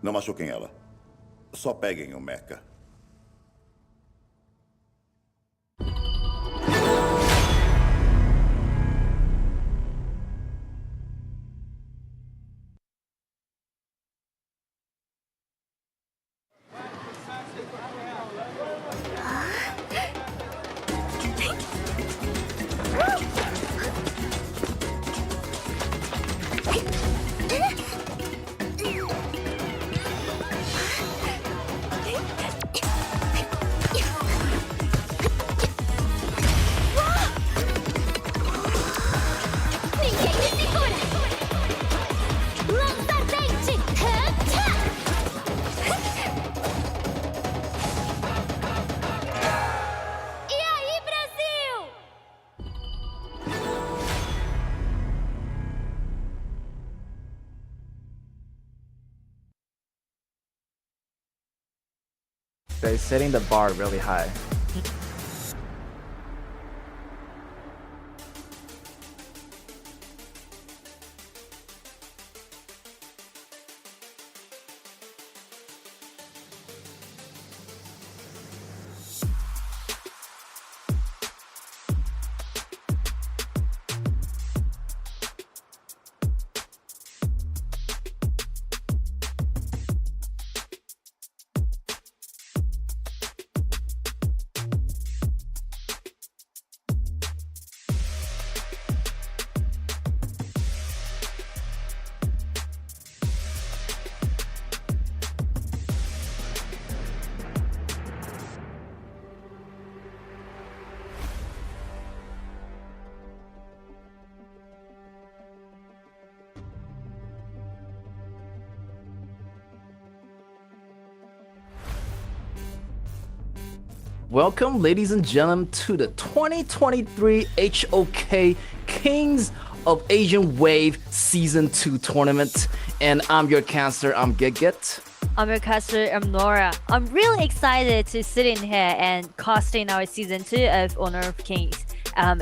Não machuquem ela. Só peguem o meca. They're setting the bar really high. Welcome, ladies and gentlemen, to the 2023 HOK Kings of Asian Wave Season 2 tournament. And I'm your caster, I'm Gigit. I'm your caster, I'm Nora. I'm really excited to sit in here and casting our Season 2 of Honor of Kings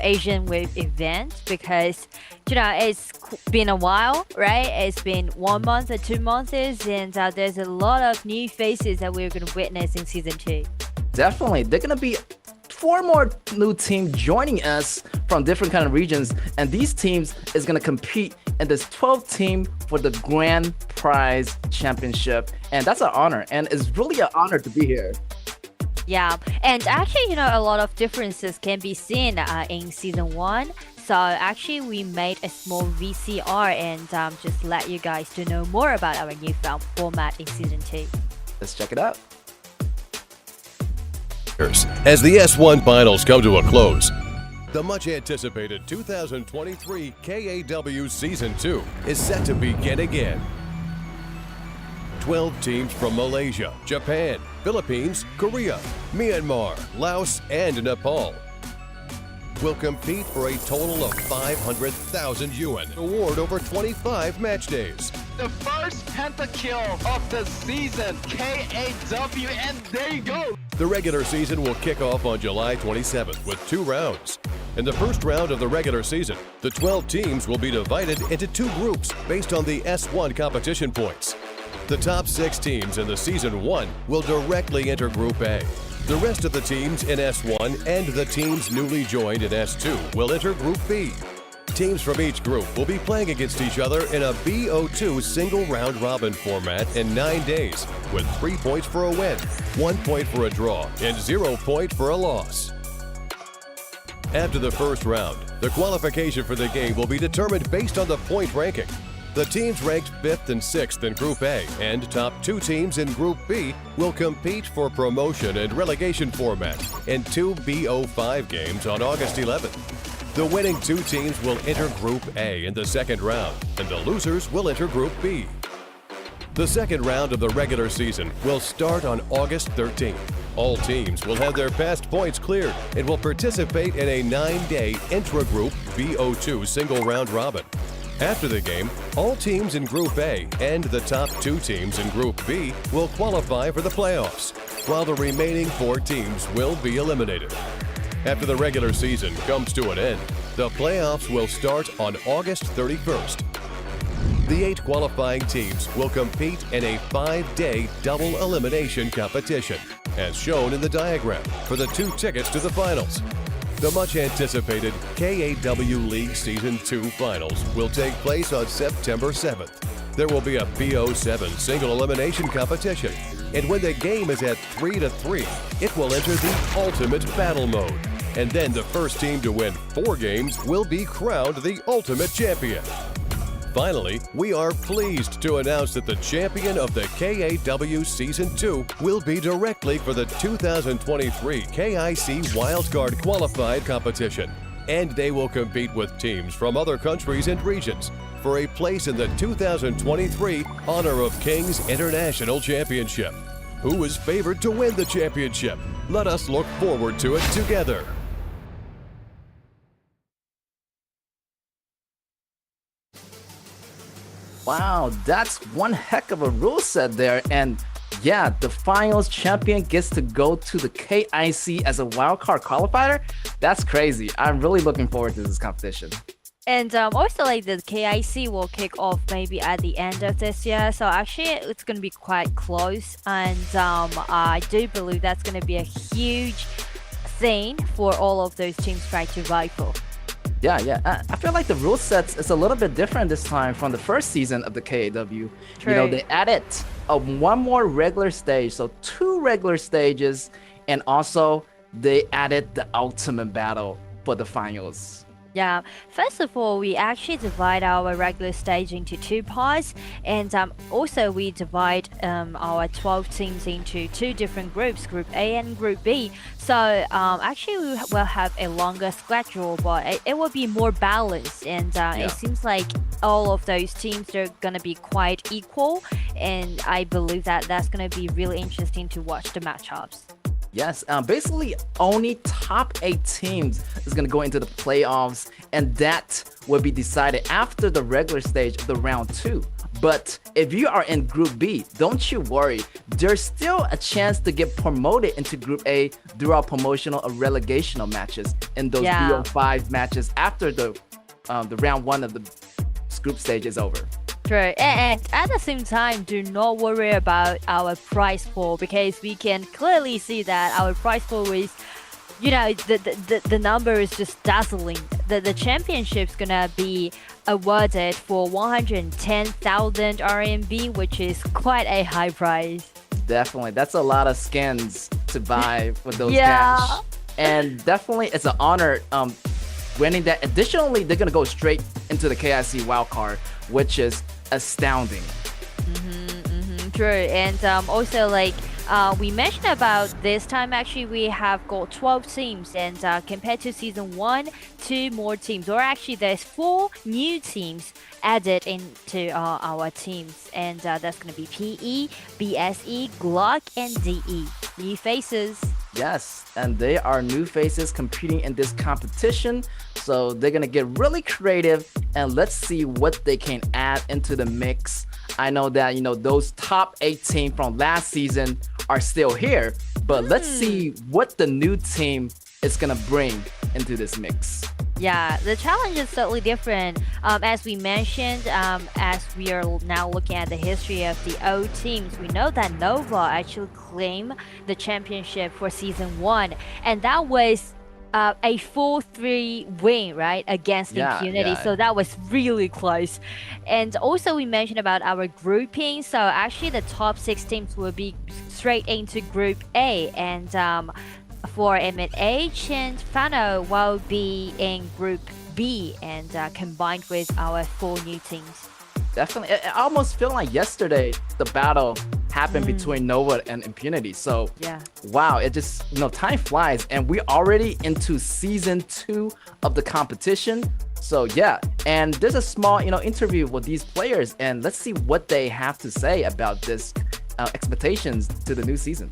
Asian Wave event because, it's been a while, right? It's been 1 month or 2 months, and there's a lot of new faces that we're going to witness in Season 2. Definitely. They're going to be 4 more new teams joining us from different kind of regions. And these teams is going to compete in this 12th team for the Grand Prize Championship. And that's an honor. And it's really an honor to be here. Yeah. And actually, a lot of differences can be seen in Season 1. So actually, we made a small VCR and just let you guys to know more about our newfound format in Season 2. Let's check it out. As the S1 finals come to a close, the much-anticipated 2023 KAW Season 2 is set to begin again. 12 teams from Malaysia, Japan, Philippines, Korea, Myanmar, Laos, and Nepal will compete for a total of 500,000 yuan, award over 25 match days. The first pentakill of the season, KAW, and there you go. The regular season will kick off on July 27th with 2 rounds. In the first round of the regular season, the 12 teams will be divided into 2 groups based on the S1 competition points. The top 6 teams in the Season 1 will directly enter Group A. The rest of the teams in S1 and the teams newly joined in S2 will enter Group B. Teams from each group will be playing against each other in a BO2 single round robin format in 9 days, with 3 points for a win, 1 point for a draw, and 0 point for a loss. After the first round, the qualification for the game will be determined based on the point ranking. The teams ranked 5th and 6th in Group A and top 2 teams in Group B will compete for promotion and relegation format in 2 BO5 games on August 11th. The winning 2 teams will enter Group A in the second round, and the losers will enter Group B. The second round of the regular season will start on August 13th. All teams will have their past points cleared and will participate in a 9-day intra-group BO2 single round robin. After the game, all teams in Group A and the top 2 teams in Group B will qualify for the playoffs, while the remaining 4 teams will be eliminated. After the regular season comes to an end, the playoffs will start on August 31st. The 8 qualifying teams will compete in a 5-day double elimination competition, as shown in the diagram, for the 2 tickets to the finals. The much-anticipated KAW League Season 2 Finals will take place on September 7th. There will be a BO7 single elimination competition, and when the game is at 3-3, it will enter the Ultimate Battle Mode. And then the first team to win 4 games will be crowned the Ultimate Champion. Finally, we are pleased to announce that the champion of the KAW Season 2 will be directly for the 2023 KIC Wildcard Qualified Competition. And they will compete with teams from other countries and regions for a place in the 2023 Honor of Kings International Championship. Who is favored to win the championship? Let us look forward to it together. Wow, that's one heck of a rule set there. And yeah, the finals champion gets to go to the KIC as a wildcard qualifier. That's crazy. I'm really looking forward to this competition. And also, like, the KIC will kick off maybe at the end of this year. So actually, it's going to be quite close. And I do believe that's going to be a huge thing for all of those teams trying to vie for. Yeah. I feel like the rule sets is a little bit different this time from the first season of the KAW. True. You know, they added one more regular stage, so 2 regular stages, and also they added the ultimate battle for the finals. Yeah, first of all, we actually divide our regular stage into 2 parts, and also we divide our 12 teams into 2 different groups, Group A and Group B. So actually we will have a longer schedule, but it will be more balanced, and it seems like all of those teams are gonna be quite equal, and I believe that that's gonna be really interesting to watch the matchups. Yes, basically only top 8 teams is going to go into the playoffs, and that will be decided after the regular stage of the round 2. But if you are in Group B, don't you worry. There's still a chance to get promoted into Group A through our promotional or relegational matches in those BO5 matches after the round 1 of the group stage is over. True, and at the same time, do not worry about our prize pool, because we can clearly see that our prize pool is, you know, the number is just dazzling. The championship's gonna be awarded for 110,000 RMB, which is quite a high price. Definitely, that's a lot of skins to buy with those cash. And definitely, it's an honor winning that. Additionally, they're gonna go straight into the KIC wildcard, which is astounding. True, and also, like, we mentioned about this time, actually we have got 12 teams, and compared to season 1, 2 more teams, or actually there's 4 new teams added into our teams, and that's going to be PE, BSE, Glock, and DE. New faces. Yes, and they are new faces competing in this competition, so they're gonna get really creative, and let's see what they can add into the mix. I know that, you know, those top 8 teams from last season are still here, but let's see what the new team is gonna bring into this mix. Yeah, the challenge is totally different. As we mentioned, as we are now looking at the history of the old teams, we know that Nova actually claimed the championship for season 1, and that was a 4-3 win, right, against Impunity. So that was really close. And also we mentioned about our grouping. So actually the top 6 teams will be straight into Group A, and for MH and Fano will be in Group B, and combined with our 4 new teams. Definitely, it almost felt like yesterday the battle happened between Nova and Impunity. So wow, it just, you know, time flies, and we're already into season 2 of the competition. So yeah, and there's a small, you know, interview with these players, and let's see what they have to say about this expectations to the new season.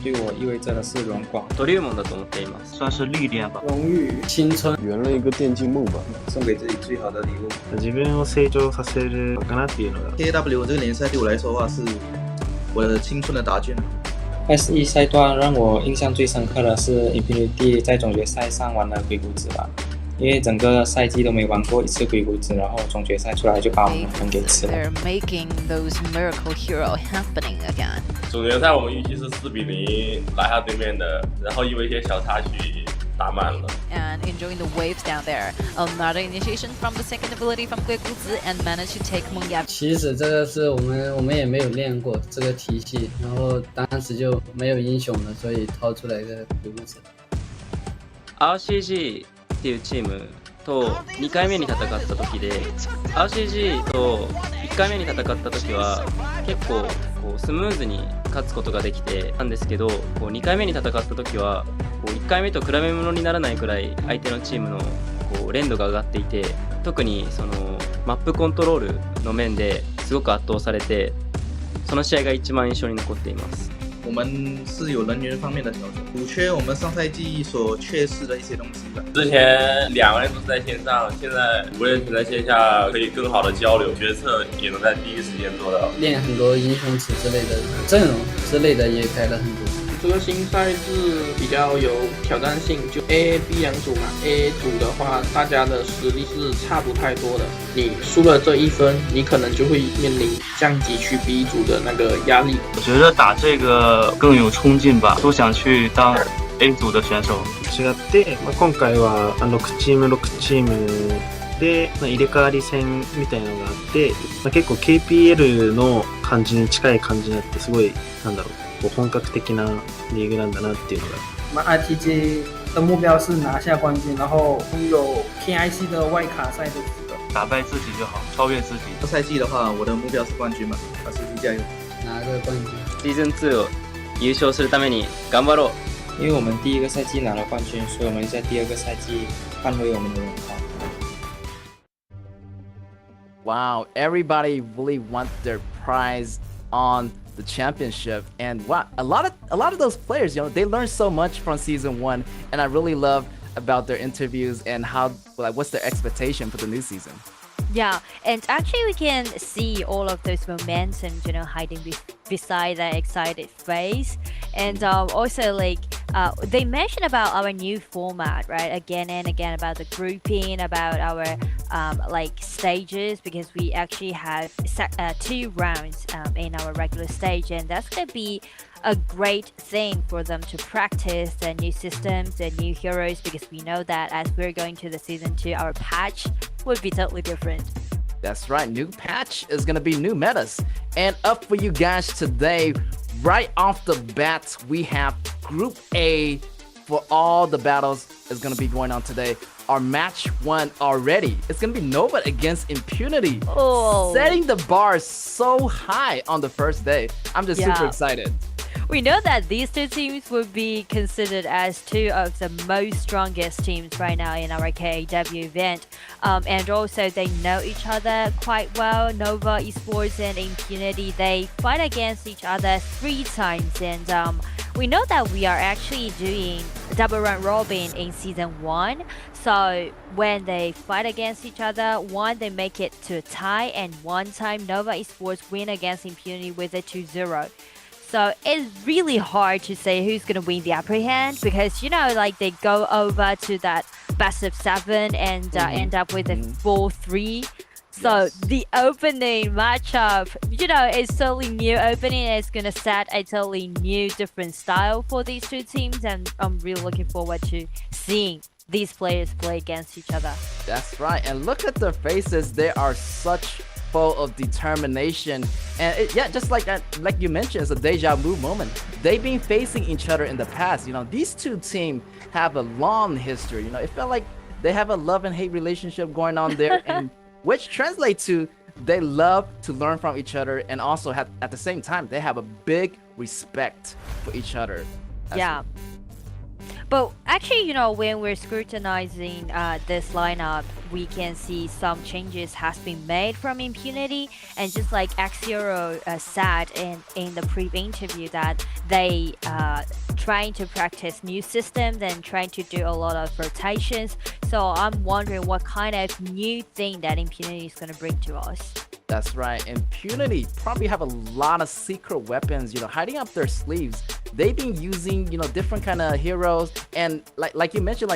对我意味着的是荣光，登竜門だと思っています。算是历练吧，荣誉、青春，圆了一个电竞梦吧，送给自己最好的礼物。自分を成長させるかなっていうのが。KAW 这个联赛对我来说的话，是我的青春的答卷。SE 赛段让我印象最深刻的是 Infinity 在总决赛上玩的鬼谷子吧，因为整个赛季都没玩过一次鬼谷子，然后总决赛出来就把我们分给吃了。 They're making those miracle hero happening again. 总决赛我们预期是4-0拿下对面的，然后因为一些小插曲打满了。And enjoying the waves down there. Another initiation from the second ability from 鬼谷子 and managed to take Moon 其实这个是我们也没有练过这个体系，然后当时就没有英雄了，所以掏出来一个鬼谷子。RCG っていうチームと2回目に戦った時で RCG と1回目に戦った時は結構こうスムーズに勝つことができてなんですけど、こう2回目に戦った時はこう1回目と比べ物にならないくらい相手のチームのこう連度が上がっていて、特にそのマップコントロールの面ですごく圧倒されて、その試合が一番印象に残っています。我们是有人员方面的调整，补缺我们上赛季所缺失的一些东西吧。之前2个人都是在线上，现在5个人全在线下，可以更好的交流，决策也能在第一时间做到。练很多英雄池之类的，阵容之类的也改了很多。这个新赛制比较有挑战性，就 A、B 两组嘛。A 组的话，大家的实力是差不太多的。你输了这1分，你可能就会面临降级去 B 组的那个压力。我觉得打这个更有冲劲吧，都想去当 A 组的選手。違って、今回は6チーム6チームで入れ替わり戦みたいなのがあって、結構 KPL の感じに近い感じになって、すごいなんだろう。本格的なリーグなんだなっていうのが。我们 RTJ 的目标是拿下冠军，然后拥有 KIC 的外卡赛的资格。打败自己就好，超越自己。这赛季的话，我的目标是冠军嘛，RCG加油！拿个冠军。シーズン2を優勝するために頑張ろう。因为我们第1个赛季拿了冠军，所以我们在第2个赛季换回我们的荣耀。Wow, everybody really wants their prize on the championship, and wow, a lot of those players, they learned so much from season 1, and I really love about their interviews and how, like, what's their expectation for the new season. Yeah, and actually we can see all of those momentum, hiding beside that excited face. And also, like, they mentioned about our new format, right? Again and again about the grouping, about our like stages, because we actually have 2 rounds in our regular stage, and that's gonna be a great thing for them to practice the new systems, the new heroes, because we know that as we're going to the season 2, our patch would be totally different. That's right, new patch is gonna be new metas. And up for you guys today, right off the bat, we have Group A for all the battles is gonna be going on today. Our match 1 already. It's gonna be Nova against Impunity. Oh, setting the bar so high on the first day. I'm just super excited. We know that these 2 teams would be considered as 2 of the most strongest teams right now in our KAW event. And also they know each other quite well. Nova Esports and Impunity, they fight against each other 3 times. And we know that we are actually doing double round robin in season 1. So when they fight against each other, one, they make it to a tie, and one time Nova Esports win against Impunity with a 2-0. So it's really hard to say who's going to win the upper hand, because, like, they go over to that best of 7 and end up with a 4-3. So the opening matchup, is totally new opening. It's going to set a totally new, different style for these 2 teams. And I'm really looking forward to seeing these players play against each other. That's right. And look at their faces. They are such full of determination. And just like you mentioned, it's a deja vu moment. They've been facing each other in the past. These 2 teams have a long history. It felt like they have a love and hate relationship going on there, and which translates to they love to learn from each other, and also at the same time they have a big respect for each other. Yeah. But actually, when we're scrutinizing this lineup, we can see some changes has been made from Impunity. And just like X0 said in the pre-interview, that they trying to practice new systems and trying to do a lot of rotations. So I'm wondering what kind of new thing that Impunity is going to bring to us. That's right. Impunity probably have a lot of secret weapons, hiding up their sleeves. They've been using, different kind of heroes. And like you mentioned,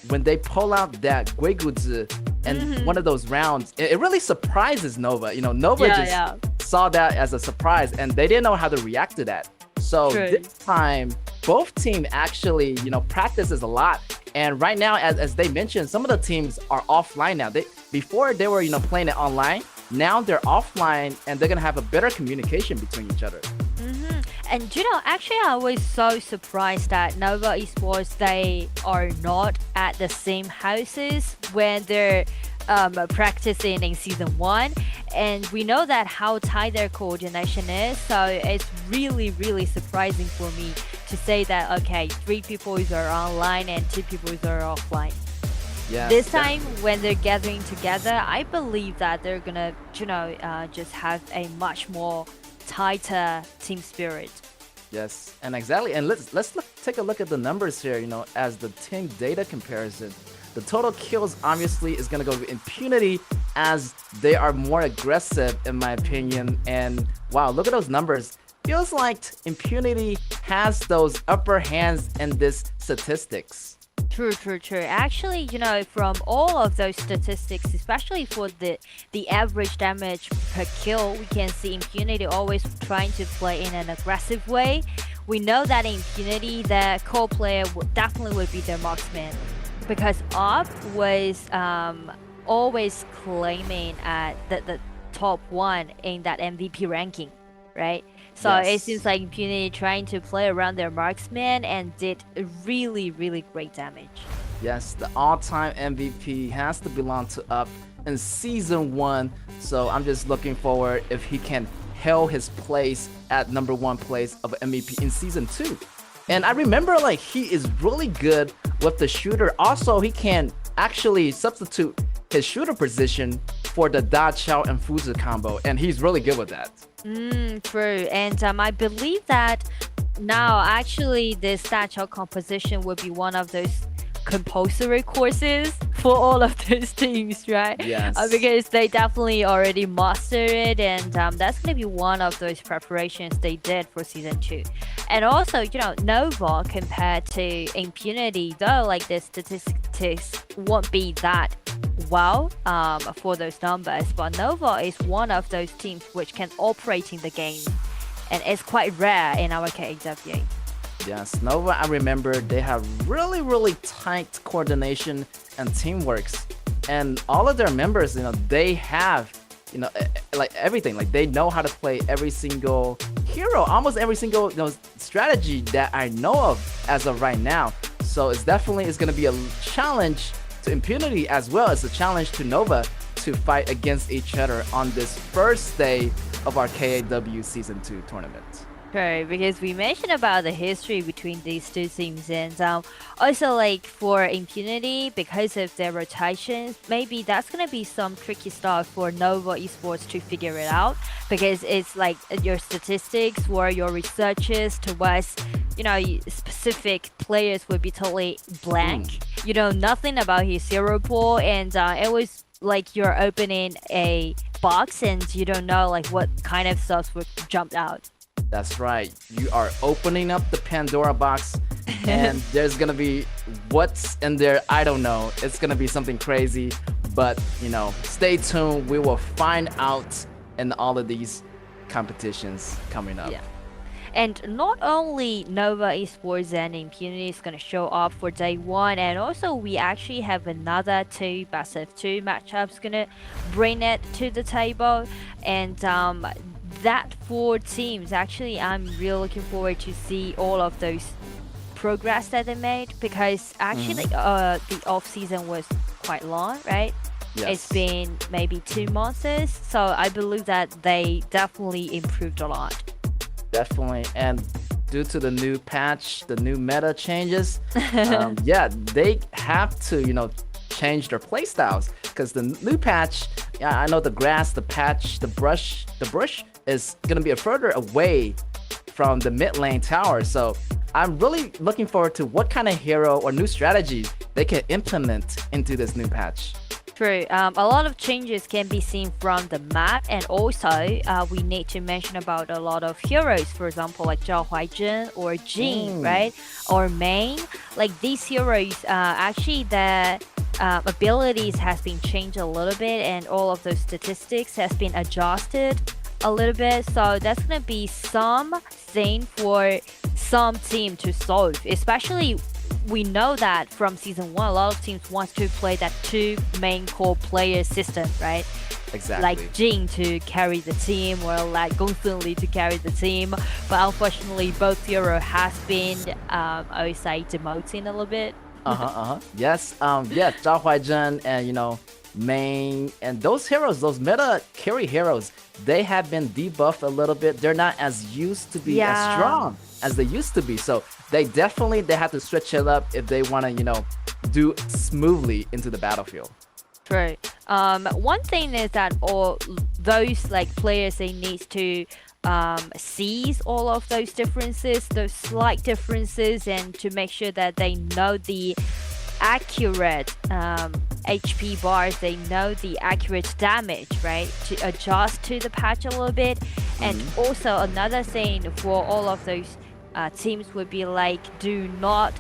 when they pull out that Guiguzi and one of those rounds, it really surprises Nova. Nova saw that as a surprise and they didn't know how to react to that. So this time, both teams actually, practices a lot. And right now, as they mentioned, some of the teams are offline now. Before they were, playing it online. Now they're offline and they're gonna have a better communication between each other. And actually I was so surprised that Nova Esports, they are not at the same houses when they're practicing in season 1, and we know that how tight their coordination is, so it's really surprising for me to say that okay, 3 people are online and 2 people are offline. Yes, this time when they're gathering together, I believe that they're gonna just have a much more tighter team spirit. Yes, and exactly. And let's take a look at the numbers here, as the team data comparison. The total kills obviously is going to go with Impunity as they are more aggressive in my opinion. And wow, look at those numbers. Feels like Impunity has those upper hands in this statistics. True. Actually, from all of those statistics, especially for the average damage per kill, we can see Impunity always trying to play in an aggressive way. We know that Impunity, the core player definitely would be their marksman, because Op was always claiming at the top 1 in that MVP ranking, right? So it seems like Impunity trying to play around their marksman and did really great damage. Yes, the all-time MVP has to belong to Up in season 1. So I'm just looking forward if he can held his place at number 1 place of MVP in season 2. And I remember he is really good with the shooter. Also, he can actually substitute his shooter position for the Da Chao and Fuzi combo, and he's really good with that. True. And I believe that now actually this Da Chao composition will be one of those compulsory courses for all of those teams, right? Yes. Because they definitely already mastered it, and that's going to be one of those preparations they did for season 2. And also, Nova compared to Impunity, though, the statistics won't be that well for those numbers, but Nova is one of those teams which can operate in the game, and it's quite rare in our KAW. Yes, Nova, I remember they have really tight coordination and teamwork, and all of their members, they have everything. They know how to play every single hero, almost every single strategy that I know of as of right now. So it's definitely going to be a challenge to Impunity as well as a challenge to Nova to fight against each other on this first day of our KAW Season 2 tournament. Sure, because we mentioned about the history between these two teams, and also for Impunity, because of their rotations, maybe that's gonna be some tricky stuff for Nova Esports to figure it out, because it's your statistics or your researches towards specific players would be totally blank. You know nothing about his hero pool, and it was like you're opening a box and you don't know what kind of stuff would jump out. That's right. You are opening up the Pandora box and there's gonna be what's in there. I don't know. It's gonna be something crazy, but stay tuned. We will find out in all of these competitions coming up. Yeah. And not only Nova Esports and Impunity is going to show up for day 1, and also we actually have another 2 best of 2 matchups going to bring it to the table. And that 4 teams, actually I'm really looking forward to see all of those progress that they made, because actually the off season was quite long, right? Yes. It's been maybe 2 months, so I believe that they definitely improved a lot. Definitely, and due to the new patch, the new meta changes, they have to change their playstyles, because the new patch, I know the grass, the patch, the brush is gonna be further away from the mid lane tower. So I'm really looking forward to what kind of hero or new strategy they can implement into this new patch. True. A lot of changes can be seen from the map, and also we need to mention about a lot of heroes. For example, like Zhao Huaizhen or Jing, right? Or Main. Like these heroes, actually their abilities has been changed a little bit, and all of those statistics has been adjusted a little bit. So that's gonna be something for some team to solve, especially. We know that from season 1, a lot of teams want to play that 2 main core player system, right? Exactly. Like Jing to carry the team, or like Gongsun Li to carry the team. But unfortunately, both hero has been, I would say, demoting a little bit. Yes. Zhao Huaizhen and Main and those heroes, those meta carry heroes, they have been debuffed a little bit. They're not as used to be as strong as they used to be. So they have to switch it up if they want to, do smoothly into the battlefield. True. One thing is that all those like players, they need to seize all of those differences, those slight differences, and to make sure that they know the accurate HP bars, they know the accurate damage, right? To adjust to the patch a little bit. And also another thing for all of those teams would be like, do not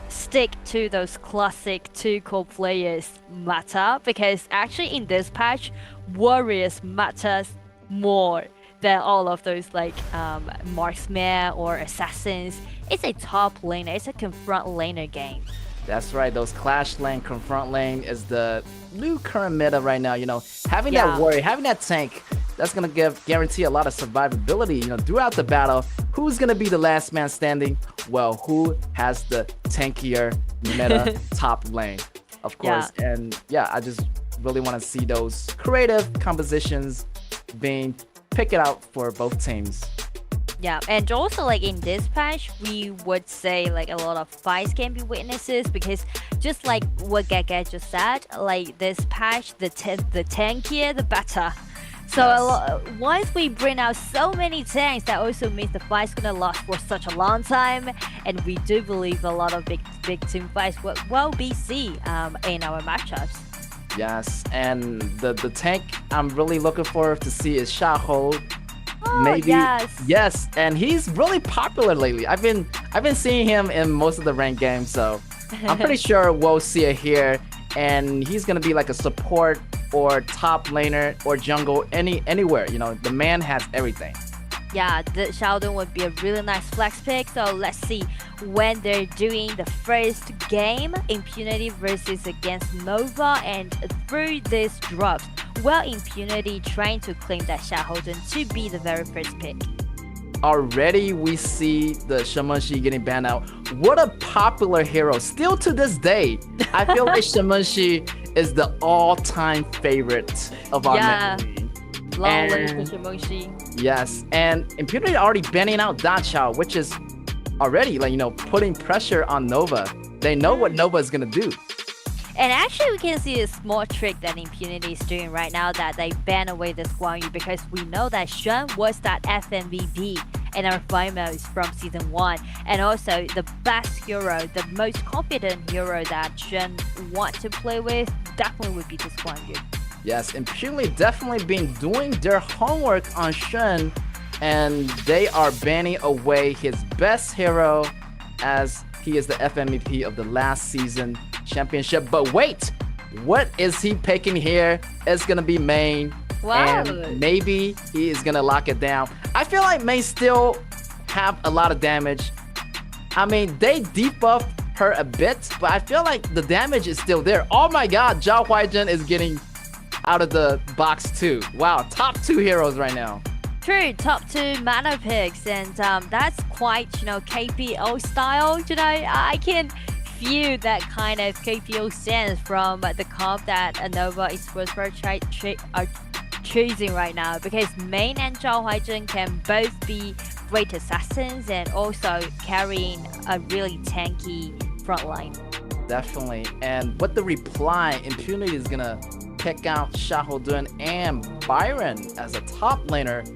stick to those classic 2 core players meta, because actually in this patch, warriors matters more than all of those like marksmen or assassins. It's a top laner, it's a confront laner game. That's right. Those clash lane, confront lane is the new current meta right now. Having that warrior, having that tank, that's gonna guarantee a lot of survivability. Throughout the battle. Who's gonna be the last man standing? Well, who has the tankier meta top lane, of course. And I just really want to see those creative compositions being picked out for both teams. Yeah, and also like in this patch, we would say like a lot of fights can be witnesses, because just like what Gaga just said, like this patch, the tankier, the better. So once we bring out so many tanks, that also means the fight's gonna last for such a long time, and we do believe a lot of big team fights will be seen in our matchups. Yes, and the tank I'm really looking forward to see is Xiahou. Maybe yes, and he's really popular lately. I've been seeing him in most of the ranked games, so I'm pretty sure we'll see it here. And he's gonna be like a support or top laner or jungle anywhere. The man has everything. Yeah, the Sheldon would be a really nice flex pick. So let's see when they're doing the first game, Impunity versus against Nova, and through this drops, Impunity trying to claim that Xiaohouden to be the very first pick. Already we see the Shemenshi getting banned out. What a popular hero. Still to this day, I feel like Shemenshi is the all-time favorite of our meta. Long live the Shemenshi. Yes, and Impunity already banning out Dachao, which is already putting pressure on Nova. They know what Nova is gonna do. And actually, we can see a small trick that Impunity is doing right now, that they ban away this Guan Yu, because we know that Shen was that FMVP in our finals from season 1, and also the best hero, the most confident hero that Shen want to play with definitely would be this Guan Yu. Yes, Impunity definitely been doing their homework on Shen, and they are banning away his best hero, as he is the FMVP of the last season championship. But wait, what is he picking here? It's gonna be Main. Wow. And maybe he is gonna lock it down. I feel like Main still have a lot of damage. I mean, they debuffed her a bit, but I feel like the damage is still there. Oh my god, Zhao Huaizhen is getting out of the box too. Wow, top 2 heroes right now. True, top 2 mana picks, and that's quite, KPO style. I can feel that kind of KPO sense from the comp that Nova Esports are choosing right now, because Main and Zhao Huaizhen can both be great assassins and also carrying a really tanky front line. Definitely, and with the reply, Impunity is gonna pick out Xiahou and Byron as a top laner.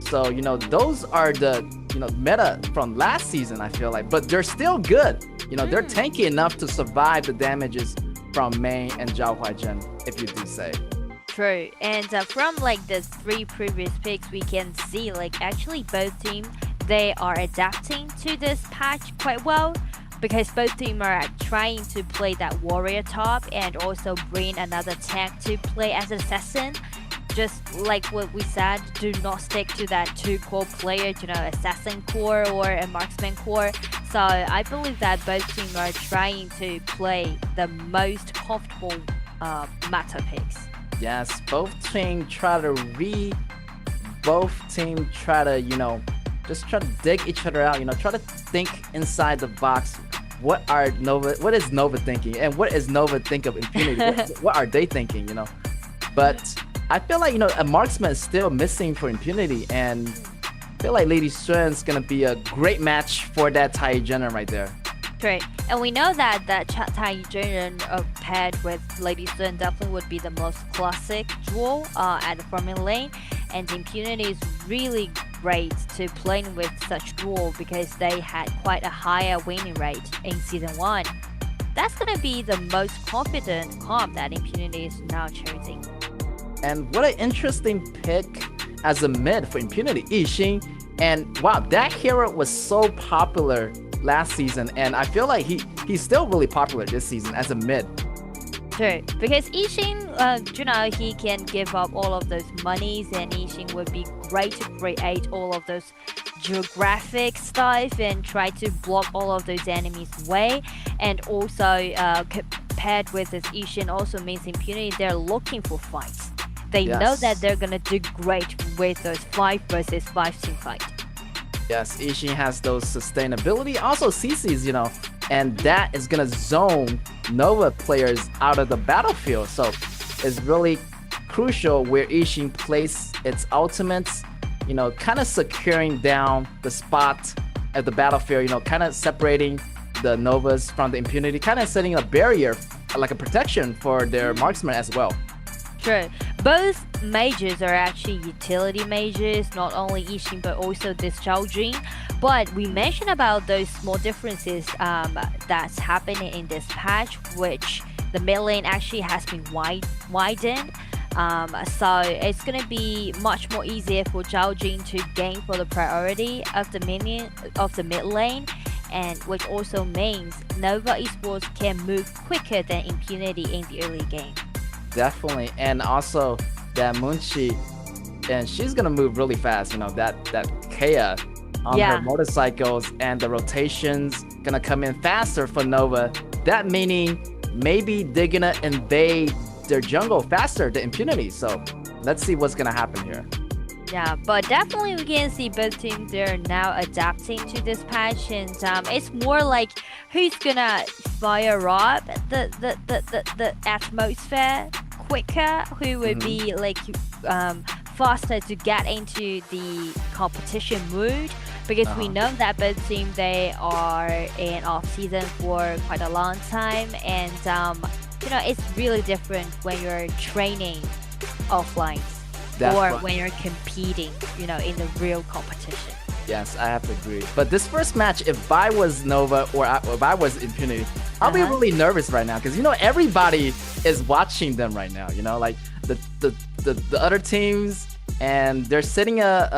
So, those are the, meta from last season, I feel like. But they're still good. They're tanky enough to survive the damages from Main and Zhao Huaizhen, if you do say. True, and from like the 3 previous picks, we can see like actually both teams, they are adapting to this patch quite well, because both teams are trying to play that warrior top and also bring another tank to play as assassin. Just like what we said, do not stick to that 2 core player, assassin core or a marksman core. So I believe that both teams are trying to play the most comfortable meta picks. Yes, both teams try to just try to dig each other out, try to think inside the box. What is Nova thinking? And what is Nova think of Impunity? what are they thinking, But I feel like, a marksman is still missing for Impunity, and I feel like Lady Sun's gonna be a great match for that Tai Jenen right there. Great. And we know that Tai Jenen paired with Lady Sun definitely would be the most classic duel at the Formula Lane, and Impunity is really great to playing with such duel because they had quite a higher winning rate in Season 1. That's gonna be the most confident comp that Impunity is now choosing. And what an interesting pick as a mid for Impunity, Yixing. And wow, that hero was so popular last season, and I feel like he's still really popular this season as a mid. True, because Yixing, he can give up all of those monies, and Yixing would be great to create all of those geographic stuff and try to block all of those enemies' way. And also, paired with this Yixing also means Impunity, they're looking for fights. They know that they're gonna do great with those 5 versus 5 team fight. Yes, Yixing has those sustainability, also CCs, and that is gonna zone Nova players out of the battlefield. So it's really crucial where Yixing plays its ultimates, kind of securing down the spot at the battlefield, kind of separating the Novas from the Impunity, kind of setting a barrier, like a protection for their marksman as well. True. Both mages are actually utility mages, not only Yixing but also this Zhao Jun. But we mentioned about those small differences that's happening in this patch, which the mid lane actually has been widened. So it's gonna be much more easier for Zhao Jun to gain for the priority of the mid lane, and which also means Nova Esports can move quicker than Impunity in the early game. Definitely, and also that Munchi, and she's gonna move really fast. That KAW on her motorcycles, and the rotations gonna come in faster for Nova. That meaning maybe they're gonna invade their jungle faster than Impunity. So let's see what's gonna happen here. Yeah, but definitely we can see both teams, they're now adapting to this patch, and it's more like who's gonna fire up the atmosphere quicker, who would be like faster to get into the competition mood, because we know that both teams, they are in off season for quite a long time, and it's really different when you're training offline or when you're competing, in the real competition. Yes, I have to agree. But this first match, if I was Nova or if I was Impunity, I'll be really nervous right now, because everybody is watching them right now. Like the other teams, and they're setting a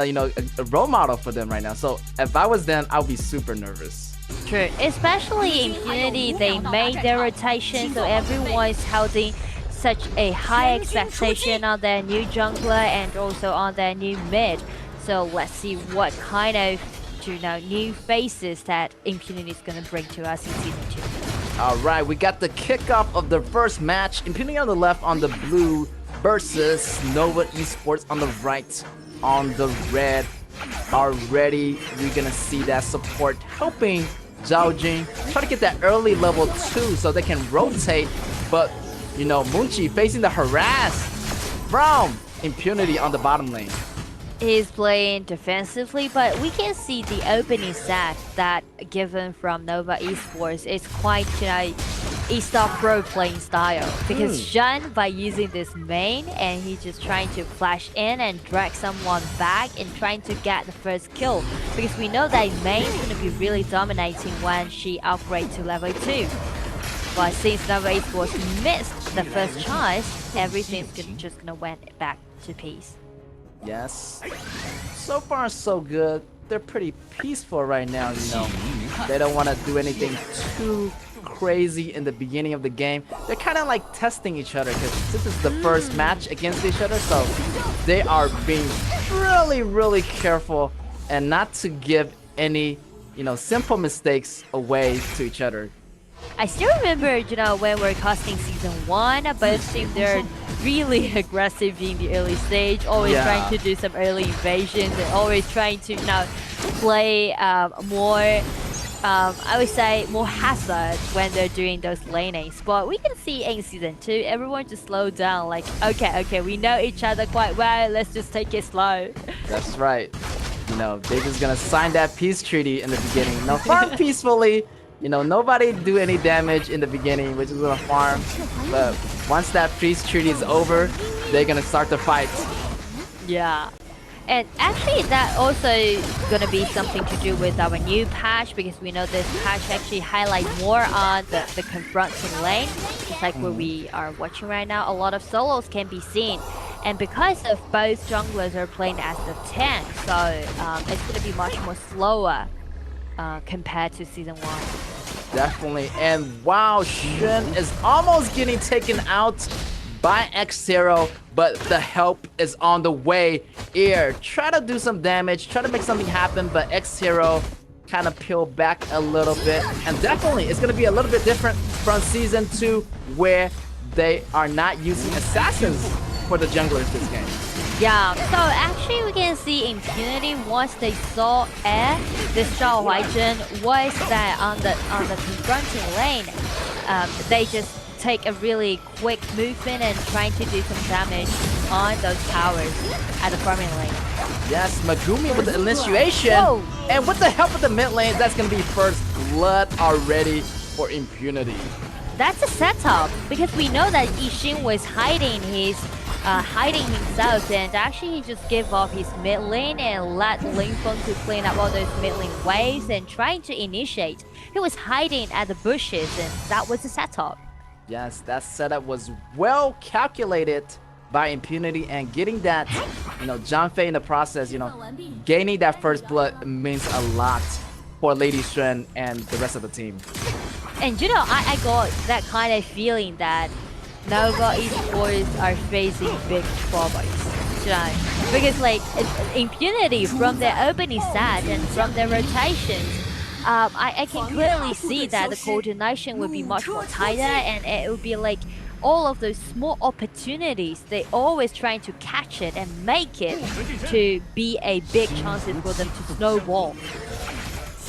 role model for them right now. So if I was them, I'll be super nervous. True, especially Impunity, they made their rotation, so everyone's holding such a high expectation on their new jungler and also on their new mid. So let's see what kind of new faces that Impunity is gonna bring to us in Season 2. All right, we got the kickoff of the first match. Impunity on the left on the blue versus Nova Esports on the right on the red. Already, we're gonna see that support helping Zhao Jun try to get that early level 2 so they can rotate. But, Munchi facing the harass from Impunity on the bottom lane. He's playing defensively, but we can see the opening set that given from Nova Esports is quite, eStar Pro playing style. Because Zhen, by using this main, and he's just trying to flash in and drag someone back and trying to get the first kill. Because we know that main is going to be really dominating when she upgrades to level 2. But since Nova Esports missed the first chance, everything's just gonna went back to peace. Yes. So far, so good. They're pretty peaceful right now, you know. They don't want to do anything too crazy in the beginning of the game. They're kind of like testing each other because this is the first match against each other, so they are being really careful and not to give any, you know, simple mistakes away to each other. I still remember, you know, when we're casting season 1, both teams, they're really aggressive in the early stage, always trying to do some early invasions and always trying to, you know, play more, I would say, more hazard when they're doing those lanings. But we can see in season 2, everyone just slow down, like, okay, we know each other quite well, let's just take it slow. That's right. You know, they're just gonna sign that peace treaty in the beginning. You know, farm peacefully. You know, nobody do any damage in the beginning, which is gonna farm. But once that peace treaty is over, they're gonna start the fight. Yeah. And actually, that also gonna be something to do with our new patch, because we know this patch actually highlight more on the confronting lane, just like where we are watching right now. A lot of solos can be seen. And because of both junglers are playing as the tank, so it's gonna be much more slower compared to season 1. Definitely. And wow, Shin is almost getting taken out by X0, but the help is on the way here. Try to do some damage, try to make something happen, but X0 kind of peel back a little bit. And definitely, it's going to be a little bit different from season 2, where they are not using assassins for the junglers this game. Yeah, so actually we can see Impunity, once they saw Air, this Zhao Huaizhen was that on the confronting lane, they just take a really quick movement and trying to do some damage on those towers at the farming lane. Yes, Megumi with the initiation, and with the help of the mid lane, that's gonna be first blood already for Impunity. That's a setup, because we know that Yixin was hiding himself, and actually he just gave off his mid lane and let Linfeng to clean up all those mid lane waves and trying to initiate. He was hiding at the bushes, and that was the setup. Yes, that setup was well calculated by Impunity, and getting that, you know, Zhangfei in the process, you know, gaining that first blood means a lot for Lady Shen and the rest of the team. And you know, I got that kind of feeling that Nova Esports are facing big troubles, you know, because like Impunity from their opening set and from their rotations, I can clearly see that the coordination would be much more tighter, and it would be like all of those small opportunities, they always trying to catch it and make it to be a big chances for them to snowball.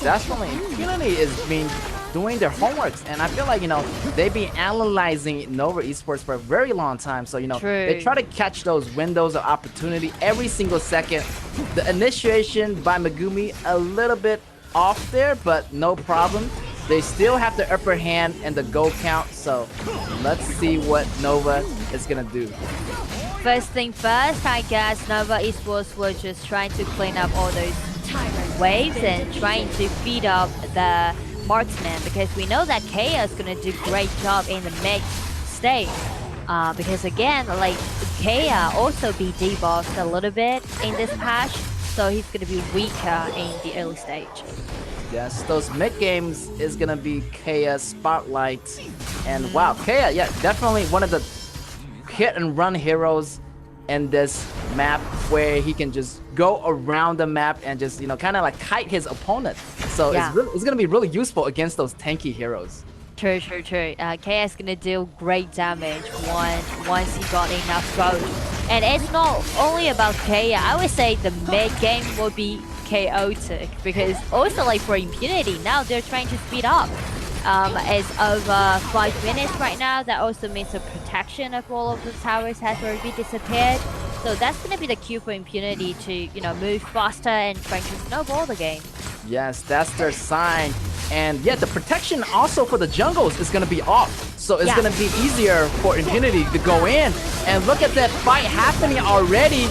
Definitely, Impunity is being doing their homeworks, and I feel like, you know, they've been analyzing Nova Esports for a very long time, so, you know, they try to catch those windows of opportunity every single second. The initiation by Megumi a little bit off there, but no problem. They still have the upper hand and the goal count, so let's see what Nova is gonna do. First thing first, I guess Nova Esports were just trying to clean up all those waves and trying to feed up the marksman, because we know that KAW is gonna do great job in the mid stage. Because again, like KAW also be debuffed a little bit in this patch, so he's gonna be weaker in the early stage. Yes, those mid games is gonna be KAW's spotlight, and wow, KAW, yeah, definitely one of the hit and run heroes in this map, where he can just go around the map and just, you know, kind of like kite his opponent. So it's gonna be really useful against those tanky heroes. True. KAW is gonna deal great damage once he got enough gold. And it's not only about KAW, I would say the mid game will be chaotic, because also like for Impunity, now they're trying to speed up. It's over 5 minutes right now. That also means the protection of all of the towers has already disappeared. So that's going to be the cue for Impunity to, you know, move faster and try to snowball the game. Yes, that's their sign. And yeah, the protection also for the jungles is going to be off. So it's going to be easier for Impunity to go in. And look at that fight happening already.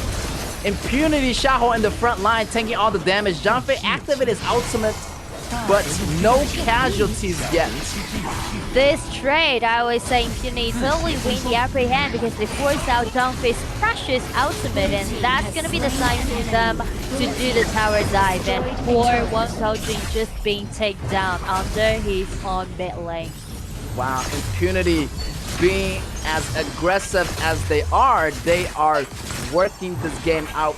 Impunity, Xiaohu in the front line, taking all the damage. Zhangfei activated his ultimate, but no casualties yet. This trade, I was saying, Impunity totally win the upper hand because they force out Jumpface's precious ultimate, and that's gonna be the sign for them to do the tower dive. And for 1000 just being taken down under his own mid lane. Wow, Impunity being as aggressive as they are working this game out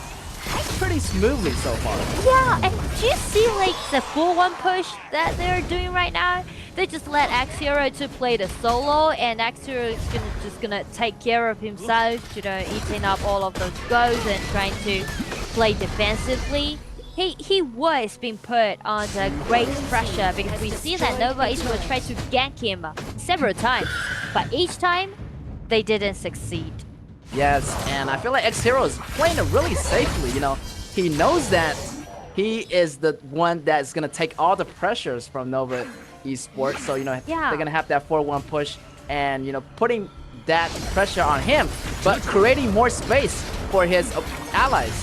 pretty smoothly so far. Yeah, and do you see like the 4-1 push that they're doing right now? They just let X0 to play the solo, and X0 is just gonna take care of himself, you know, eating up all of those goals and trying to play defensively. He was being put under great pressure because we see that Nova Esports tried to gank him several times, but each time they didn't succeed. Yes, and I feel like X-Hero is playing it really safely, you know. He knows that he is the one that's gonna take all the pressures from Nova Esports, so, you know, they're gonna have that 4-1 push and, you know, putting that pressure on him, but creating more space for his allies.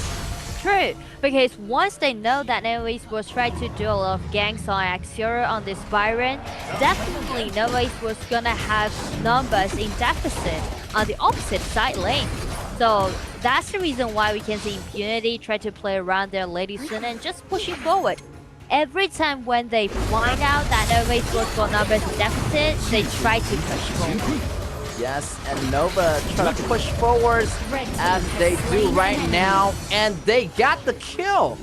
True, because once they know that Nova Esports try to do a lot of ganks on X0 on this Byron, definitely Nova Esports gonna have numbers in deficit on the opposite side lane. So that's the reason why we can see Impunity try to play around their Lady Sin and just pushing forward. Every time when they find out that Nova Esports got numbers in deficit, they try to push forward. Yes, and Nova try to push forwards as they do right now, and they got the kill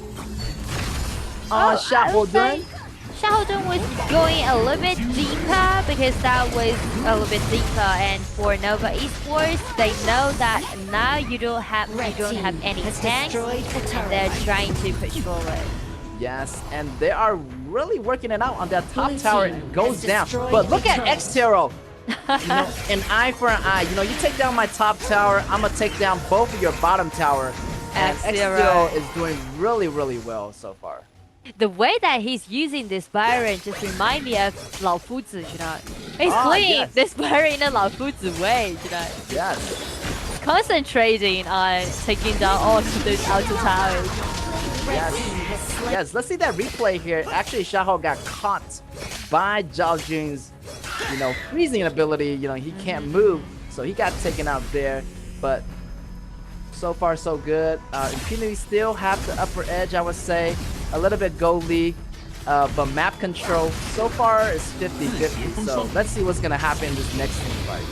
on Xiaohong. Xiaohong was going a little bit deeper because that was a little bit deeper, and for Nova Esports, they know that now you don't have any tanks, and they're trying to push forward. Yes, and they are really working it out on that top tower. It goes down, but look at X-Tero. You know, an eye for an eye. You know, you take down my top tower, I'm gonna take down both of your bottom tower. And X-Zero is doing really, really well so far. The way that he's using this Byron just remind me of Lao Fuzi, you know. He's playing this Byron in a Lao Fuzi way, you know. Yes. Concentrating on taking down all of those outer towers. Yes. Yes, let's see that replay here. Actually, Xiaohong got caught by Zhao Jun's, you know, freezing ability. You know, he can't move, so he got taken out there. But so far, so good. Impunity still have the upper edge, I would say. A little bit goalie, but map control so far is 50-50. So let's see what's gonna happen in this next team fight.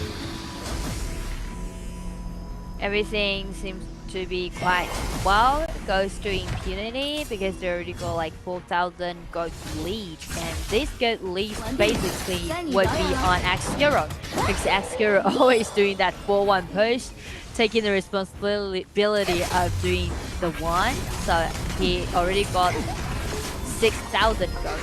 Everything seems to be quite well. It goes to Impunity because they already got like 4,000 gold lead, and this gold lead basically would be on X0 because X0 always doing that 4-1 push, taking the responsibility of doing the one. So he already got 6,000 gold.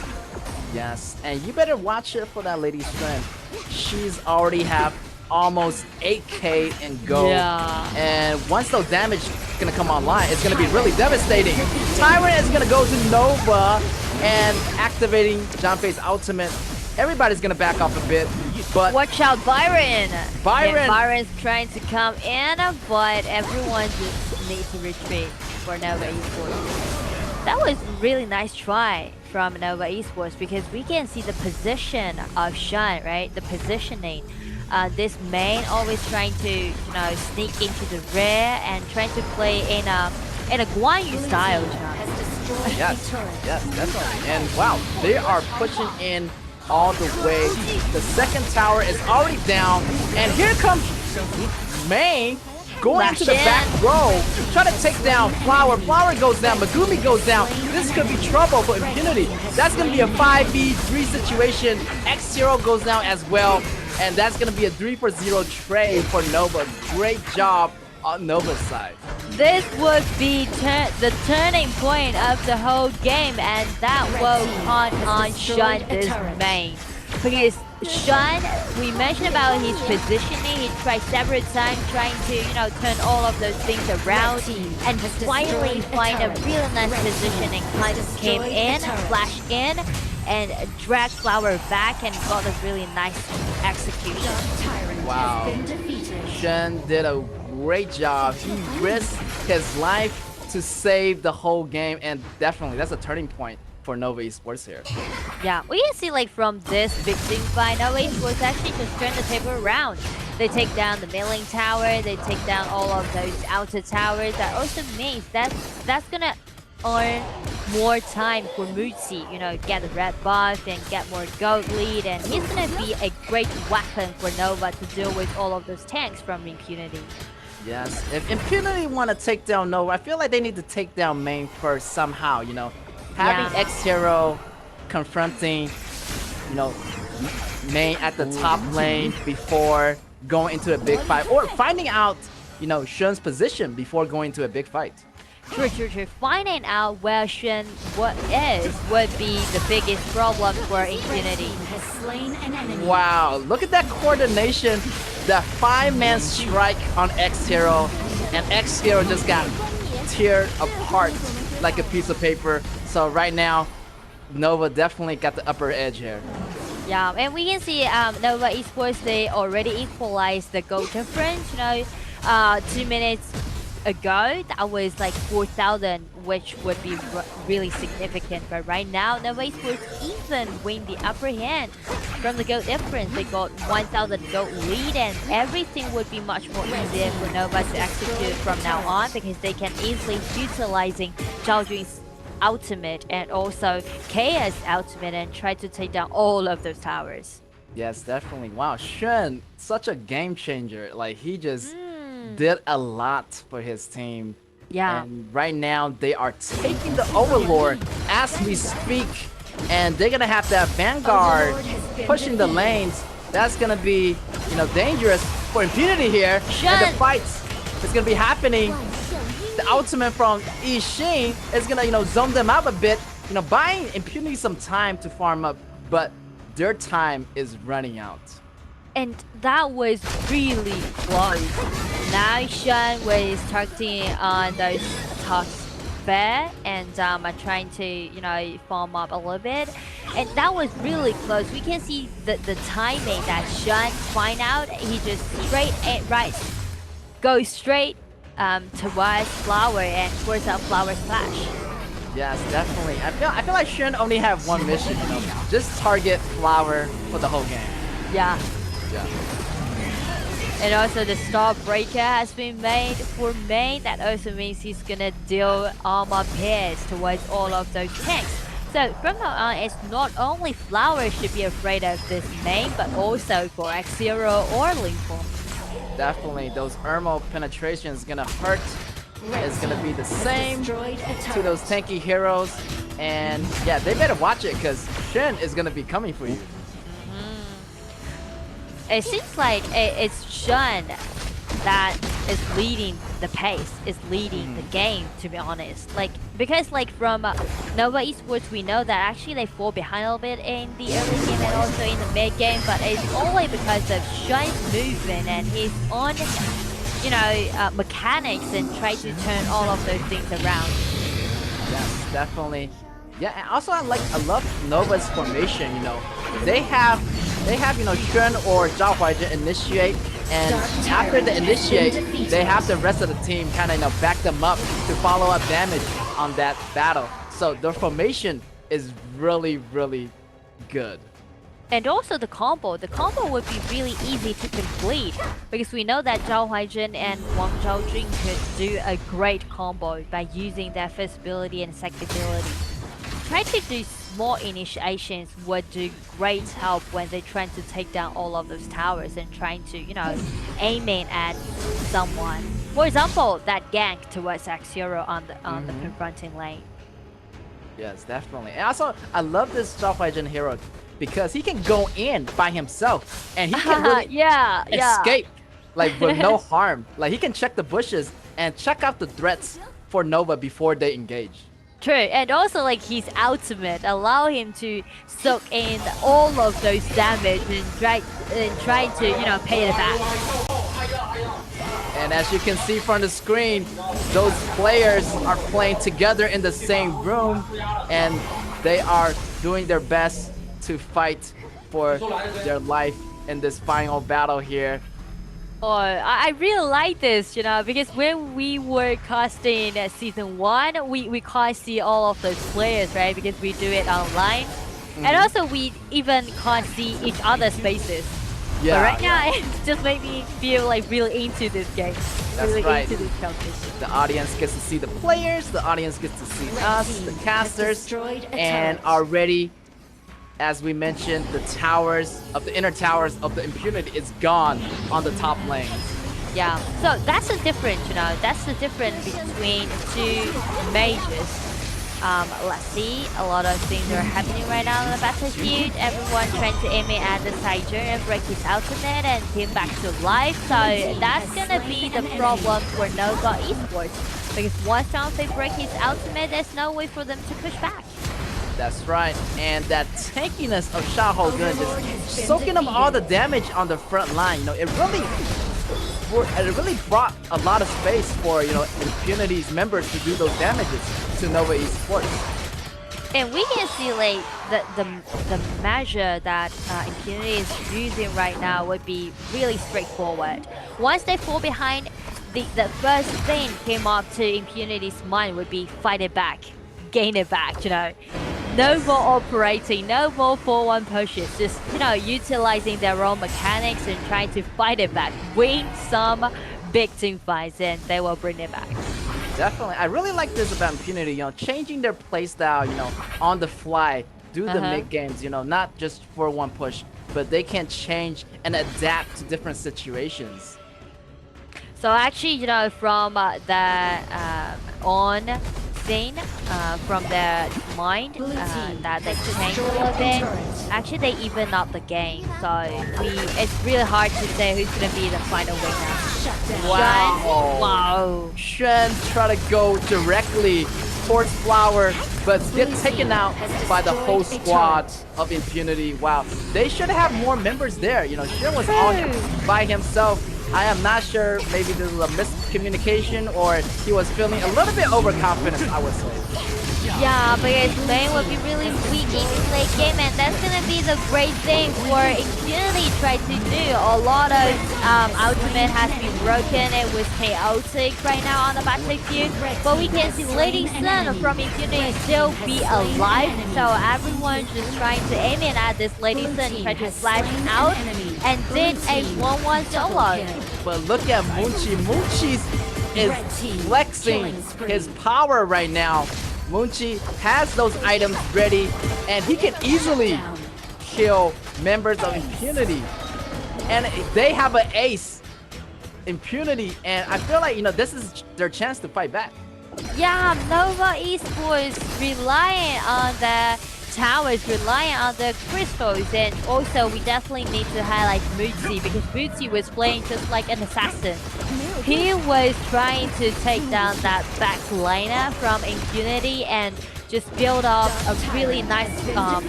Yes, and you better watch it for that lady's strength. She's already have almost 8k in gold. Yeah. And once the damage is gonna come online, it's gonna be really devastating. Tyrant is gonna go to Nova and activating Janfei's ultimate. Everybody's gonna back off a bit, but watch out, Byron! Byron! Byron's trying to come in, but everyone just needs to retreat for Nova Esports. That was a really nice try from Nova Esports because we can see the position of Shan, right? The positioning. This main always trying to, you know, sneak into the rear and trying to play in a Guan Yu style. Yes, yes, definitely. And wow, they are pushing in all the way. The second tower is already down, and here comes Main going into the back row, trying to take down Flower. Flower goes down, Megumi goes down. This could be trouble for Impunity. That's going to be a 5v3 situation. X0 goes down as well, and that's going to be a 3-for-0 trade for Nova. Great job on Nova's side. This would be the turning point of the whole game, and that will count on Shun this main. Because Shun, we mentioned about his positioning, he tried several times trying to, you know, turn all of those things around and finally find a really nice positioning. Came in, flashed in, and dragged Flower back and got a really nice execution. Wow. Shen did a great job. He risked his life to save the whole game, and definitely that's a turning point for Nova Esports here. Yeah, we can see like from this big team fight, Nova Esports actually just turn the table around. They take down the milling tower, they take down all of those outer towers. That also means that's gonna earn more time for Mutsi, you know, get the red buff and get more gold lead, and he's gonna be a great weapon for Nova to deal with all of those tanks from Impunity. Yes, if Impunity want to take down Nova, I feel like they need to take down main first somehow, you know. Having Yeah. X-Hero confronting, you know, main at the top lane before going into a big fight, or finding out, you know, Shun's position before going to a big fight. True. Finding out where Shen would be the biggest problem for Impunity. Wow, look at that coordination. That 5-man strike on X-Hero, and X-Hero just got teared apart like a piece of paper. So right now, Nova definitely got the upper edge here. Yeah, and we can see Nova Esports, they already equalized the goal difference. You know, 2 minutes ago, that was like 4,000, which would be really significant. But right now, Nova Esports even win the upper hand from the goal difference. They got 1,000 goal lead, and everything would be much more easier for Nova to execute from now on, because they can easily utilizing Zhao Jun's ultimate and also KAW's ultimate and try to take down all of those towers. Yes, definitely. Wow, Shen, such a game changer. Like, he just did a lot for his team. Yeah. And right now, they are taking the Overlord as we speak. And they're gonna have that Vanguard pushing the lanes. That's gonna be, you know, dangerous for Impunity here. And the fights is gonna be happening. The ultimate from Ishin is gonna, you know, zone them out a bit, you know, buying Impunity some time to farm up, but their time is running out. And that was really close. Now Shen was targeting on those top spare and trying to, you know, farm up a little bit. And that was really close. We can see the timing that Shen find out. He just goes straight towards Flower and force out Flower Splash. Yes, definitely. I feel like Shen only have one mission, you know, just target Flower for the whole game. Yeah. Yeah. And also the Star Breaker has been made for main. That also means he's gonna deal armor pairs towards all of those tanks. So from now on, it's not only Flower should be afraid of this main, but also for X-Zero or Lingfo. Definitely, those Ermo penetrations gonna hurt. It's gonna be the same to those tanky heroes. And yeah, they better watch it, because Shen is gonna be coming for you. It seems like it's Shen that is leading the pace, is leading the game, to be honest. Like, because like from Nova Esports, we know that actually they fall behind a little bit in the early game and also in the mid game, but it's only because of Shen's movement and his own, you know, mechanics, and try to turn all of those things around. Yes, definitely. Yeah, and also I love Nova's formation, you know. They have you know, Shen or Zhao Huaizhen initiate, and after they initiate, they have the rest of the team kind of, you know, back them up to follow up damage on that battle. So their formation is really, really good. And also the combo would be really easy to complete, because we know that Zhao Huaizhen and Wang Zhaojun could do a great combo by using their first ability and second ability. Try to do small initiations would do great help when they're trying to take down all of those towers and trying to, you know, aiming at someone. For example, that gank towards X-Zero on the confronting lane. Yes, definitely. And also, I love this Zhao Huaizhen hero because he can go in by himself and he can really escape like with no harm. Like, he can check the bushes and check out the threats for Nova before they engage. True, and also like his ultimate allow him to soak in all of those damage and try to, you know, pay it back. And as you can see from the screen, those players are playing together in the same room, and they are doing their best to fight for their life in this final battle here. Oh, I really like this, you know, because when we were casting season 1, we can't see all of those players, right? Because we do it online. And also we even can't see each other's faces. Yeah. But right now it just made me feel like really into this game. That's really right. into this competition. The audience gets to see the players, the audience gets to see us, the casters, and already, as we mentioned, the inner towers of the Impunity is gone on the top lane. Yeah, so that's the difference, that's the difference between two majors. Let's see, a lot of things are happening right now on the battlefield. Everyone trying to aim it at the Tiger and break his ultimate and him back to life. So that's gonna be the problem for Nova Esports. Because once they break his ultimate, there's no way for them to push back. That's right, and that tankiness of Xiahou Gun just soaking up all the damage on the front line. It really brought a lot of space for Impunity's members to do those damages to Nova Esports. And we can see like the measure that Impunity is using right now would be really straightforward. Once they fall behind, the first thing came up to Impunity's mind would be fight it back, gain it back. No more operating, no more 4-1 pushes, just, utilizing their own mechanics and trying to fight it back, win some big team fights, and they will bring it back. Definitely. I really like this about Impunity, changing their playstyle, on the fly, do the mid games, not just 4-1 push, but they can change and adapt to different situations. So actually, from the on scene, from their mind, that they changed a little bit. Actually, they even up the game, so it's really hard to say who's gonna be the final winner. Wow! Shen try to go directly towards Flower, but get taken out by the whole squad of Impunity. Wow, they should have more members there. Shen was all by himself. I am not sure, maybe this is a miscommunication or he was feeling a little bit overconfident, I would say. Yeah, because lane will be really weak in this late game, and that's gonna be the great thing for Impunity try to do. A lot of ultimate has been broken, it was chaotic right now on the battlefield, but we can see Lady Sun from Impunity still be alive, so everyone's just trying to aim in at this Lady Sun, try to flash out, and did a 1-1 solo. But look at Moonchi. Moonchi is flexing his power right now. Moonchi has those items ready, and he can easily kill members of Impunity. And they have an ace, Impunity, and I feel like, this is their chance to fight back. Yeah, Nova Esports relying on the towers, relying on the crystals, and also we definitely need to highlight Mutsi, because Mutsi was playing just like an assassin. He was trying to take down that back laner from Impunity and just build up a really nice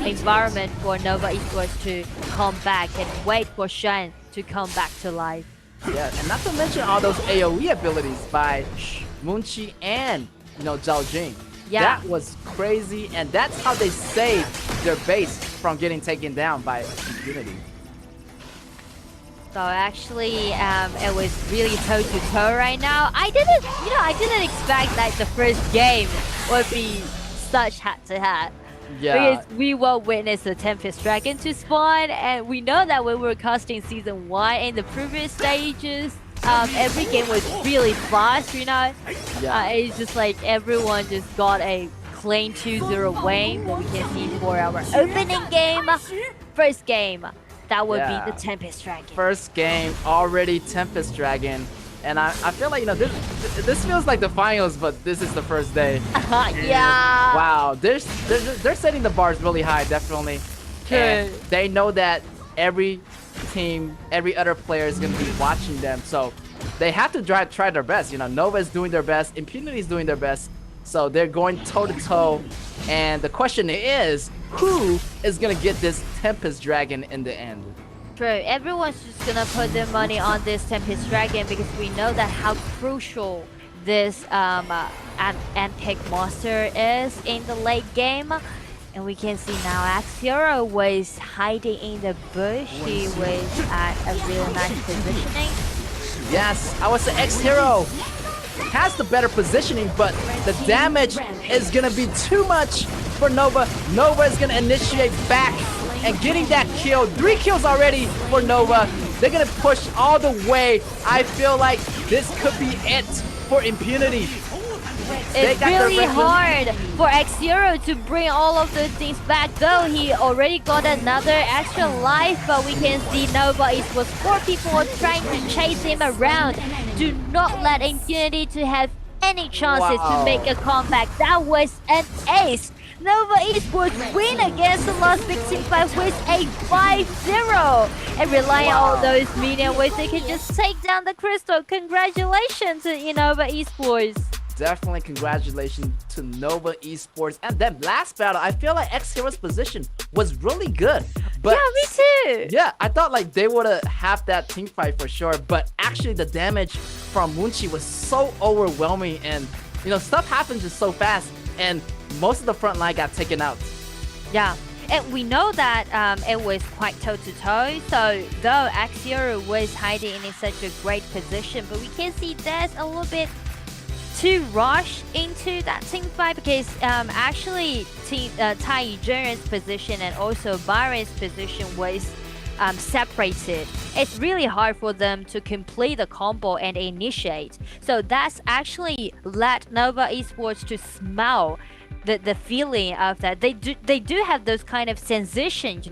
environment for Nova Esports to come back and wait for Shen to come back to life. Yeah, and not to mention all those AoE abilities by Moonchi and Zhao Jing. Yeah. That was crazy, and that's how they saved their base from getting taken down by Impunity. So actually, it was really toe-to-toe right now. I didn't expect that the first game would be such hat-to-hat. Yeah. Because we will witness the Tempest Dragon to spawn, and we know that when we were casting Season 1 in the previous stages, every game was really fast, Yeah. It's just like everyone just got a clean 2-0 win that we can see for our opening game. First game, that would be the Tempest Dragon. First game, already Tempest Dragon. And I feel like, this feels like the finals, but this is the first day. Yeah. Wow, they're setting the bars really high, definitely. And they know that every team, every other player is going to be watching them. So they have to try their best. Nova is doing their best. Impunity is doing their best. So they're going toe-to-toe. And the question is, who is going to get this Tempest Dragon in the end? True. Everyone's just gonna put their money on this Tempest Dragon because we know that how crucial this antique monster is in the late game. And we can see now X-Hero was hiding in the bush. He was at a really nice positioning. Yes, I would say X-Hero has the better positioning, but the damage is gonna be too much for Nova. Nova is gonna initiate back and getting that kill. 3 kills already for Nova. They're gonna push all the way. I feel like this could be it for Impunity. It's really hard for X0 to bring all of those things back, though he already got another extra life, but we can see Nova Esports 4 people are trying to chase him around. Do not let Impunity to have any chances to make a comeback. That was an ace. Nova Esports win against the Lost Victim 5 with a 5-0. And relying on those medium waves, they can just take down the Crystal. Congratulations to Nova Esports. Definitely congratulations to Nova Esports. And then last battle, I feel like X-Hero's position was really good. But yeah, me too. Yeah, I thought like they would have that team fight for sure. But actually the damage from Moonchi was so overwhelming. And, stuff happens just so fast. And most of the front line got taken out. Yeah. And we know that it was quite toe-to-toe. So though X-Hero was hiding in such a great position, but we can see there's a little bit to rush into that team fight because actually Tai Yijun's position and also Byron's position was separated. It's really hard for them to complete the combo and initiate. So that's actually led Nova Esports to smell the feeling of that. They do have those kind of sensations,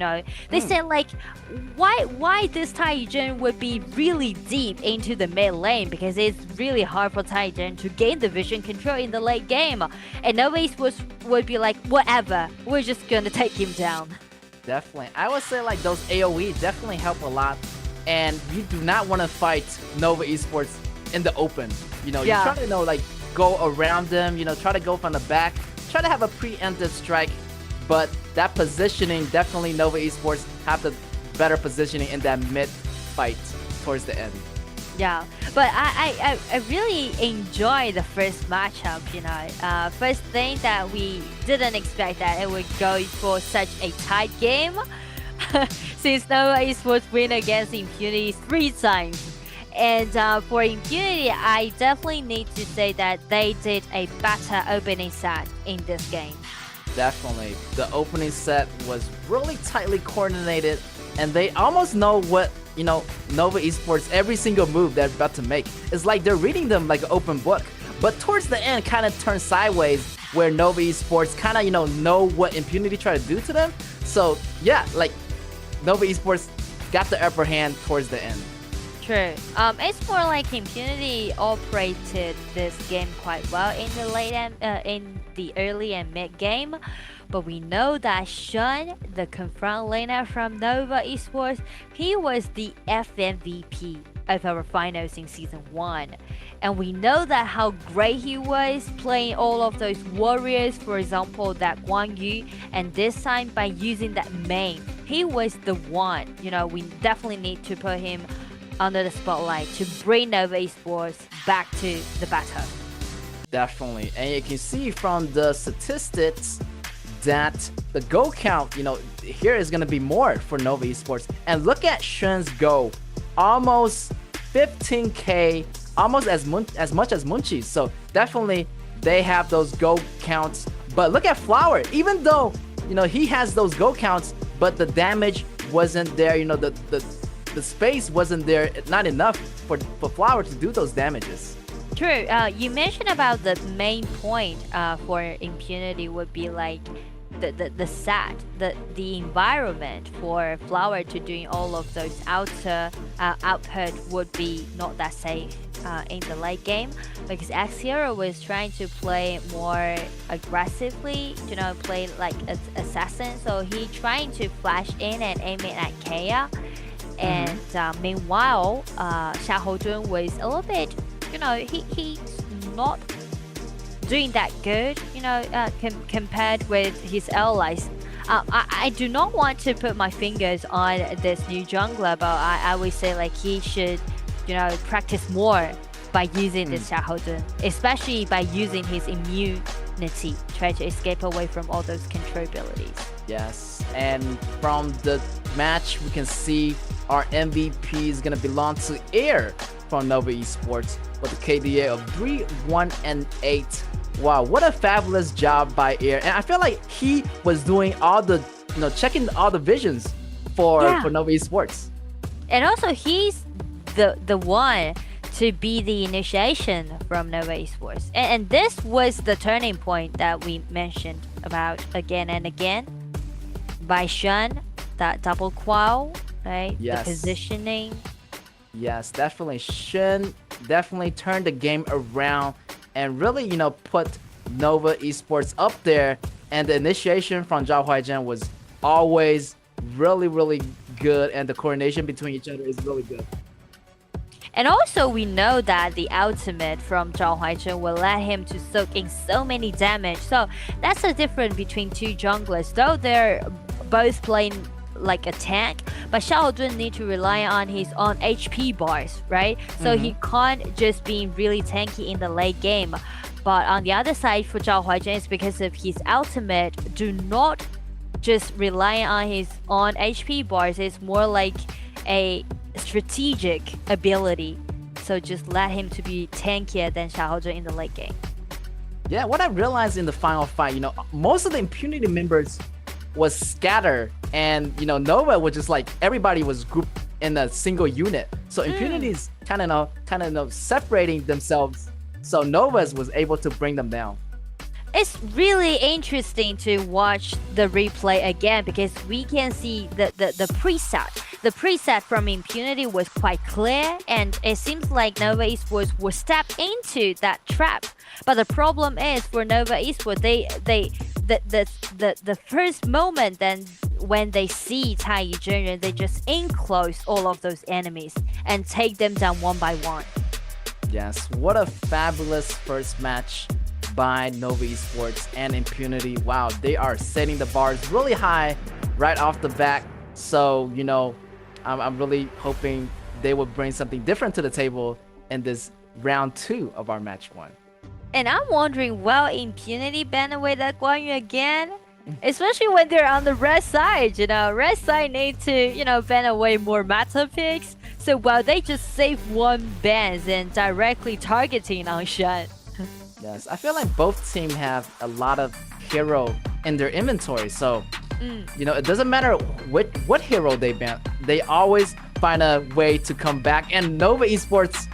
They say like, why this Tai Yijun would be really deep into the mid lane, because it's really hard for Tai Yijun to gain the vision control in the late game. And Nova Esports would be like, whatever, we're just gonna take him down. Definitely. I would say like those AoE definitely help a lot. And you do not want to fight Nova Esports in the open. You try to like go around them, try to go from the back. Try to have a preemptive strike, but that positioning, definitely Nova Esports have the better positioning in that mid fight towards the end. Yeah, but I really enjoy the first matchup, First thing that we didn't expect that it would go for such a tight game. Since Nova Esports win against Impunity 3 times. And for Impunity, I definitely need to say that they did a better opening set in this game. Definitely. The opening set was really tightly coordinated, and they almost know what, Nova Esports, every single move they're about to make. It's like they're reading them like an open book. But towards the end, kind of turned sideways, where Nova Esports kind of, know what Impunity tried to do to them. So, yeah, like, Nova Esports got the upper hand towards the end. True. It's more like Impunity operated this game quite well in the late and in the early and mid game, but we know that Sean, the confront laner from Nova Esports, he was the FMVP of our finals in season 1, and we know that how great he was playing all of those warriors, for example that Guan Yu, and this time by using that main, he was the one. We definitely need to put him under the spotlight to bring Nova Esports back to the battle. Definitely. And you can see from the statistics that the goal count, here is going to be more for Nova Esports. And look at Shun's goal. Almost 15k, almost as much as Munchi's. So definitely they have those goal counts. But look at Flower. Even though, he has those goal counts, but the damage wasn't there. The space wasn't there, not enough for Flower to do those damages. True. You mentioned about the main point for Impunity would be like the set, the environment for Flower to doing all of those outer output would be not that safe in the late game, because X-Hero was trying to play more aggressively, play like an assassin, so he trying to flash in and aim it at KAW. And meanwhile, Xiahou was a little bit, he's not doing that good, compared with his allies. I do not want to put my fingers on this new jungler, but I would say like he should, practice more by using this Xiahou, especially by using his immunity, try to escape away from all those control abilities. Yes, and from the match, we can see our MVP is going to belong to Air from Nova Esports with a KDA of 3-1-8. Wow, what a fabulous job by Air. And I feel like he was doing all the, checking all the visions for Nova Esports. And also, he's the one to be the initiation from Nova Esports. And this was the turning point that we mentioned about again and again. By Sean, that double KAW, right? Yes. The positioning. Yes, definitely. Shin definitely turned the game around and really, put Nova Esports up there. And the initiation from Zhao Huaijian was always really, really good. And the coordination between each other is really good. And also, we know that the ultimate from Zhao Huaijian will let him to soak in so many damage. So that's the difference between two junglers. Though they're both playing like a tank, but Xiao Dun need to rely on his own HP bars, right? So he can't just be really tanky in the late game. But on the other side for Zhao Huaijian, it's because of his ultimate. Do not just rely on his own HP bars. It's more like a strategic ability. So just let him to be tankier than Xiao Dun in the late game. Yeah, what I realized in the final fight, most of the Impunity members was scattered, and Nova was just like everybody was grouped in a single unit. So Impunity is kind of separating themselves. So Novas was able to bring them down. It's really interesting to watch the replay again because we can see the preset. The preset from Impunity was quite clear, and it seems like Nova Esports will step into that trap. But the problem is for Nova Esports, the first moment then when they see Tai Yizhen, they just enclose all of those enemies and take them down one by one. Yes, what a fabulous first match by Nova Esports and Impunity. Wow, they are setting the bars really high right off the bat. So, I'm really hoping they will bring something different to the table in this round 2 of our match 1. And I'm wondering, will Impunity ban away that Guan Yu again? Especially when they're on the red side, Red side need to, ban away more meta picks. So while they just save one bans and directly targeting on Shen. Yes, I feel like both teams have a lot of hero in their inventory. So, it doesn't matter what hero they ban. They always find a way to come back. And Nova Esports,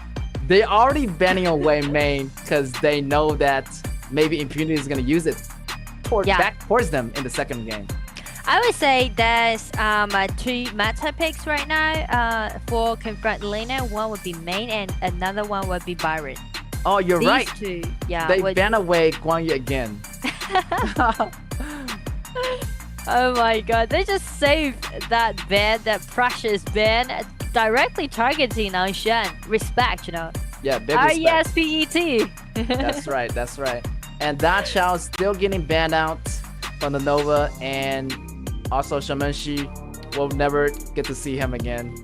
they already banning away main because they know that maybe Impunity is going to use it back towards them in the second game. I would say there's 2 meta picks right now for Confront Lena. One would be main and another one would be Byron. Oh, you're These right. 2, yeah. They ban away Guan Yu again. Oh my god, they just saved that ban, that precious ban, directly targeting on Shen. Respect, Yeah, big respect. R-E-S-P-E-T. That's right. And Da Chao still getting banned out from the Nova, and also Shaman Shi will never get to see him again.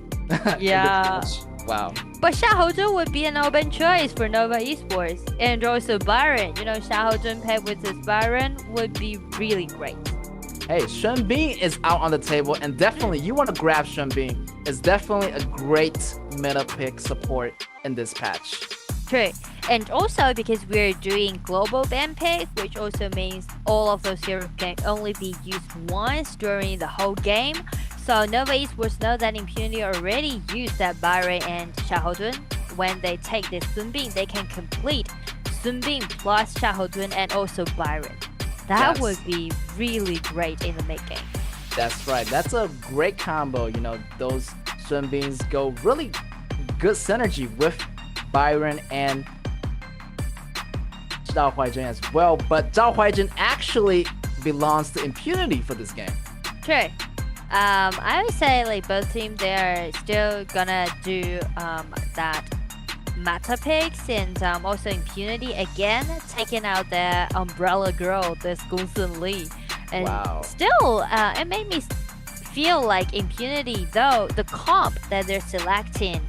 Yeah. Wow. But Xiao Zhun would be an open choice for Nova Esports. And also Byron. Xiao Zhun paired with this Byron would be really great. Hey, Shen Bing is out on the table, and definitely you want to grab Shen Bing. It's definitely a great meta pick support in this patch. True. And also because we're doing global ban pick, which also means all of those heroes can only be used once during the whole game. So Nova Esports know that Impunity already used that Byron and Xiao Dun. When they take this Sun Bing, they can complete Sun Bing plus Xiao Dun and also Byron. That would be really great in the mid game. That's right. That's a great combo. Those Sun Bings go really good synergy with Byron and Zhao Huaijian as well. But Zhao Huaijian actually belongs to Impunity for this game. True. I would say both teams, they're still gonna do that meta picks, and also Impunity again taking out their umbrella girl, this Gongsun Lee. And still, it made me feel like Impunity, though the comp that they're selecting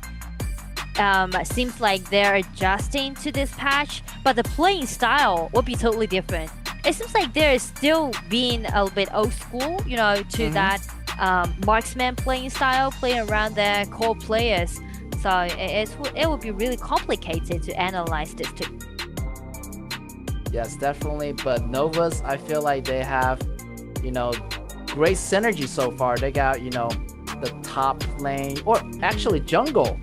seems like they're adjusting to this patch, but the playing style will be totally different. It seems like they're still being a little bit old school, to that marksman playing style, playing around their core players. So it would be really complicated to analyze this too. Yes, definitely. But Novas, I feel like they have, great synergy so far. They got, the top lane, or actually jungle.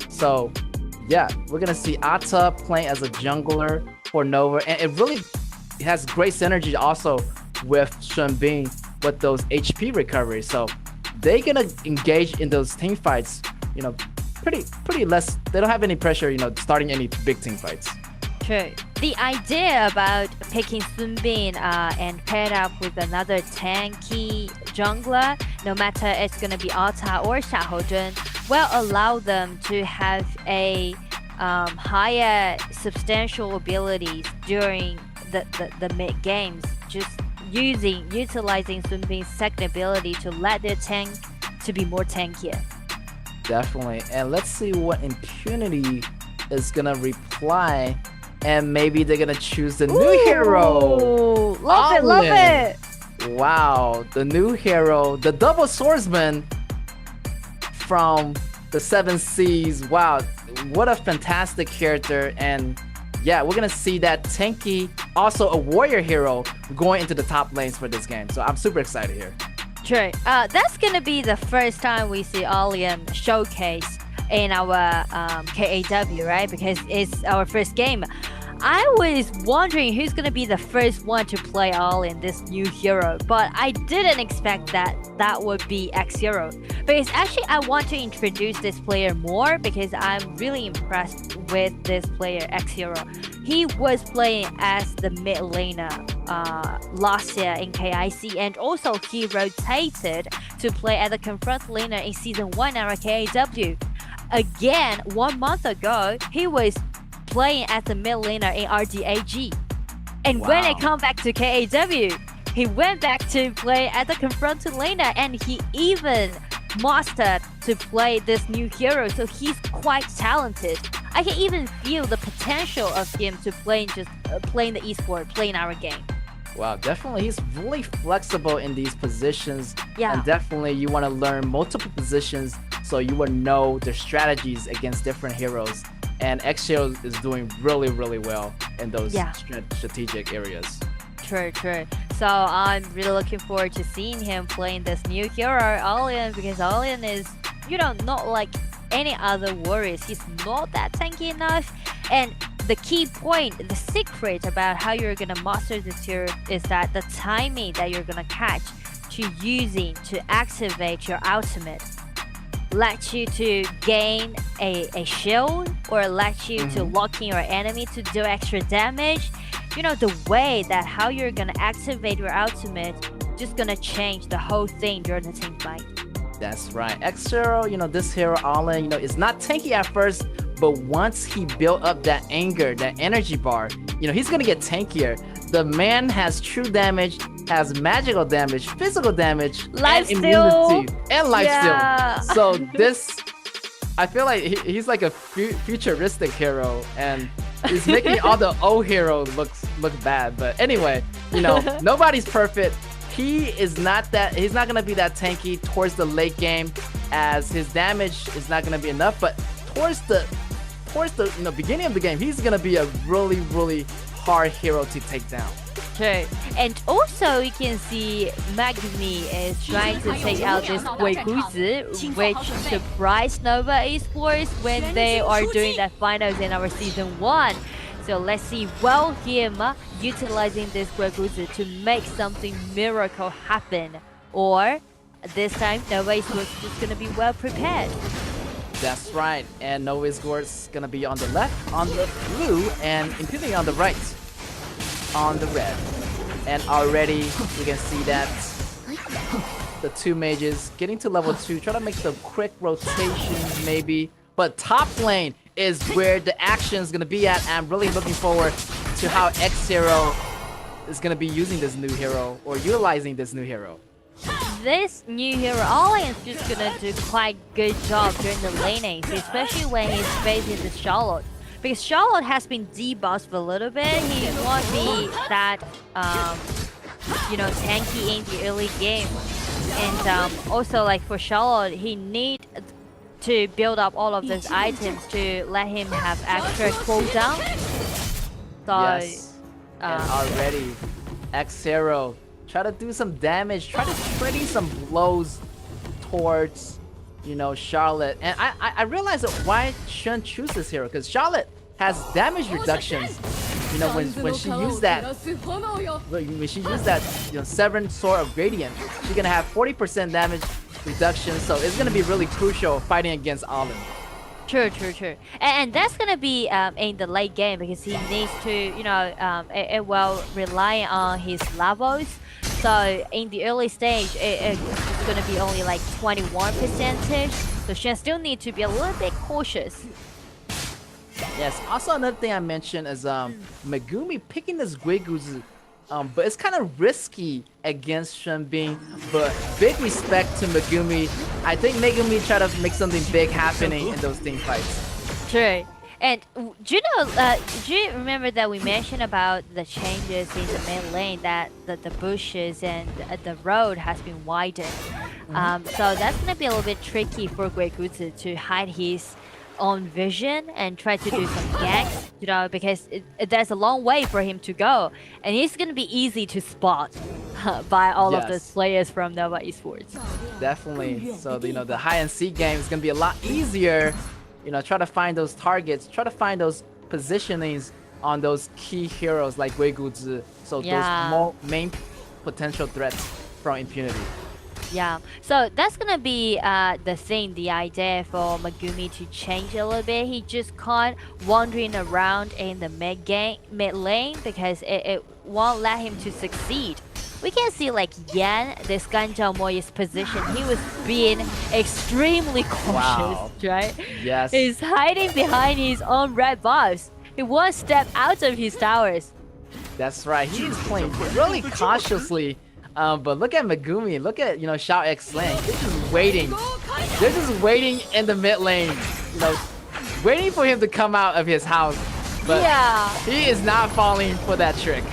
So, yeah, we're gonna see Ata playing as a jungler for Nova, and it really has great synergy also with Shenbin with those HP recovery. So they're gonna engage in those team fights, pretty less. They don't have any pressure, starting any big team fights. True. The idea about picking Sunbin and paired up with another tanky jungler, no matter it's gonna be Ata or Xiaohojun, will allow them to have a higher substantial abilities during the mid games, just utilizing Sunbin's second ability to let their tank to be more tankier. Definitely. And let's see what Impunity is gonna reply, and maybe they're gonna choose the new hero. Love it. Wow, the new hero, the double swordsman from the Seven Seas. Wow, what a fantastic character. And yeah, we're gonna see that tanky, also a warrior hero, going into the top lanes for this game. So I'm super excited here. True. That's gonna be the first time we see Alien showcase in our KAW, right? Because it's our first game. I was wondering who's gonna be the first one to play Alien, this new hero, but I didn't expect that would be X-Hero. Because actually I want to introduce this player more because I'm really impressed with this player, X-Hero. He was playing as the mid laner last year in KIC, and also he rotated to play as a confront laner in Season 1 our KAW. Again, 1 month ago, he was playing as the mid laner in RDAG. And when I come back to KAW, he went back to play as a confronted laner, and he even mastered to play this new hero, so he's quite talented. I can even feel the potential of him to playing the esport, playing our game. Wow, definitely. He's really flexible in these positions. Yeah. And definitely you want to learn multiple positions so you will know the strategies against different heroes. And X-Hero is doing really, really well in those strategic areas. True. So I'm really looking forward to seeing him playing this new hero, Alien, because Alien is, not like any other warriors. He's not that tanky enough. And the key point, the secret about how you're gonna master this hero is that the timing that you're gonna catch to activate your ultimate let you to gain a shield, or let you to lock in your enemy to do extra damage. The way that how you're gonna activate your ultimate just gonna change the whole thing during the team fight. That's right. X-Hero, this hero, Allen, is not tanky at first, but once he built up that anger, that energy bar, he's gonna get tankier. The man has true damage, has magical damage, physical damage, and immunity, and lifesteal. So this, I feel like he's like a futuristic hero, and he's making all the old heroes look bad. But anyway, nobody's perfect. He's not gonna be that tanky towards the late game, as his damage is not gonna be enough. But towards the beginning of the game, he's gonna be a really, really hard hero to take down. True. And also you can see Magni is trying to take out this Weiguzi, which surprised Nova Esports when they are doing that finals in our Season 1. So let's see, will him utilizing this Weiguzi to make something miracle happen, or this time Nova Esports is just gonna be well prepared. That's right, and Nova Esports gonna be on the left, on the blue, and Impunity on the right, on the red. And already we can see that the two mages getting to level 2, try to make some quick rotations maybe. But top lane is where the action is gonna be at. I'm really looking forward to how X-Hero is gonna be using this new hero, or utilizing this new hero. This new hero, Alien is just gonna do quite good job during the laning, especially when he's facing the Charlotte. Because Charlotte has been debuffed a little bit, he won't be that, tanky in the early game. And also, like for Charlotte, he need to build up all of those items to let him have extra cooldown. So, Yes. And already, X-Hero try to do some damage, try to trade some blows towards, you know, Charlotte. And I realize that why Shun choose this hero, because Charlotte has damage reductions. You know, when she used that, you know, Severin Sword of Gradient, she's gonna have 40% damage reduction. So it's gonna be really crucial fighting against Allen. True. And that's gonna be in the late game because he needs to, you know, it will rely on his levels. So in the early stage, it's gonna be only like 21%. So she still need to be a little bit cautious. Yes. Also, another thing I mentioned is Megumi picking this Guiguzi. But it's kind of risky against Shenbin. But big respect to Megumi. I think Megumi tried to make something big happening in those team fights. True. And do you know? Do you remember that we mentioned about the changes in the mid lane, that the bushes and the road has been widened. So that's gonna be a little bit tricky for Guiguzi to hide his own vision and try to do some ganks, you know, because there's a long way for him to go, and he's gonna be easy to spot by all of those players from Nova Esports. Definitely. So you know, the high and seek game is gonna be a lot easier. You know, try to find those targets, try to find those positionings on those key heroes like Guiguzi. So those main potential threats from Impunity. Yeah, so that's gonna be the idea for Megumi to change a little bit. He just can't wandering around in the mid lane because it won't let him to succeed. We can see like Yan, this Ganjao Moye's position, he was being extremely cautious, right? Yes. He's hiding behind his own red buffs. He won't step out of his towers. That's right, he's playing really cautiously. But look at Megumi, look at, you know, Xiao X Lang. They're just waiting. They're just waiting in the mid lane, you know, waiting for him to come out of his house. But he is not falling for that trick.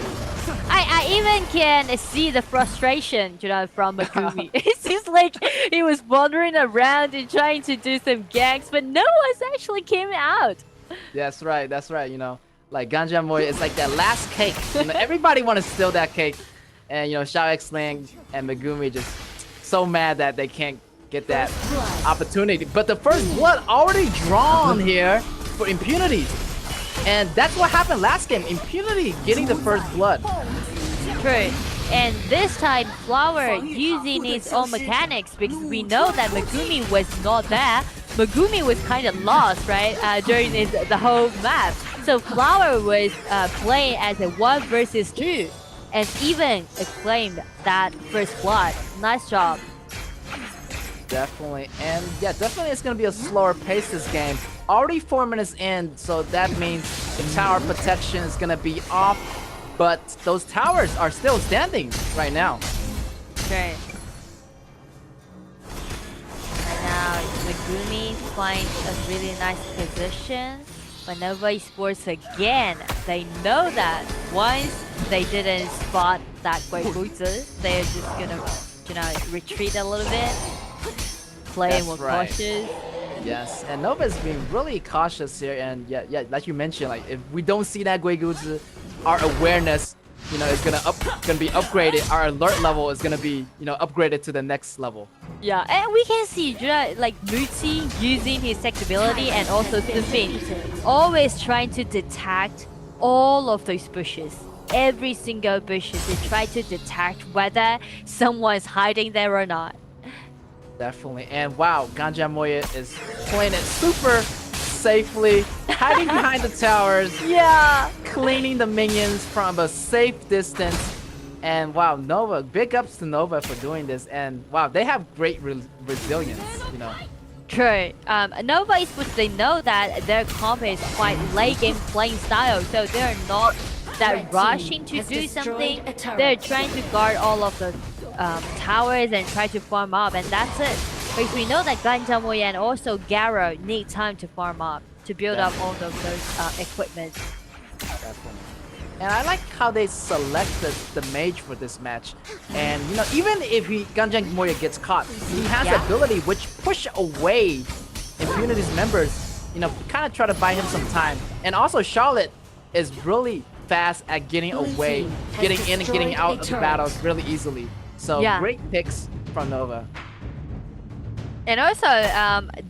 I even can see the frustration, you know, from Megumi. It seems like he was wandering around and trying to do some ganks, but no one's actually came out. That's right, you know, like Ganja Moy is like that last cake. You know, everybody want to steal that cake. And, you know, Xiao X Lang and Megumi just so mad that they can't get that opportunity. But the first blood already drawn here for Impunity. And that's what happened last game. Impunity getting the first blood. True. And this time, Flower using his own mechanics because we know that Megumi was not there. Megumi was kind of lost, right, during the whole map. So Flower was playing as a 1 versus 2. And even claimed that first blood. Nice job. Definitely. And yeah, definitely it's going to be a slower pace this game. Already 4 minutes in, so that means the tower protection is going to be off. But those towers are still standing right now. Okay. Right now, Megumi finds a really nice position. But Nova Esports again, they know that once they didn't spot that Guiguzi, they're just gonna, you know, retreat a little bit, play more cautious. Yes, and Nova's being really cautious here, and yeah, like you mentioned, like if we don't see that Guiguzi, our awareness, you know, is gonna be upgraded. Our alert level is gonna be, you know, upgraded to the next level. Yeah, and we can see, you know, like Muti using his tech ability and also Sufin always trying to detect all of those bushes. Every single bush, they try to detect whether someone's hiding there or not. Definitely, and wow, Ganja Moya is playing it super safely, hiding behind the towers. Yeah, cleaning the minions from a safe distance. And wow, Nova, big ups to Nova for doing this. And wow, they have great resilience, you know. True. Nova Esports, they know that their comp is quite late game playing style, so they're not that rushing to do something. They're trying to guard all of the towers and try to farm up, and that's it. Because we know that Ganjamoy and also Garo need time to farm up, to build up all of those equipment. Definitely. And I like how they selected the mage for this match. And you know, even if Ganjang Moya gets caught, he has the ability which push away Impunity's members, you know, kind of try to buy him some time. And also Charlotte is really fast at getting away, getting in and getting out of the battles really easily. So great picks from Nova. And also,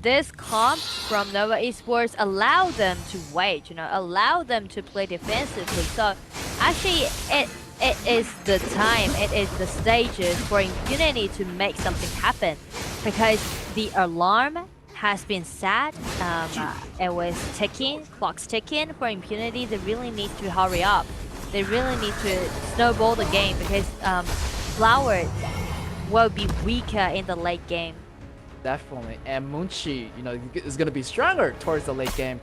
this comp from Nova Esports allow them to wait, allow them to play defensively. So actually, it is the time, it is the stages for Impunity to make something happen, because the alarm has been set. It was ticking, clock's ticking for Impunity. They really need to hurry up. They really need to snowball the game, because Flower will be weaker in the late game. Definitely. And Munchi, is going to be stronger towards the late game,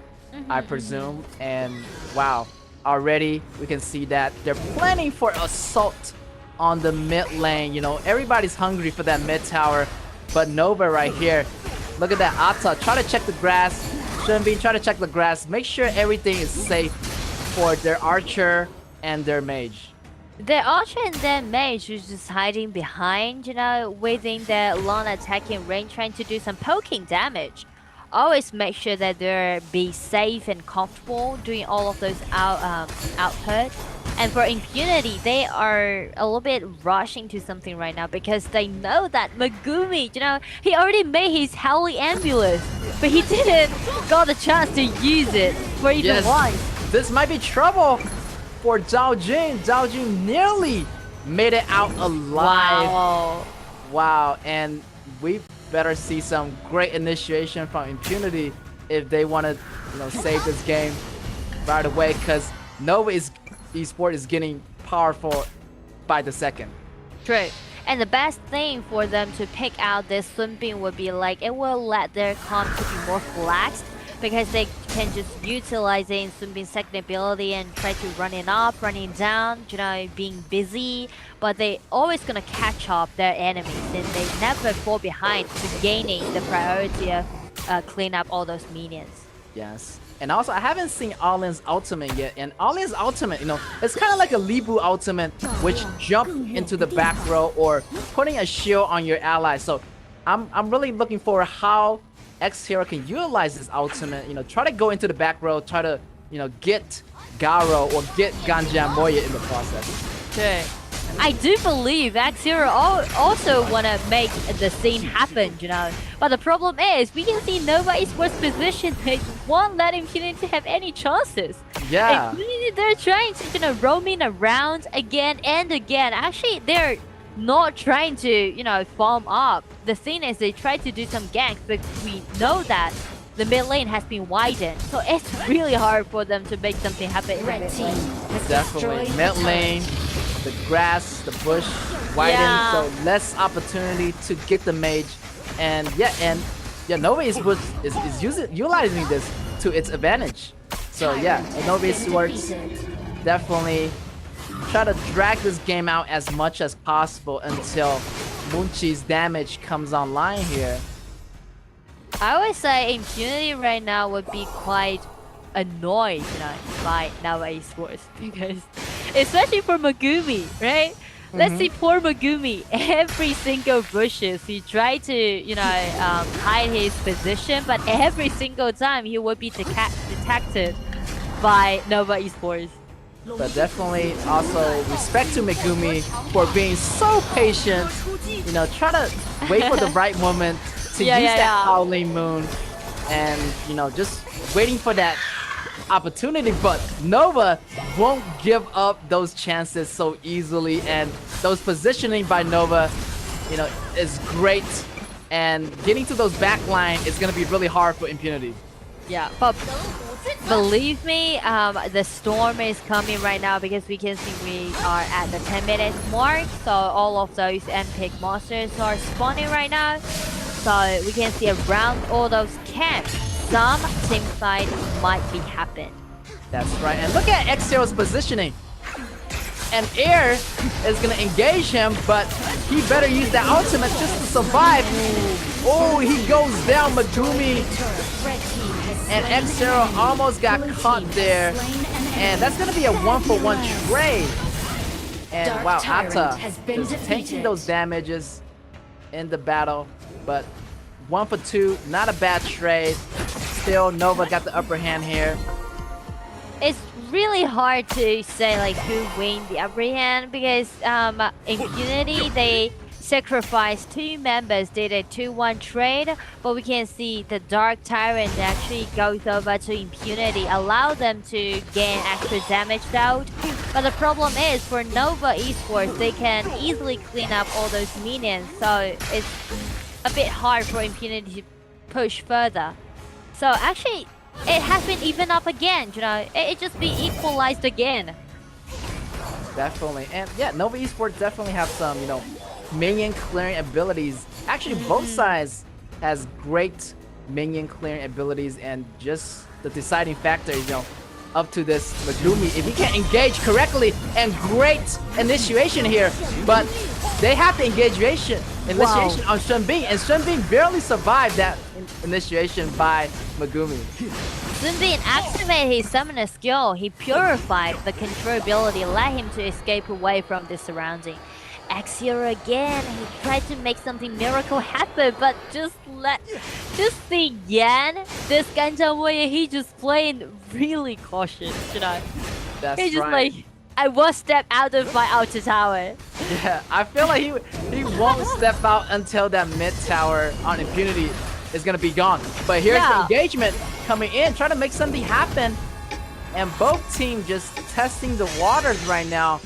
I presume. And wow, already we can see that they're planning for assault on the mid lane. Everybody's hungry for that mid tower, but Nova right here, look at that. Atta, try to check the grass. Shunbin, try to check the grass. Make sure everything is safe for their archer and their mage. The archer and their mage is just hiding behind, within the long attacking range, trying to do some poking damage. Always make sure that they're be safe and comfortable doing all of those output. And for Impunity, they are a little bit rushing to something right now, because they know that Megumi, he already made his Heli Ambulance, but he didn't got the chance to use it for even once. This might be trouble for Zhao Jun. Zhao Jun nearly made it out alive. Wow. And we better see some great initiation from Impunity if they want to save this game right away, because Nova Esports is getting powerful by the second. True. And the best thing for them to pick out this Sunbin would be like, it will let their comp to be more flexed, because they can just utilizing Sunbin's second ability and try to run it up, running down, being busy. But they always gonna catch up their enemies, and they never fall behind to gaining the priority of clean up all those minions. Yes. And also, I haven't seen Allin's ultimate yet. And Allin's ultimate, it's kind of like a Libu ultimate, which jump into the back row or putting a shield on your ally. So I'm really looking for how X-Hero can utilize this ultimate, try to go into the back row, try to, get Garo or get Ganja Moya in the process. Okay. I do believe X-Hero also want to make the scene happen, But the problem is, we can see Nova Esports position, they won't let Impunity have any chances. Yeah. Impunity, they're trying to, roaming around again and again. Actually, they're not trying to, farm up. The thing is, they try to do some ganks, but we know that the mid lane has been widened. So it's really hard for them to make something happen in the mid lane. Definitely. Mid lane, the grass, the bush widened, so less opportunity to get the mage. And Nova Esports is utilizing this to its advantage. So Nova Esports definitely try to drag this game out as much as possible until Munchi's damage comes online here. I would say Impunity right now would be quite annoyed by Nova Esports, because especially for Megumi, right? Let's see poor Megumi, every single bushes he tried to hide his position, but every single time he would be detected by Nova Esports. But definitely also respect to Megumi for being so patient, try to wait for the right moment to use that Howling Moon, and just waiting for that opportunity. But Nova won't give up those chances so easily, and those positioning by Nova is great, and getting to those backline is going to be really hard for Impunity. Yeah, but believe me, the storm is coming right now, because we can see we are at the 10-minute mark, so all of those epic monsters are spawning right now. So we can see around all those camps, some team fight might be happening. That's right, and look at X-Hero's positioning. And Air is gonna engage him, but he better use that ultimate just to survive. Oh, he goes down, Megumi. And X-Hero almost got caught there. And that's gonna be a 1-for-1 trade. And wow, Atta is taking those damages in the battle. But 1-for-2, not a bad trade. Still, Nova got the upper hand here. it's really hard to say like who win the upper hand because Impunity they sacrificed 2 members, did a 2-1 trade, but we can see the Dark Tyrant actually goes over to Impunity, allow them to gain extra damage out. But the problem is for Nova Esports, they can easily clean up all those minions, so it's a bit hard for Impunity to push further. So actually, it has been even up again, you know, it just be equalized again. Definitely, and yeah, Nova Esports definitely have some, you know, minion clearing abilities. Actually, both sides has great minion clearing abilities, and just the deciding factor is, you know, up to this Megumi. If he can engage correctly, and great initiation here, but they have the initiation on Shunbin, and Shunbin barely survived that initiation by Megumi. Sunbin activated his summoner skill. He purified the control ability, let him to escape away from the surrounding. Axior again, he tried to make something miracle happen, but just see Yan, this Ganjang warrior, he just playing really cautious, you know. That's He just right. like, I won't step out of my outer tower. Yeah, I feel like he won't step out until that mid tower on Impunity is gonna be gone. But here's the engagement coming in, trying to make something happen, and both teams just testing the waters right now.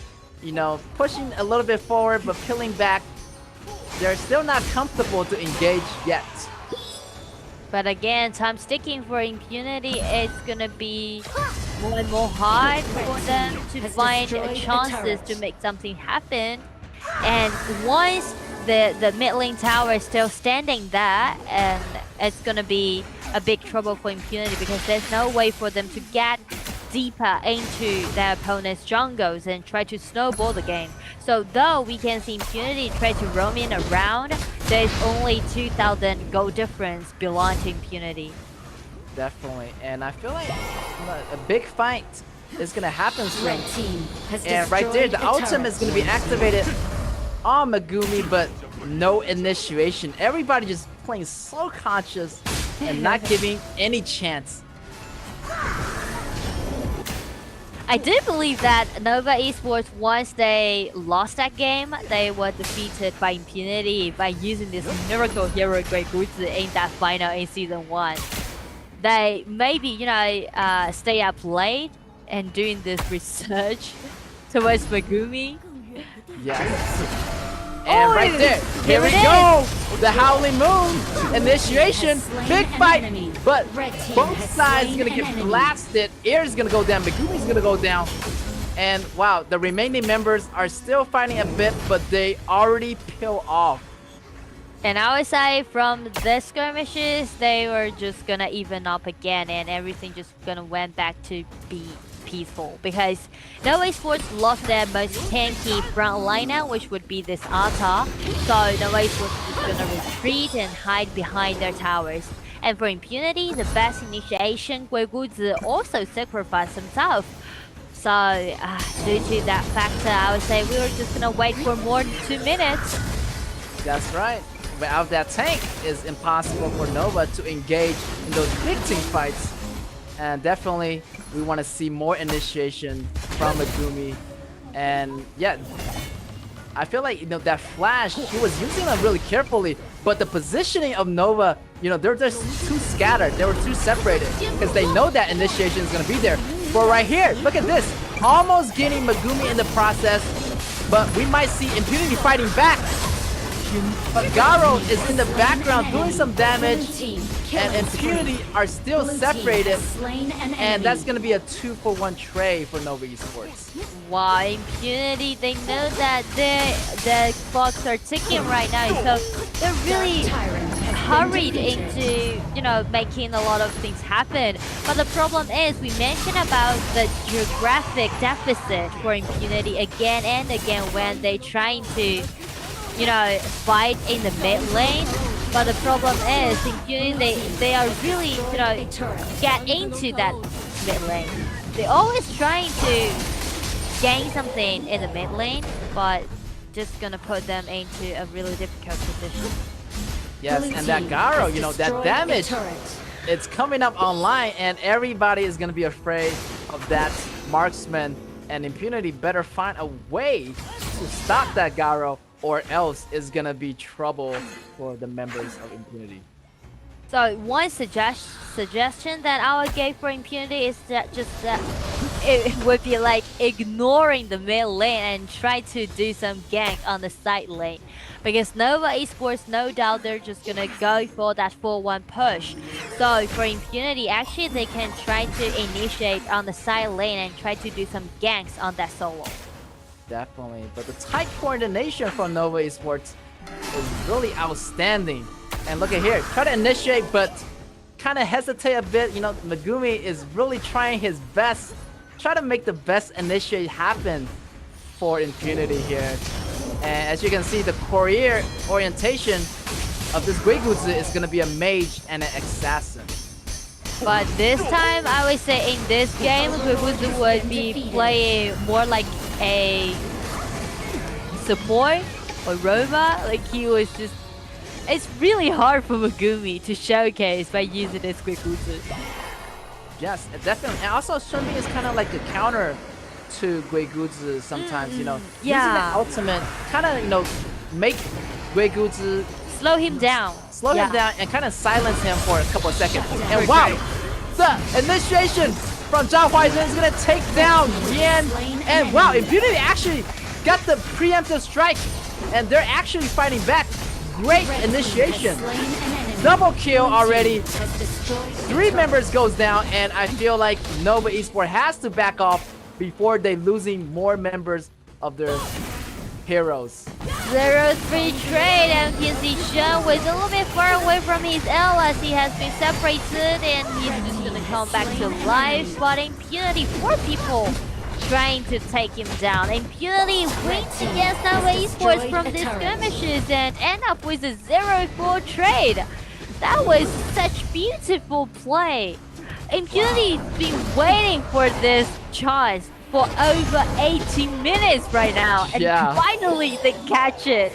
You know, pushing a little bit forward, but peeling back. They're still not comfortable to engage yet. But again, time sticking for Impunity, it's gonna be more and more hard for them to find chances to make something happen. And once the mid lane tower is still standing there, and it's gonna be a big trouble for Impunity because there's no way for them to get deeper into their opponent's jungles and try to snowball the game. So though we can see Impunity try to roam in around, there's only 2,000 gold difference belong to Impunity. Definitely, and I feel like a big fight is gonna happen soon. And right there, the ultimate is gonna be activated on Megumi, but no initiation. Everybody just playing so conscious and not giving any chance. I do believe that Nova Esports, once they lost that game, they were defeated by Impunity by using this miracle hero Great Guzi in that final in Season 1. They maybe, you know, stay up late and doing this research towards Megumi. Yes. And right there, here we go! The Howling Moon initiation, big fight, but both sides gonna get blasted. Air's gonna go down, Megumi's gonna go down. And wow, the remaining members are still fighting a bit, but they already peel off. And I would say from the skirmishes, they were just gonna even up again, and everything just gonna went back to be peaceful because Nova Esports lost their most tanky frontliner, which would be this Ata. So Nova Esports is gonna retreat and hide behind their towers. And for Impunity, the best initiation, Guiguzi also sacrificed himself. So due to that factor, I would say we were just gonna wait for more than 2 minutes. That's right. Without that tank, it's impossible for Nova to engage in those big team fights. And definitely, we want to see more initiation from Megumi. And yeah, I feel like, you know, that flash, he was using it really carefully, but the positioning of Nova, you know, they're just too scattered. They were too separated because they know that initiation is going to be there. But right here, look at this. Almost getting Megumi in the process, but we might see Impunity fighting back. But Garo is in the background doing some damage, and Impunity are still separated, and that's going to be a 2-for-1 trade for Nova Esports. Wow, Impunity, they know that the clocks are ticking right now, so they're really hurried into, you know, making a lot of things happen. But the problem is, we mentioned about the geographic deficit for Impunity again and again when they're trying to, you know, fight in the mid lane. But the problem is, Impunity, they are really, you know, get into that mid lane. They're always trying to gain something in the mid lane, but just gonna put them into a really difficult position. Yes, and that Garo, you know, that damage, it's coming up online, and everybody is gonna be afraid of that marksman, and Impunity better find a way to stop that Garo, or else it's gonna be trouble for the members of Impunity. So one suggestion that I would give for Impunity is that it would be like ignoring the mid lane and try to do some gank on the side lane. Because Nova Esports, no doubt they're just gonna go for that 4-1 push. So for Impunity, actually they can try to initiate on the side lane and try to do some ganks on that solo. Definitely, but the tight coordination from Nova Esports is really outstanding. And look at here, try to initiate, but kind of hesitate a bit. You know, Megumi is really trying his best, try to make the best initiate happen for Impunity here. And as you can see, the career orientation of this Guigutsu is going to be a mage and an assassin. But this time, I would say in this game, Guigutsu would be playing more like a support or Roma. Like he was just... It's really hard for Megumi to showcase by using this Guigutsu. Yes, definitely. And also, Shunbi is kind of like a counter to Guigutsu sometimes, you know. Yeah. Using that ultimate, kind of, you know, make Guigutsu... Slow him down. Slow him down and kind of silence him for a couple of seconds. And wow, the initiation from Zhao Huaizhen is going to take down Yan. And wow, Impunity actually got the preemptive strike. And they're actually fighting back. Great initiation. Double kill already. 3 members goes down, and I feel like Nova Esports has to back off before they losing more members of their heroes. 0-3 trade, and you can see Shen was a little bit far away from his L as he has been separated, and he's just gonna come back to life. But Impunity, 4 people trying to take him down. Impunity wins against Nova Esports from these skirmishes and end up with a 0-4 trade. That was such beautiful play. Impunity's been waiting for this chance for over 80 minutes right now, and finally they catch it.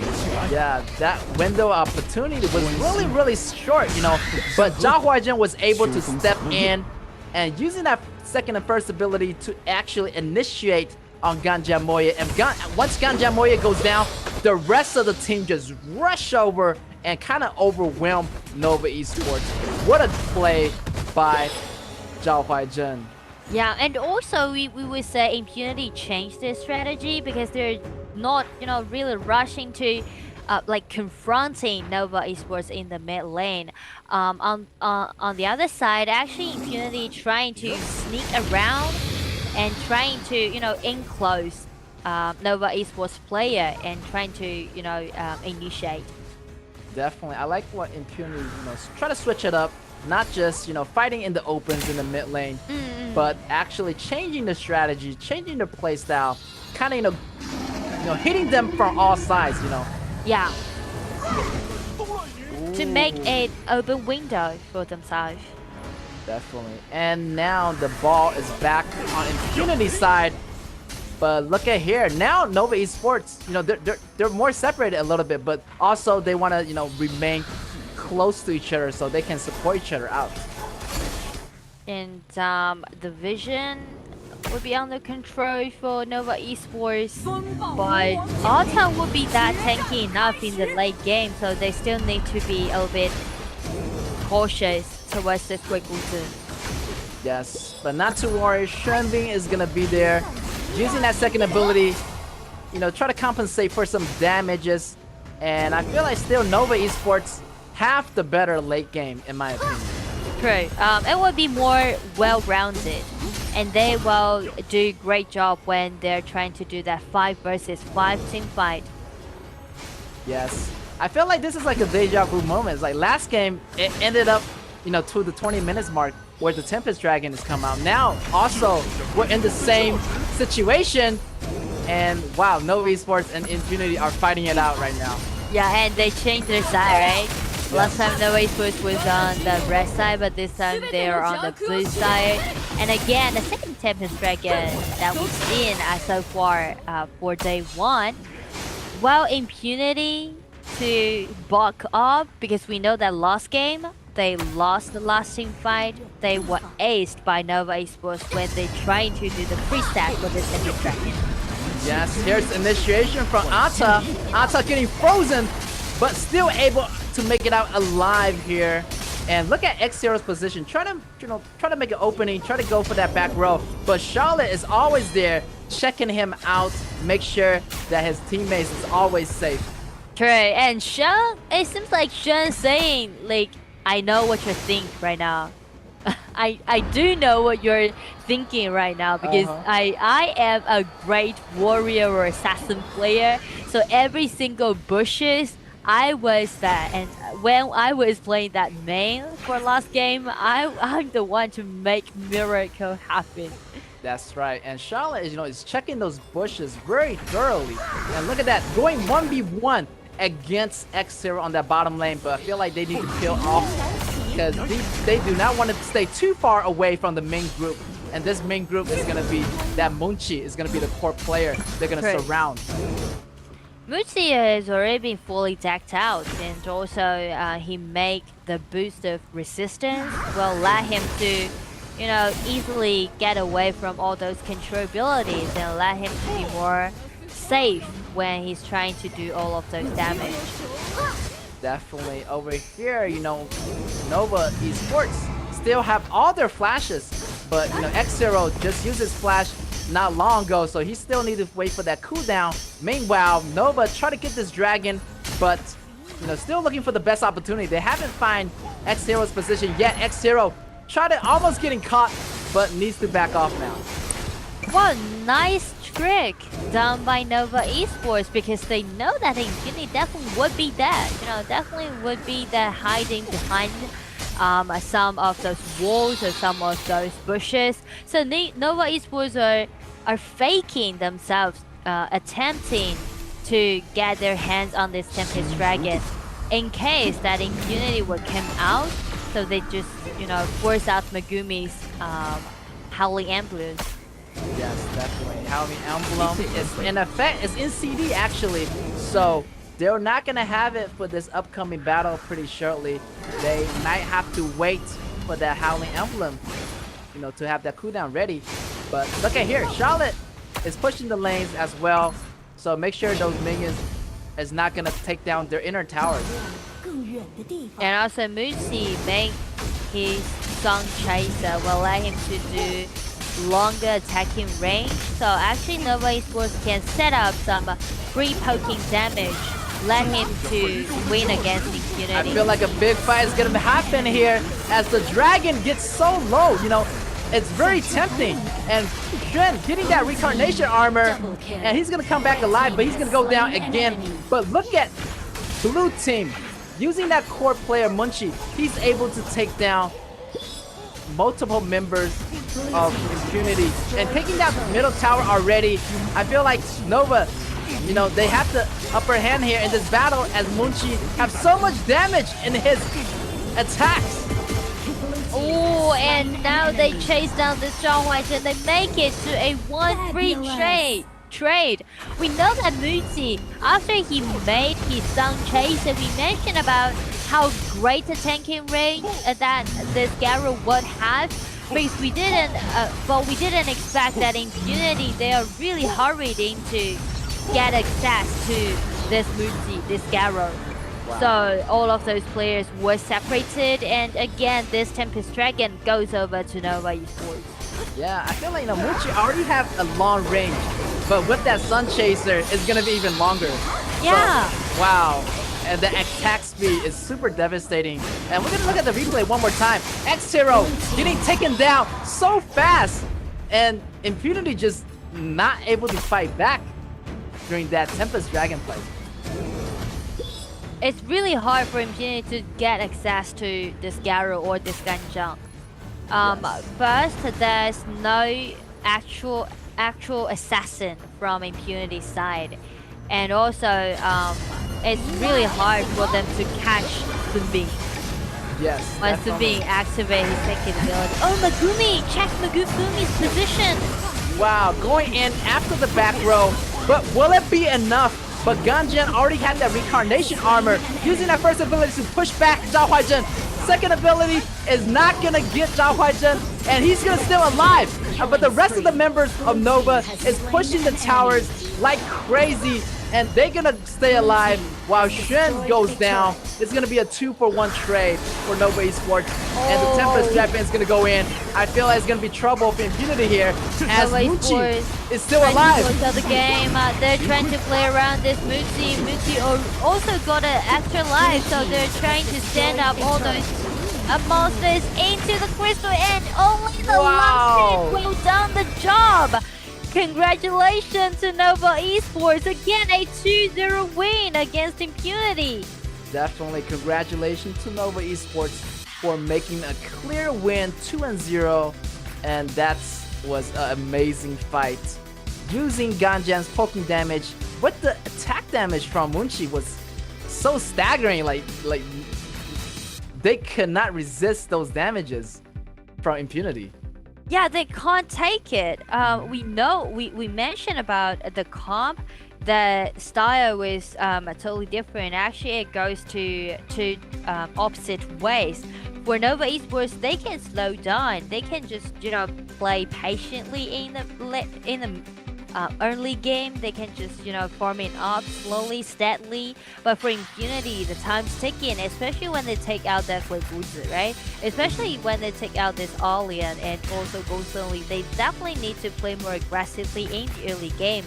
Yeah, that window of opportunity was really short, you know, but Zhao Huaizhen was able to step in and using that second and first ability to actually initiate on Ganja Moya. And once Ganja Moya goes down, the rest of the team just rush over and kind of overwhelm Nova Esports. What a play by Zhao Huaizhen. Yeah, and also we would say Impunity changed their strategy because they're not, you know, really rushing to like confronting Nova Esports in the mid lane. On the other side, actually Impunity trying to sneak around and trying to, you know, enclose Nova Esports player and trying to, you know, initiate. Definitely, I like what Impunity, you know, try to switch it up. Not just, you know, fighting in the opens in the mid lane, but actually changing the strategy, changing the play style, kind of, you know, hitting them from all sides, you know. Yeah. To make an open window for themselves. Definitely. And now the ball is back on Impunity's side. But look at here. Now Nova Esports, you know, they're more separated a little bit, but also they want to, you know, remain close to each other so they can support each other out. And the vision will be under control for Nova Esports, but Alta will be that tanky enough in the late game, so they still need to be a little bit cautious towards this Guigutsu. Yes, but not to worry, Shenbing is gonna be there, using that second ability, you know, try to compensate for some damages, and I feel like still Nova Esports have the better late game, in my opinion. True. It will be more well-rounded, and they will do a great job when they're trying to do that 5 versus 5 team fight. Yes. I feel like this is like a deja vu moment. It's like last game, it ended up, you know, to the 20 minutes mark where the Tempest Dragon has come out. Now, also, we're in the same situation, and wow, Nova Esports and Infinity are fighting it out right now. Yeah, and they changed their side, right? Last time Nova Esports was on the red side, but this time they are on the blue side. And again, the second Tempest Dragon that we've seen so far for day 1. Well, Impunity to buck up, because we know that last game they lost the last team fight, they were aced by Nova Esports when they trying to do the pre-stack for this Tempest Dragon. Yes, here's initiation from Ata. Ata getting frozen, but still able to make it out alive here. And look at X0's position, try to make an opening, try to go for that back row. But Charlotte is always there, checking him out, make sure that his teammates is always safe. True, and Sean, it seems like Sean saying, like, I know what you think right now. I do know what you're thinking right now because I am a great warrior or assassin player. So every single bushes, I was that, and when I was playing that main for last game, I'm the one to make miracle happen. That's right, and Charlotte is checking those bushes very thoroughly. And look at that, going 1v1 against X0 on that bottom lane, but I feel like they need to peel off because they do not want to stay too far away from the main group. And this main group is going to be that Munchi is going to be the core player they're going to surround. Munchi has already been fully decked out, and also he make the boost of resistance will let him to easily get away from all those control abilities and let him to be more safe when he's trying to do all of those damage. Definitely over here, Nova Esports still have all their flashes, but X0 just used his flash not long ago, so he still need to wait for that cooldown. Meanwhile, Nova try to get this dragon, but still looking for the best opportunity. They haven't find X0's position yet. X0 try to almost getting caught, but needs to back off now. What a nice trick done by Nova Esports, because they know that Infinity definitely would be there. Definitely would be there hiding behind some of those walls or some of those bushes. So Nova Esports are faking themselves, attempting to get their hands on this Tempest Dragon in case that Impunity would come out. So they just, force out Megumi's Howling Emblem. Yes, definitely. Howling Emblem is in effect, it's in CD actually. So they're not gonna have it for this upcoming battle pretty shortly. They might have to wait for that Howling Emblem, to have that cooldown ready. But look at here, Charlotte is pushing the lanes as well. So make sure those minions is not gonna take down their inner towers. And also Muzi make his Sun Chaser will let him to do longer attacking range. So actually Nova Esports can set up some free poking damage, let him to win against Impunity. I feel like a big fight is gonna happen here as the dragon gets so low. It's very tempting, and Shen getting that reincarnation armor, and he's gonna come back alive, but he's gonna go down again. But look at blue team using that core player Munchi. He's able to take down multiple members of Impunity and taking that middle tower already. I feel like Nova, they have the upper hand here in this battle as Munchi have so much damage in his attacks. Oh, and now they chase down this Zhang Huaizhen and they make it to a 1-3 trade. We know that Muzi, after he made his Sun Chaser, we mentioned about how great a tanking range that this Garo would have, because we didn't expect that Impunity, they are really hurried in to get access to this Muzi, this Garo. Wow. So all of those players were separated, and again this Tempest Dragon goes over to Nova Esports. Yeah, I feel like Munchi already have a long range, but with that Sun Chaser, it's gonna be even longer. Yeah. So, wow. And the attack speed is super devastating. And we're gonna look at the replay one more time. X0 getting taken down so fast, and Impunity just not able to fight back during that Tempest Dragon fight. It's really hard for Impunity to get access to this Garo or this Ganjiang. First, there's no actual assassin from Impunity's side, and also it's really hard for them to catch Sunbin. Yes. When Sunbin activates his second ability. Oh, Megumi! Check Megumi's position! Wow, going in after the back row, but will it be enough? But Ganjian already had that reincarnation armor, using that first ability to push back Zhao Huaizhen. second ability is not gonna get Zhao Huaizhen, and he's gonna still alive. But the rest of the members of Nova is pushing the towers like crazy, and they're gonna stay alive while Xuan goes down. It's gonna be a 2-for-1 trade for Nova Esports, and the Tempest Weapon is gonna go in. I feel like it's gonna be trouble for Impunity here, as Muchi is still alive. Of the game, they're trying to play around this Muchi. Muchi also got an extra life, so they're trying to stand up all those monsters into the crystal, and only the last hit will done the job. Congratulations to Nova Esports, again a 2-0 win against Impunity. Definitely congratulations to Nova Esports for making a clear win, 2-0, and that was an amazing fight. Using Ganjan's poking damage, but the attack damage from Munchi was so staggering, like they could not resist those damages from Impunity. Yeah, they can't take it. We know, we mentioned about the comp. The style is totally different. Actually, it goes to opposite ways. For Nova Esports, they can slow down. They can just play patiently in the early game. They can just farming up slowly, steadily. But for Impunity, the time's ticking, especially when they take out that Guzi, right? Especially when they take out this Alien and also Gosonly, they definitely need to play more aggressively in the early game.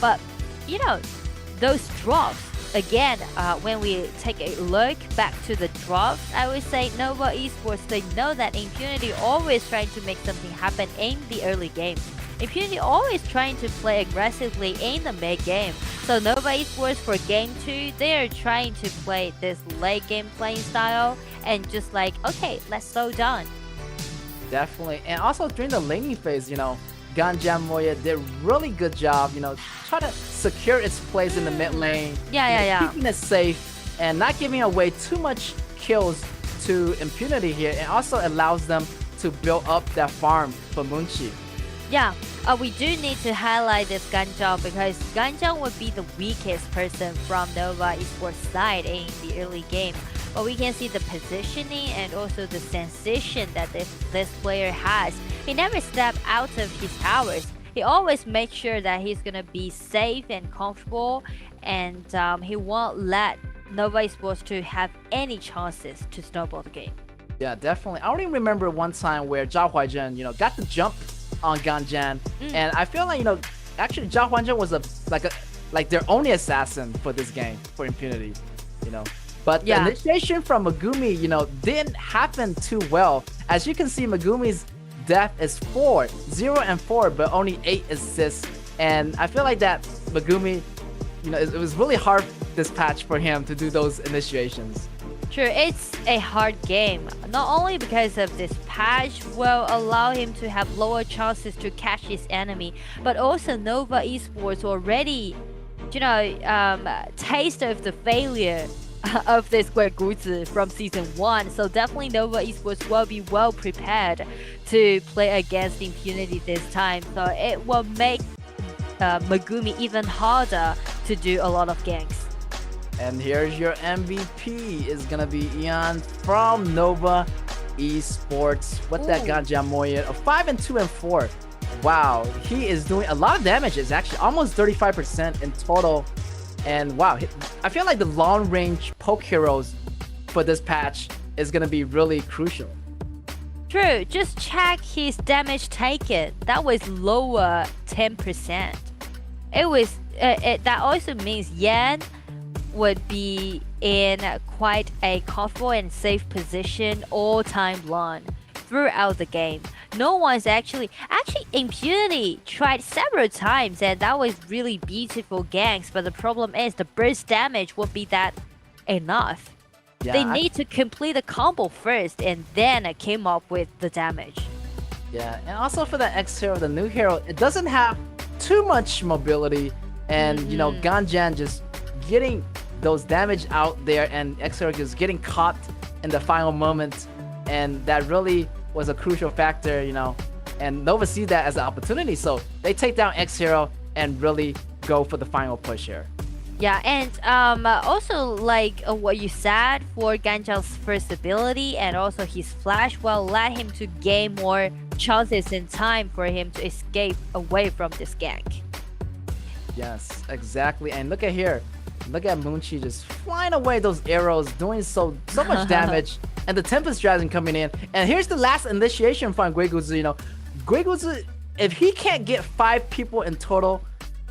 But those drops, again, when we take a look back to the drops, I would say Nova Esports, they know that Impunity always trying to make something happen in the early game. Impunity always trying to play aggressively in the mid game. So Nova Esports for game 2, they are trying to play this late game playing style and just like, okay, let's slow down. Definitely. And also during the laning phase, Ganjam Moya did really good job, try to secure its place in the mid lane. Yeah. Keeping it safe and not giving away too much kills to Impunity here, and also allows them to build up that farm for Munchi. Yeah, we do need to highlight this Ganjang because Ganjang would be the weakest person from Nova Esports side in the early game. But we can see the positioning and also the sensation that this player has. He never stepped out of his towers. He always makes sure that he's gonna be safe and comfortable, and he won't let Nova Esports to have any chances to snowball the game. Yeah, definitely. I only remember one time where Zhao Huaizhen, got the jump on Ganjan, and I feel like actually Zhao Huaizhen was like their only assassin for this game for Impunity, But the initiation from Megumi, didn't happen too well. As you can see, Megumi's death is 0 and 4, but only 8 assists, and I feel like that Megumi, it was really hard this patch for him to do those initiations. True, it's a hard game. Not only because of this patch will allow him to have lower chances to catch his enemy, but also Nova Esports already, taste of the failure of this Guzi from season 1. So definitely Nova Esports will be well prepared to play against Impunity this time. So it will make Megumi even harder to do a lot of ganks. And here's your MVP. Is gonna be Ian from Nova Esports. What that Ganja Moya of 5 and 2 and 4. Wow, he is doing a lot of damage. It's actually almost 35% in total. And wow, I feel like the long range poke heroes for this patch is gonna be really crucial. True, just check his damage taken. That was lower 10%. It was that also means Yan would be in quite a comfortable and safe position all time long throughout the game. No one's actually Impunity tried several times, and that was really beautiful ganks, but the problem is the burst damage won't be that enough. Yeah, they need to complete the combo first and then came up with the damage. Yeah, and also for the X hero, the new hero, it doesn't have too much mobility, and Ganjan just getting those damage out there, and X hero is getting caught in the final moment, and that really was a crucial factor, and Nova see that as an opportunity, so they take down X hero and really go for the final push here. Yeah, and also like what you said for Ganjal's first ability and also his flash will let him to gain more chances in time for him to escape away from this gank. Yes, exactly. And look at here. Look at Moonchi just flying away those arrows, doing so much damage. And the Tempest Dragon coming in. And here's the last initiation from Guiguzi. You know, Guiguzi, if he can't get 5 people in total,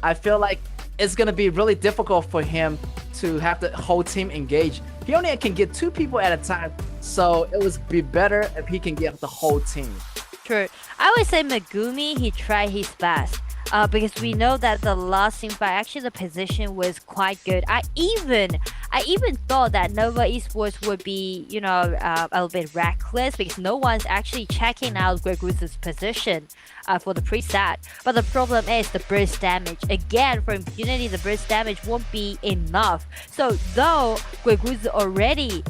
I feel like it's going to be really difficult for him to have the whole team engage. He only can get 2 people at a time. So it would be better if he can get the whole team. True. I would say Megumi, he tried his best. Because we know that the last team fight, actually the position was quite good. I even thought that Nova Esports would be, you know, a little bit reckless because no one's actually checking out Guiguzi's position for the preset. But the problem is the burst damage. Again, for Impunity, the burst damage won't be enough. So though Guiguzi already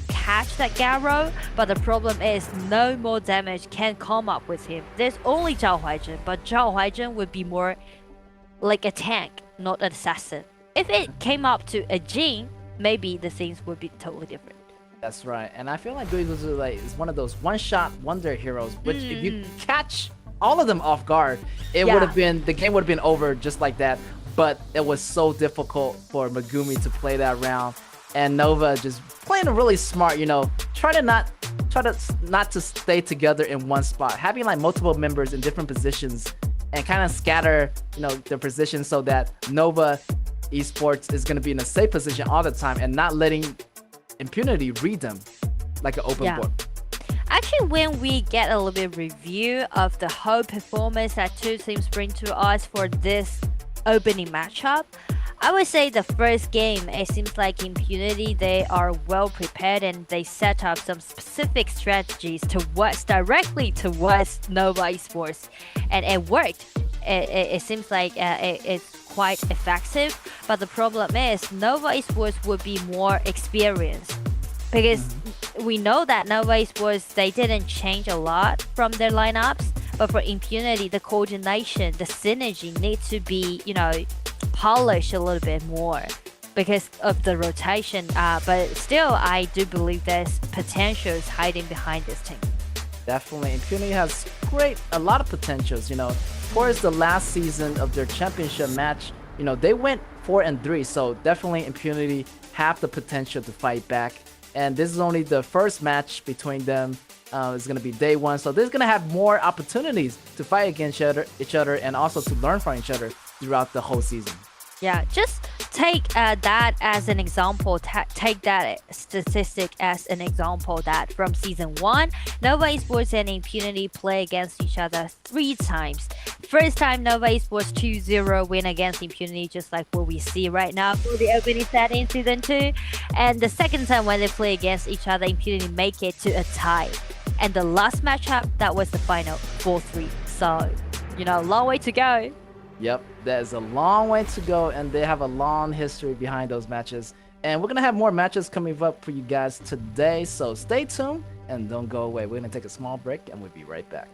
catch that Garo, but the problem is no more damage can come up with him. There's only Zhao Huaizhen, but Zhao Huaizhen would be more like a tank, not an assassin. If it came up to a Jin, maybe the things would be totally different. That's right. And I feel like Guiguzi like is one of those one-shot wonder heroes, which if you catch all of them off guard, it would have been, the game would have been over just like that. But it was so difficult for Megumi to play that round. And Nova just playing really smart, you know, try to not to stay together in one spot, having like multiple members in different positions and kind of scatter, you know, their positions so that Nova Esports is going to be in a safe position all the time and not letting Impunity read them like an open book. Actually, when we get a little bit review of the whole performance that two teams bring to us for this opening matchup, I would say the first game, it seems like Impunity, they are well prepared and they set up some specific strategies directly towards Nova Esports, and it worked. It seems like it's quite effective, but the problem is Nova Esports would be more experienced because we know that Nova Esports, they didn't change a lot from their lineups, but for Impunity, the coordination, the synergy needs to be, you know, polish a little bit more because of the rotation, but still I do believe there's potentials hiding behind this team. Definitely, Impunity has a lot of potentials, you know. Towards the last season of their championship match, you know, they went 4-3, so definitely Impunity have the potential to fight back. And this is only the first match between them. It's going to be day 1, so they're going to have more opportunities to fight against each other and also to learn from each other throughout the whole season. Yeah, just take that as an example. Take that statistic as an example that from season 1, Nova Esports and Impunity play against each other 3 times. First time, Nova Esports 2-0 win against Impunity, just like what we see right now for the opening set in season 2. And the second time when they play against each other, Impunity make it to a tie. And the last matchup, that was the final 4-3. So, you know, long way to go. Yep, there's a long way to go, and they have a long history behind those matches. And we're going to have more matches coming up for you guys today, so stay tuned and don't go away. We're going to take a small break, and we'll be right back.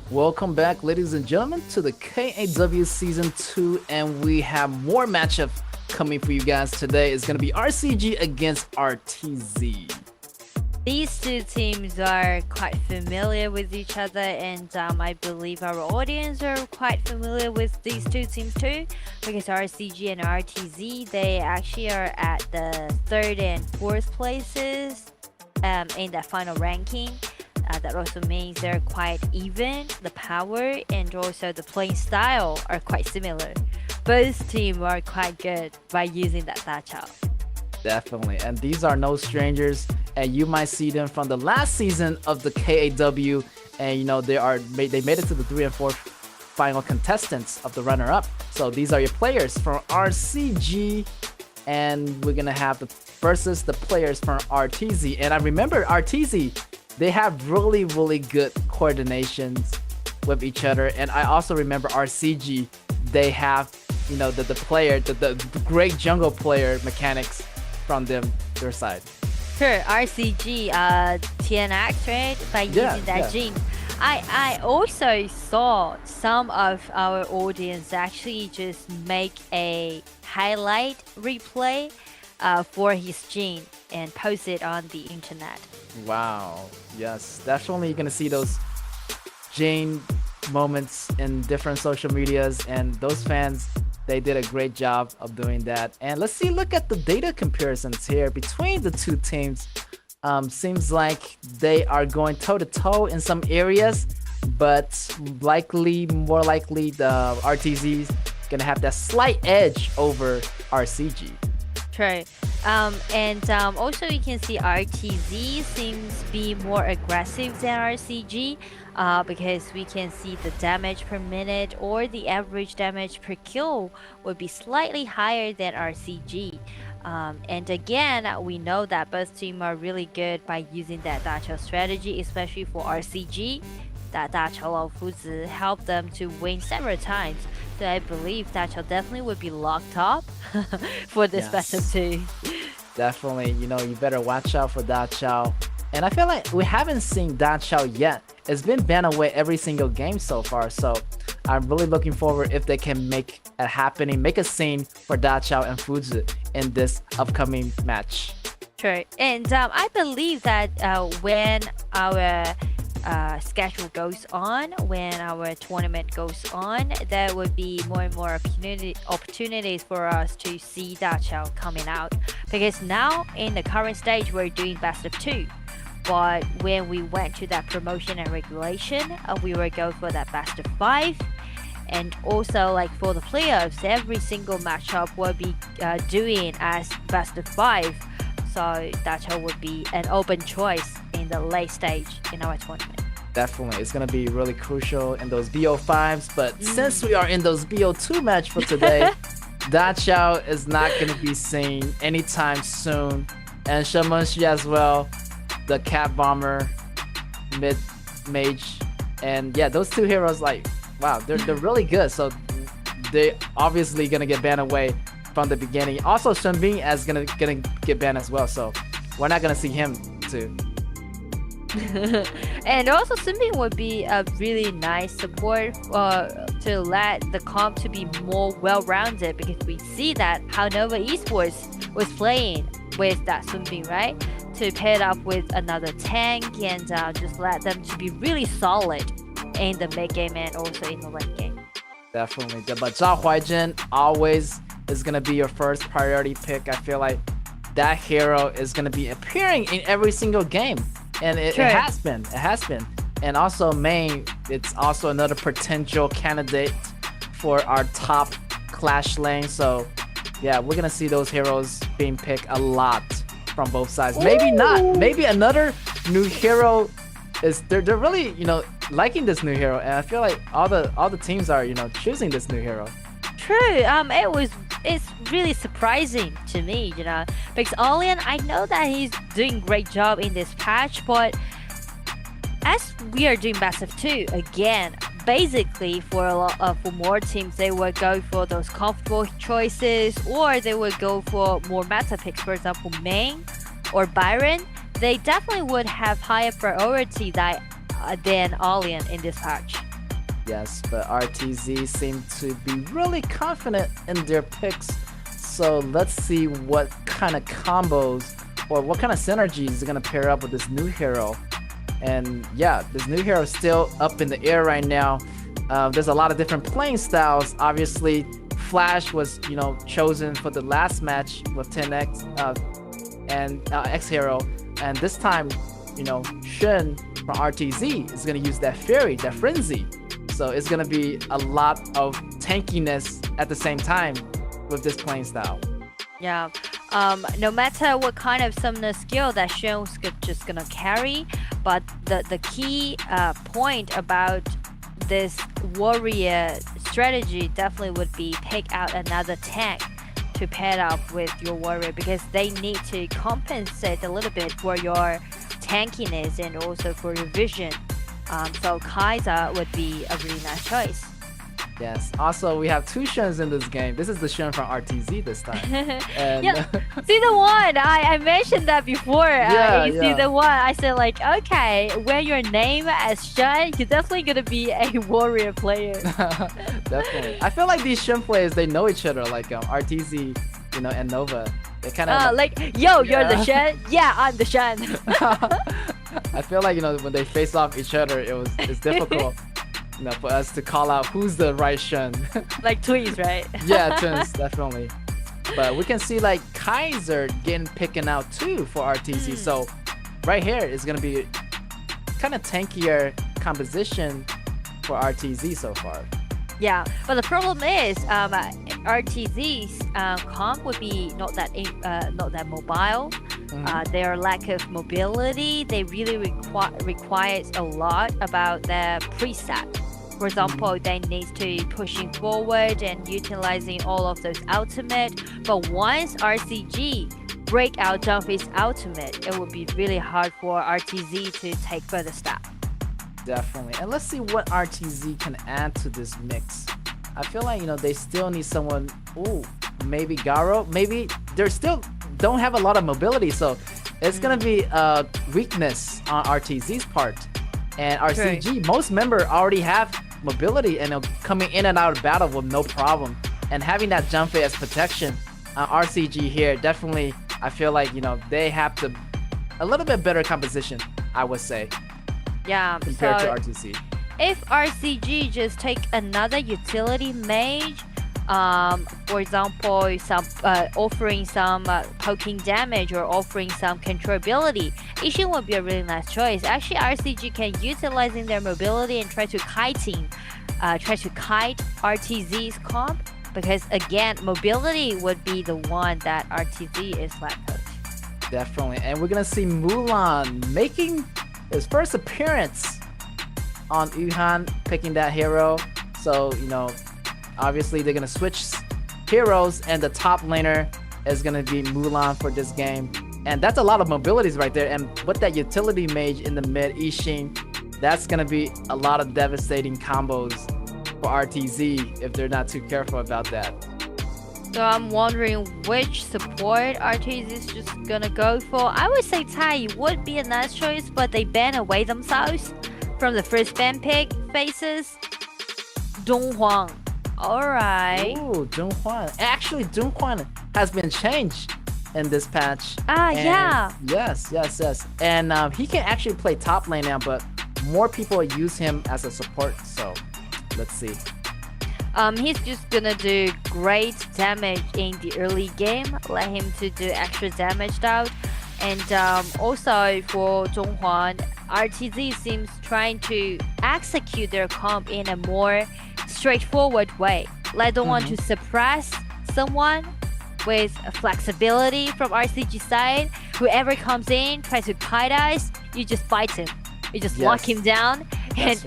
Welcome back, ladies and gentlemen, to the KAW Season 2, and we have more matchup coming for you guys today. It's going to be RCG against RTZ. These two teams are quite familiar with each other, and I believe our audience are quite familiar with these two teams too, because RCG and RTZ, they actually are at the 3rd and 4th places in the final ranking. That also means they're quite even. The power and also the playing style are quite similar. Both teams are quite good by using that Dachao. Definitely, and these are no strangers, and you might see them from the last season of the KAW, and you know they made it to the 3 and 4 final contestants of the runner-up. So these are your players from RCG, and we're gonna have the versus the players from RTZ. And I remember RTZ, they have really good coordinations with each other, and I also remember RCG, they have, you know, the great jungle player mechanics from their side. Sure, RCG, TNX, right? By using that gene. I also saw some of our audience actually just make a highlight replay for his gene and post it on the internet. Wow, yes, definitely you're gonna see those Jane moments in different social medias, and those fans, they did a great job of doing that. And look at the data comparisons here between the two teams. Seems like they are going toe-to-toe in some areas, but more likely the RTZ's gonna have that slight edge over RCG. True. Also you can see RTZ seems to be more aggressive than RCG, because we can see the damage per minute or the average damage per kill would be slightly higher than RCG. And again, we know that both teams are really good by using that Dachao strategy, especially for RCG. That Dachao Lao Fuzi helped them to win several times. So I believe Dachao definitely would be locked up for this best of 2. Definitely, you know, you better watch out for Dachao. And I feel like we haven't seen Dachao yet. It's been banned away every single game so far, so I'm really looking forward if they can make it happening, make a scene for Dachao and Fuzi in this upcoming match. Sure, and I believe that when our schedule goes on, when our tournament goes on, there would be more and more opportunities for us to see Dachao coming out. Because now in the current stage, we're doing best of 2. But when we went to that promotion and regulation, we will go for that best of 5. And also, like for the playoffs, every single matchup will be doing as best of 5. So Dachao would be an open choice in the late stage in our tournament. Definitely, it's gonna be really crucial in those BO5s. But since we are in those BO2 match for today, Dachao is not gonna be seen anytime soon. And Shamanshi as well, the Cat Bomber, mid mage, and yeah, those two heroes, like, wow, they're really good. So they obviously gonna get banned away from the beginning. Also, Sunbin is gonna get banned as well, so we're not gonna see him too. And also Sunbin would be a really nice support to let the comp to be more well-rounded, because we see that how Nova Esports was playing with that Sunbin, right? To pair it up with another tank and just let them to be really solid in the mid game and also in the late game. Definitely, but Zhao Huaijin always is gonna be your first priority pick. I feel like that hero is gonna be appearing in every single game, and it has been. And also main, it's also another potential candidate for our top clash lane. So yeah, we're gonna see those heroes being picked a lot from both sides. Maybe not. Maybe another new hero is they're really, you know, liking this new hero, and I feel like all the teams are, you know, choosing this new hero. True. It's really surprising to me, you know, because Olian, I know that he's doing great job in this patch, but as we are doing best of 2 again, basically for more teams, they would go for those comfortable choices, or they would go for more meta picks. For example, Main or Byron, they definitely would have higher priority than Olian in this patch. Yes, but RTZ seem to be really confident in their picks. So let's see what kind of combos or what kind of synergies is going to pair up with this new hero. And yeah, this new hero is still up in the air right now. There's a lot of different playing styles. Obviously, Flash was, chosen for the last match with 10X and X Hero. And this time, Shun from RTZ is going to use that Fairy, that Frenzy. So it's going to be a lot of tankiness at the same time with this playing style. Yeah. No matter what kind of summoner skill that Shun's just gonna carry, but the key point about this warrior strategy definitely would be pick out another tank to pair up with your warrior, because they need to compensate a little bit for your tankiness and also for your vision. So Kaiser would be a really nice choice. Yes. Also, we have two Shuns in this game. This is the Shun from RTZ this time. And yeah, season 1. I mentioned that before. In season 1, I said like, okay, wear your name as Shun, you're definitely gonna be a warrior player. Definitely. I feel like these Shun players, they know each other, like RTZ, and Nova. They kind of yo, you're the Shun. Yeah, I'm the Shun. I feel like when they face off each other, it's difficult. For us to call out who's the right Shun. Like twins, right? Yeah, twins, definitely. But we can see like Kaiser picking out too for RTZ. So right here is gonna be kind of tankier composition for RTZ so far. Yeah, but the problem is RTZ's comp would be not that mobile. Their lack of mobility, they really requires a lot about their preset. For example, they need to pushing forward and utilizing all of those ultimate. But once RCG break out Jumpy's ultimate, it would be really hard for RTZ to take further step. Definitely. And let's see what RTZ can add to this mix. I feel like, they still need someone, maybe Garo. Maybe they still don't have a lot of mobility, so it's going to be a weakness on RTZ's part. And RCG, most members already have mobility and coming in and out of battle with no problem. And having that jump as protection, RCG here, definitely, I feel like, they have a little bit better composition, I would say. Yeah, compared to RTC. If RCG just take another utility mage, for example, some offering some poking damage or offering some controllability, Ishin would be a really nice choice. Actually, RCG can utilizing their mobility and try to kite RTZ's comp, because again, mobility would be the one that RTZ is lacking. Definitely, and we're gonna see Mulan making his first appearance on Yuhan, picking that hero. So, obviously they're gonna switch heroes, and the top laner is gonna be Mulan for this game. And that's a lot of mobilities right there. And with that utility mage in the mid, Ishin, that's gonna be a lot of devastating combos for RTZ if they're not too careful about that. So I'm wondering which support RTZ is just gonna go for. I would say Tai would be a nice choice, but they ban away themselves from the first ban pick faces. Donghuang. Alright. Ooh, Donghuang. Actually, Donghuang has been changed in this patch. Yeah. Yes. And he can actually play top lane now, but more people use him as a support, so let's see. He's just gonna do great damage in the early game. Let him to do extra damage out. And also for Donghuang, RTZ seems trying to execute their comp in a more straightforward way. They don't want to suppress someone with flexibility from RCG side. Whoever comes in, tries to kite us, you just fight him. You just lock him down, and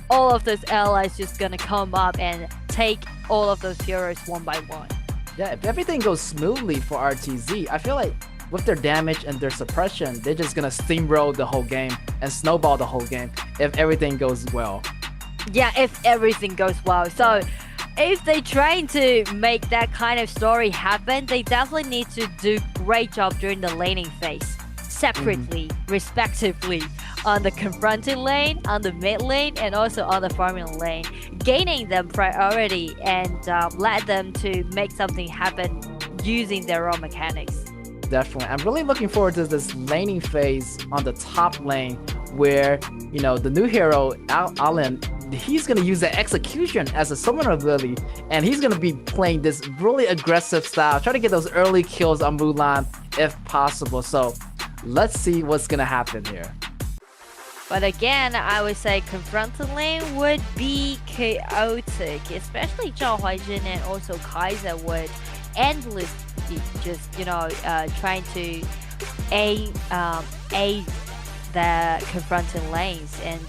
all of those allies just gonna come up and take all of those heroes one by one. Yeah, if everything goes smoothly for RTZ, I feel like with their damage and their suppression, they're just gonna steamroll the whole game and snowball the whole game if everything goes well. Yeah, if everything goes well. So if they're trying to make that kind of story happen, they definitely need to do great job during the laning phase. separately, respectively, on the confronting lane, on the mid lane, and also on the farming lane, gaining them priority and let them to make something happen using their own mechanics. Definitely. I'm really looking forward to this laning phase on the top lane where, you know, the new hero, Alan, he's going to use the execution as a summoner ability, and he's going to be playing this really aggressive style, try to get those early kills on Mulan if possible. So let's see what's going to happen here. But again, I would say confronting lane would be chaotic, especially Zhao Huaijin and also Kaiser would endlessly just, you know, trying to aid the confronting lanes. And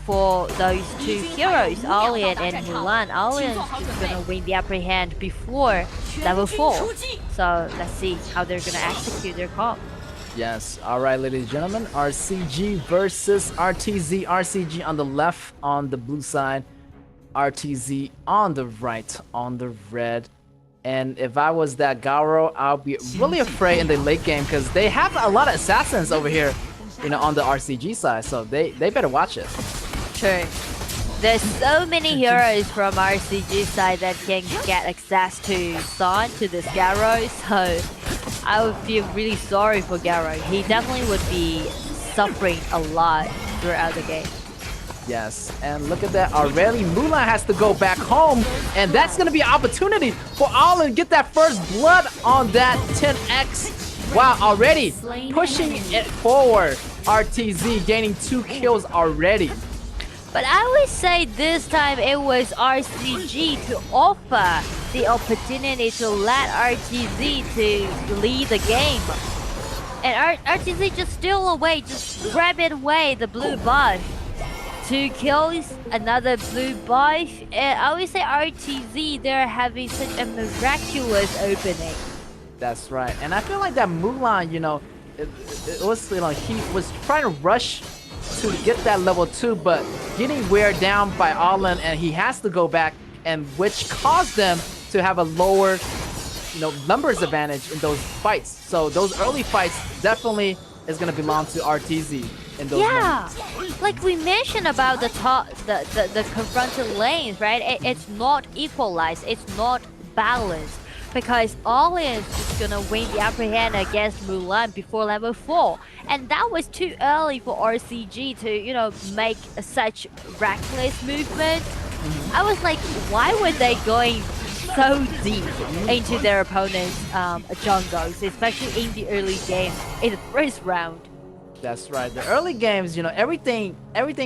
for those two heroes, Alien and Mulan, Alien is gonna win the upper hand before level 4. So let's see how they're gonna execute their comp. Yes. All right, ladies and gentlemen, RCG versus RTZ. RCG on the left on the blue side, RTZ on the right on the red. And if I was that Garo, I'll be really afraid in the late game because they have a lot of assassins over here, you know, on the RCG side. So they better watch it. True. There's so many heroes from RCG side that can get access to Son, to this Garo. So I would feel really sorry for Garo. He definitely would be suffering a lot throughout the game. Yes, and look at that already. Mulan has to go back home, and that's going to be an opportunity for Allen to get that first blood on that 10x. Wow, already pushing it forward. RTZ gaining 2 kills already. But I would say this time it was RCG to offer the opportunity to let RTZ to lead the game. And RTZ just steal away, just grab it away, the blue buff. 2 kills, another blue buff. And I would say RTZ, they're having such a miraculous opening. That's right. And I feel like that Mulan, you know, it was, you know, he was trying to rush to get that level 2, but getting weared down by Allen, and he has to go back, and which caused them to have a lower, you know, numbers advantage in those fights. So those early fights definitely is going to belong to RTZ. In those moments. Like we mentioned about the confronted lanes, right? It's not equalized, it's not balanced, because Alien is just gonna win the upper hand against Mulan before level 4, and that was too early for RCG to, you know, make such reckless movement. I was like, why were they going so deep into their opponent's jungles, especially in the early game, in the first round? That's right. The early games, you know, everything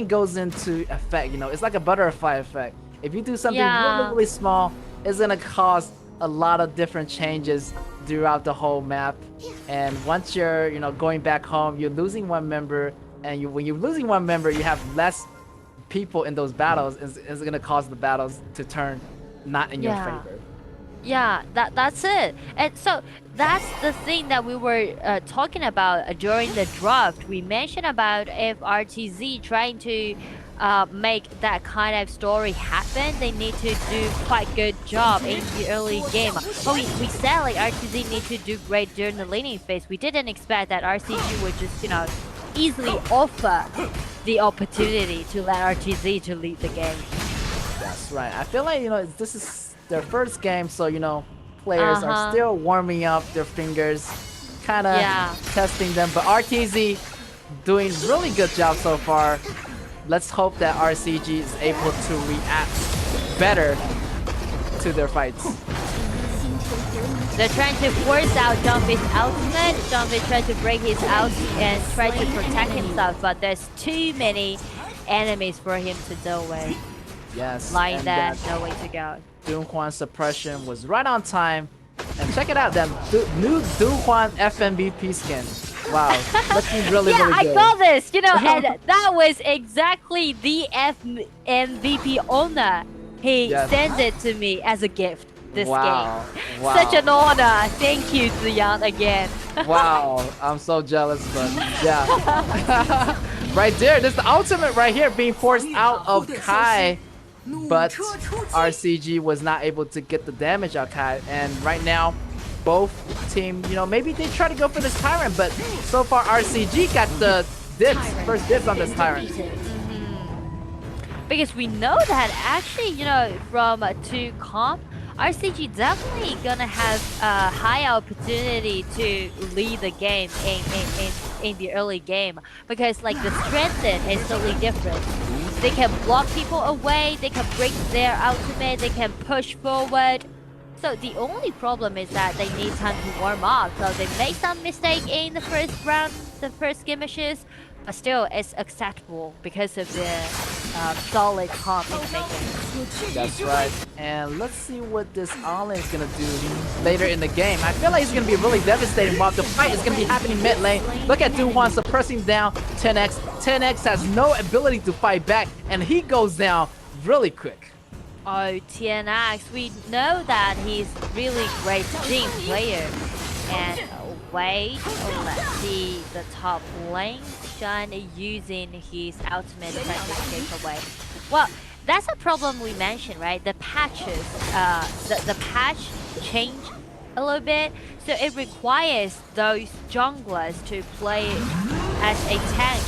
goes into effect. You know, it's like a butterfly effect. If you do something really small, it's gonna cause a lot of different changes throughout the whole map. And once you're, you know, going back home, you're losing one member, and when you're losing one member, you have less people in those battles. It's gonna cause the battles to turn not in your favor. Yeah, that's it. And so that's the thing that we were talking about during the draft. We mentioned about if RTZ trying to make that kind of story happen, they need to do quite good job in the early game. But we said like RTZ need to do great during the laning phase. We didn't expect that RCG would just, you know, easily offer the opportunity to let RTZ to lead the game. That's right. I feel like, you know, this is their first game, so, you know, players are still warming up their fingers, kind of testing them. But RTZ doing really good job so far. Let's hope that RCG is able to react better to their fights. They're trying to force out Jumpy's ultimate. Jumpy tried to break his ult and try to protect himself, but there's too many enemies for him to deal with. Yes. Like that, no way to go. Dunhuan suppression was right on time. And check it out, that new Dunhuan FMVP skin. Wow, looking really, really good. I got this, you know, and that was exactly the MVP owner. He sent it to me as a gift, this game. Wow. Such an honor. Thank you, Ziyang, again. Wow, I'm so jealous, but yeah. Right there, this is the ultimate right here, being forced out of Kai. But RCG was not able to get the damage out Kai, and right now both team, you know, maybe they try to go for this Tyrant, but so far RCG got the first dibs on this Tyrant. Because we know that actually, you know, from 2 comp, RCG definitely gonna have a high opportunity to lead the game in the early game, because like the strengthen is totally different. They can block people away, they can break their ultimate, they can push forward. So the only problem is that they need time to warm up. So they made some mistake in the first round, the first skirmishes, but still it's acceptable because of the solid comp it's making. That's right. And let's see what this Allen is gonna do later in the game. I feel like it's gonna be really devastating while the fight is gonna be happening mid lane. Look at Do1 suppressing down 10x. 10x has no ability to fight back, and he goes down really quick. Oh, TNX, we know that he's really great team player. And wait, let's see the top lane. Shun using his ultimate to try to escape away. Well, that's a problem we mentioned, right? The patches, the patch changed a little bit, so it requires those junglers to play as a tank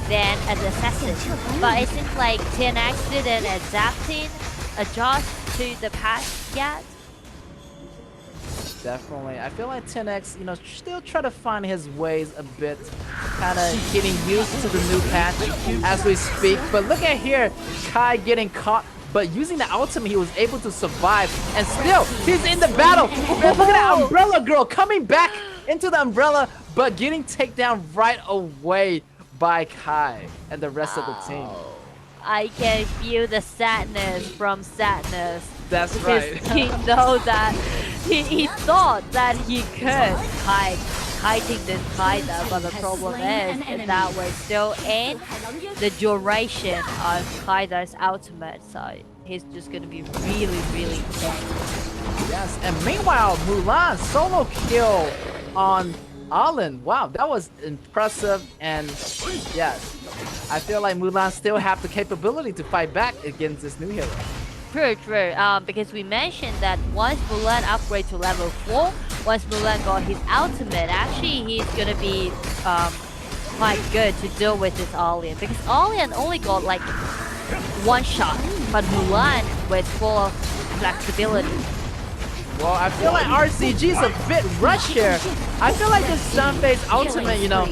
than as assassin. But it seems like TNX didn't adjust to the patch yet. Definitely. I feel like 10x, you know, still try to find his ways a bit, kind of getting used to the new patch as we speak. But look at here, Kai getting caught, but using the ultimate, he was able to survive. And still, he's in the battle. And look at that Umbrella Girl coming back into the Umbrella, but getting taken down right away by Kai and the rest of the team. I can feel the sadness from sadness. That's because right. He knows that he thought that he could kiting this Kaida, but the problem is that we're still in the duration of Kaida's ultimate, so he's just gonna be really, really dead. Yes, and meanwhile, Mulan solo kill on Allen. Wow, that was impressive, and yes, I feel like Mulan still have the capability to fight back against this new hero. True. Because we mentioned that once Mulan upgrade to level 4, once Mulan got his ultimate, actually he's gonna be quite good to deal with this Alien, because Alien only got like 1 shot, but Mulan with full flexibility. Well, I feel like RCG is a bit rushed here. I feel like this Sunphase ultimate, you know,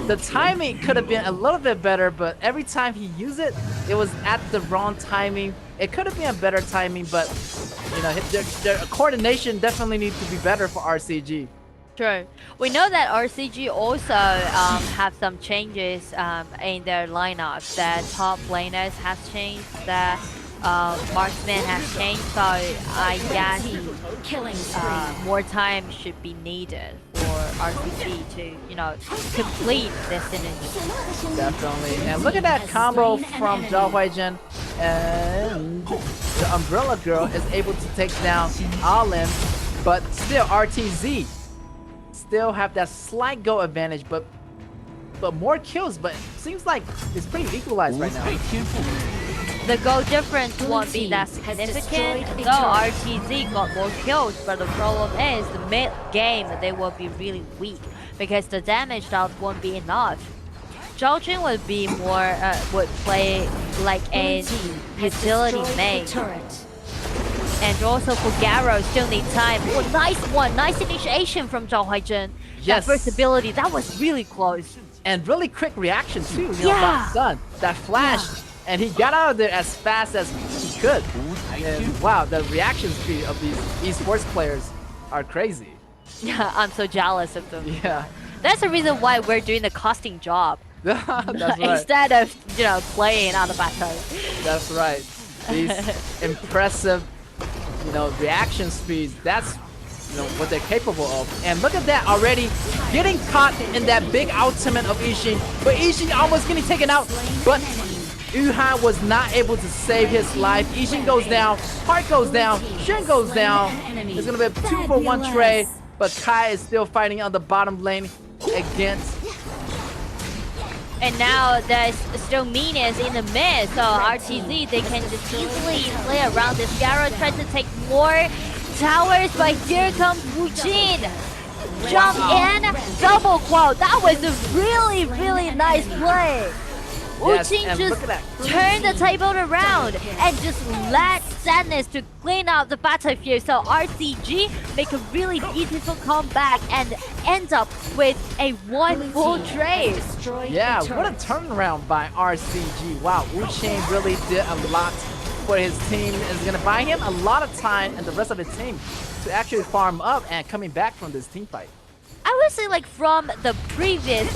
the timing could have been a little bit better, but every time he used it, it was at the wrong timing. It could have been a better timing, but you know, their coordination definitely needs to be better for RCG. True. We know that RCG also have some changes in their lineup. The top laners has changed. The marksman has changed. So I guess more time should be needed for RCG to, you know, complete this synergy. Definitely. And look at that combo from Zhao Huaijin. And the Umbrella Girl is able to take down Allen, but still RTZ still have that slight go advantage, but more kills. But seems like it's pretty equalized right now. The goal difference won't be that significant, though RTZ got more kills, but the problem is the mid game they will be really weak because the damage out won't be enough. Zhao Jun would be more would play like a utility main. And also for Garo still need time. Oh, nice initiation from Zhao Huaijin. Yes. That first ability, that was really close. And really quick reaction too, you know, about Sun. That flash, and he got out of there as fast as he could. And wow, the reaction speed of these esports players are crazy. Yeah, I'm so jealous of them. Yeah. That's the reason why we're doing the costing job. That's right. Instead of, you know, playing on the battle. That's right. These impressive, you know, reaction speeds, that's, you know, what they're capable of. And look at that already, getting caught in that big ultimate of Ishin, but Ishin almost getting taken out, but Yuhan was not able to save his life. Ishin goes down, Heart goes down, Shen goes down. There's gonna be a 2-for-1 trade, but Kai is still fighting on the bottom lane against. And now there's still Meanness in the mid, so RTZ, they can just easily play around this. Garo tries to take more towers, but here comes Wu Jin. Jump in, double quote. That was a really, really nice play. Wu Yes, Jin and just look at that. turned the table around and just let Sadness to clean out the battlefield. So RCG make a really beautiful comeback and end up with a 1 full trade. Yeah, what a turnaround by RCG. Wow, Wu Jin really did a lot for his team. It's gonna buy him a lot of time and the rest of the team to actually farm up and coming back from this team fight. I would say, like, from the previous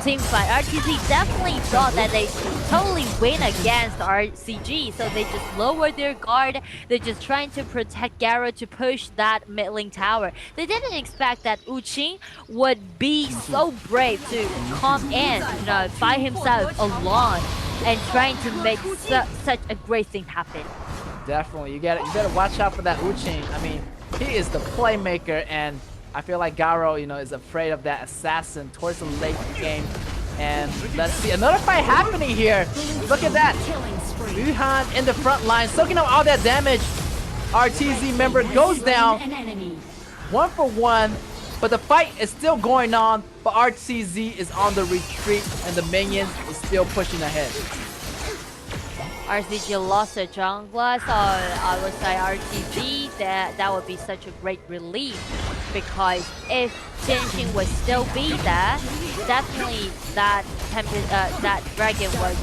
team fight, RTZ definitely thought that they totally win against RCG, so they just lowered their guard. They're just trying to protect Garo to push that mid lane tower. They didn't expect that Uching would be so brave to come in, you know, by himself alone and trying to make such a great thing happen. Definitely, you gotta watch out for that Uching. I mean, he is the playmaker, and I feel like Garo, you know, is afraid of that assassin towards the late game. And let's see, another fight happening here. Look at that. Wuhan in the front line, soaking up all that damage. RTZ member goes down. 1 for 1, but the fight is still going on. But RTZ is on the retreat, and the minions is still pushing ahead. RCG lost a jungler, so I would say RTG, that would be such a great relief, because if Genshin would still be there, definitely that dragon would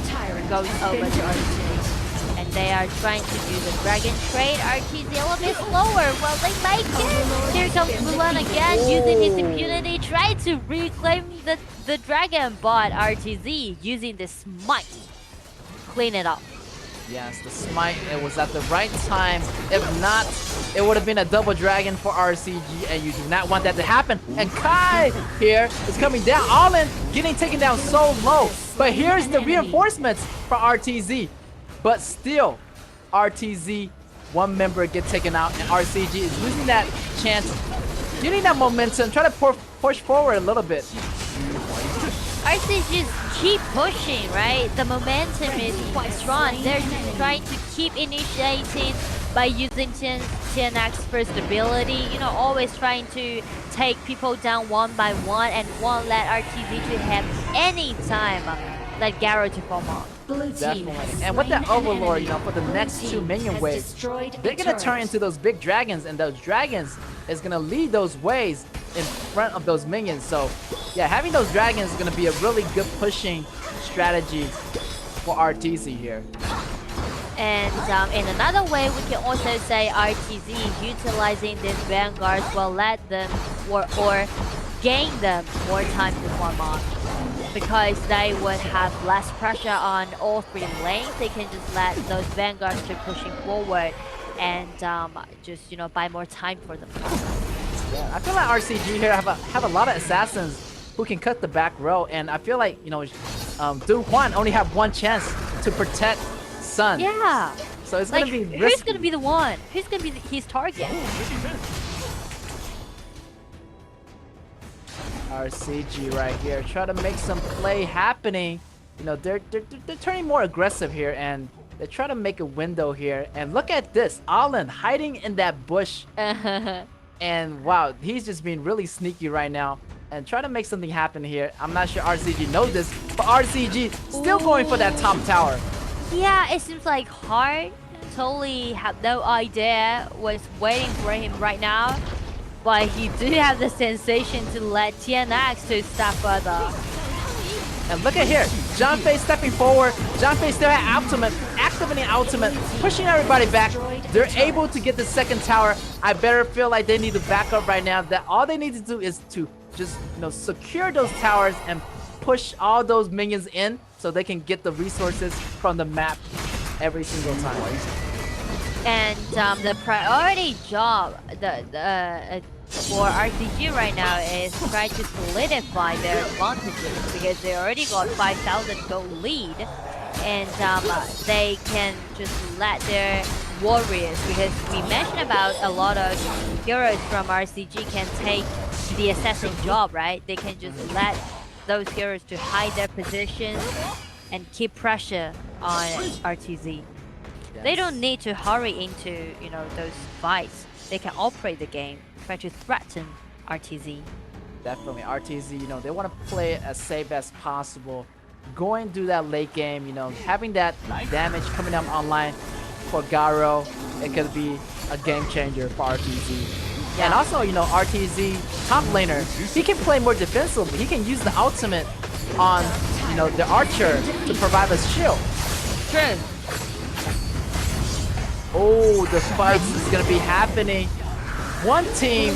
go over to RTG. And they are trying to do the dragon trade. RTG a little bit slower. Well, they make it. Here comes Mulan again, using his impunity, trying to reclaim the dragon, but RTZ using the smite, clean it up. Yes, the smite, it was at the right time. If not, it would have been a double dragon for RCG, and you do not want that to happen. And Kai here is coming down. Allen getting taken down so low. But here's the reinforcements for RTZ. But still, RTZ, one member gets taken out, and RCG is losing that chance, getting that momentum, try to push forward a little bit. RCG just keep pushing, right? The momentum is quite strong. They're just trying to keep initiating by using TNX for stability. You know, always trying to take people down one by one and won't let RTZ to have any time let Garo to form on. Definitely. And with that Overlord, you know, for the next 2 minion waves, they're gonna turn into those big dragons, and those dragons is gonna lead those waves in front of those minions. So yeah, having those dragons is gonna be a really good pushing strategy for RTZ here. And in another way, we can also say RTZ utilizing these vanguards will let them or gain them more time to form on, because they would have less pressure on all 3 lanes. They can just let those vanguards keep pushing forward and just, you know, buy more time for them. Yeah, I feel like RCG here have a lot of assassins who can cut the back row, and I feel like, you know, Du Juan only have 1 chance to protect Sun. Yeah. So it's gonna be risky. Who's gonna be the one? Who's gonna be his target? RCG right here, try to make some play happening. You know, they're turning more aggressive here, and they try to make a window here. And look at this, Allen hiding in that bush. And wow, he's just being really sneaky right now and try to make something happen here. I'm not sure RCG knows this, but RCG still going for that top tower. Yeah, it seems like Hart totally have no idea what's waiting for him right now. But he do have the sensation to let TNX to step further. And look at here, Junfei stepping forward. Junfei still had ultimate, activating ultimate, pushing everybody back. They're able to get the second tower. I better feel like they need to back up right now. That all they need to do is to just, you know, secure those towers and push all those minions in so they can get the resources from the map every single time. And the priority job for RCG right now is try to solidify their advantages, because they already got 5,000 gold lead, and they can just let their warriors, because we mentioned about a lot of heroes from RCG can take the assassin job, right? They can just let those heroes to hide their positions and keep pressure on RTZ. They don't need to hurry into, you know, those fights. they can operate the game, try to threaten RTZ. Definitely, RTZ, they want to play it as safe as possible. Going through that late game, having that damage coming up online for Garo, it could be a game changer for RTZ. Yeah. And also, RTZ top laner, he can play more defensively. He can use the ultimate on, the archer to provide us shield. True. Oh, the fight is gonna be happening. One team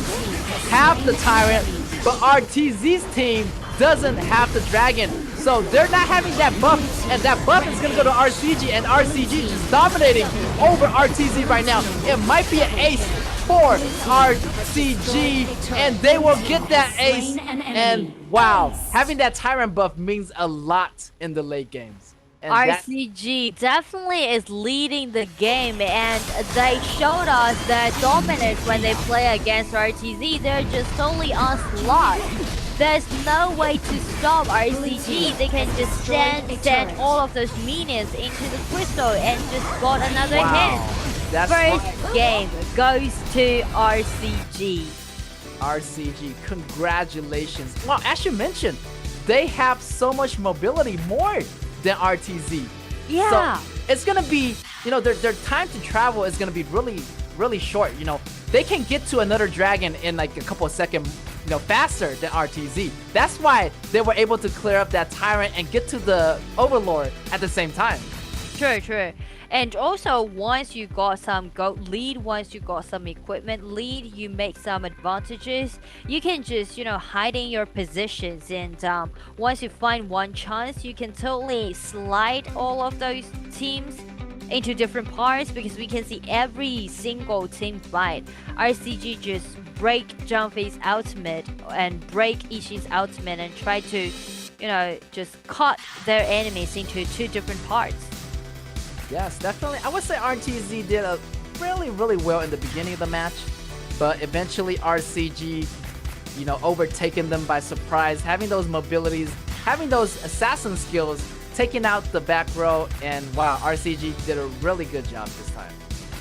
have the Tyrant, but RTZ's team doesn't have the Dragon. So they're not having that buff, and that buff is gonna go to RCG, and RCG just dominating over RTZ right now. It might be an ace for RCG, and they will get that ace. And wow, having that Tyrant buff means a lot in the late games. And RCG definitely is leading the game, and they showed us their dominance when they play against RTZ. They're just totally onslaught. There's no way to stop RCG. They can just send all of those minions into the crystal and just got another hit. First game goes to RCG. RCG, congratulations. Wow, as you mentioned, they have so much mobility, more than RTZ. Yeah. So it's gonna be, their time to travel is gonna be really, really short. They can get to another dragon in like a couple of seconds, faster than RTZ. That's why they were able to clear up that Tyrant and get to the Overlord at the same time. True. And also, once you got some gold lead, once you got some equipment lead, you make some advantages. You can just, hide in your positions, and once you find one chance, you can totally slide all of those teams into different parts, because we can see every single team fight. RCG just break Jumpy's ultimate and break Ishi's ultimate and try to, just cut their enemies into two different parts. Yes, definitely. I would say RTZ did a really, really well in the beginning of the match, but eventually RCG, overtaking them by surprise, having those mobilities, having those assassin skills, taking out the back row, and wow, RCG did a really good job this time.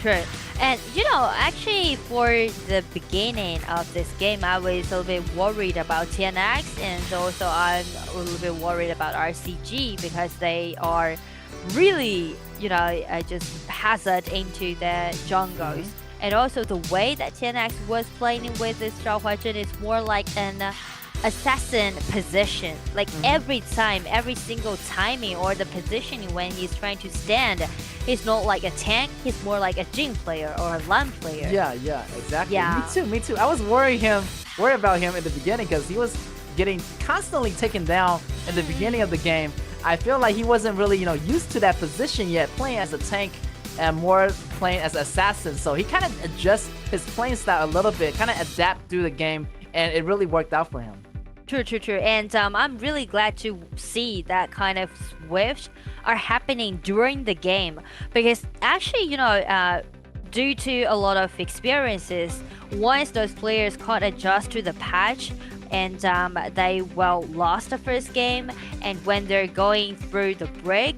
True. And actually for the beginning of this game, I was a little bit worried about TNX, and also I'm a little bit worried about RCG, because they are really, just hazard into the jungles. And also the way that TNX was playing with this Zhao Huajun is more like an assassin position. Like every time, every single timing or the positioning when he's trying to stand, he's not like a tank, he's more like a Jhin player or a Lan player. Yeah, exactly. Yeah. Me too. I was worried about him in the beginning, because he was getting constantly taken down in the beginning of the game. I feel like he wasn't really, used to that position yet, playing as a tank and more playing as an assassin. So he kind of adjusts his playing style a little bit, kind of adapt through the game, and it really worked out for him. True. And I'm really glad to see that kind of switch are happening during the game, because actually, due to a lot of experiences, once those players can't adjust to the patch, and they lost the first game, and when they're going through the break,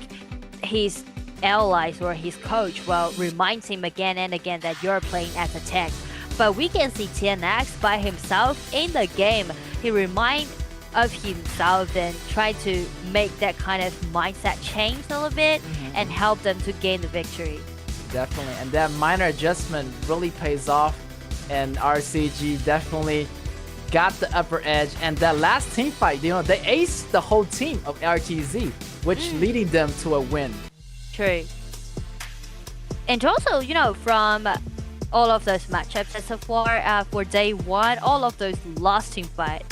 his allies or his coach reminds him again and again that you're playing as a tank. But we can see TNX by himself in the game. He reminds of himself and try to make that kind of mindset change a little bit and help them to gain the victory. Definitely, and that minor adjustment really pays off, and RCG definitely got the upper edge. And that last team fight, they aced the whole team of RTZ, which leading them to a win. True. And also, from all of those matchups so far for day one, all of those last team fight,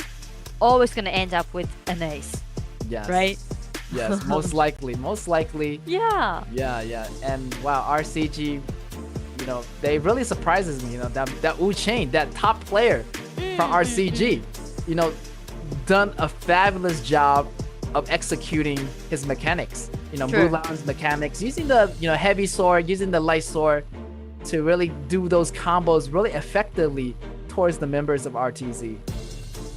always gonna end up with an ace. Yes. Right? Yes, most likely. Yeah. Yeah. And wow, RCG, they really surprises me. That Wu Chain, that top player from RCG, done a fabulous job of executing his mechanics. Mulan's mechanics, using the heavy sword, using the light sword to really do those combos really effectively towards the members of RTZ.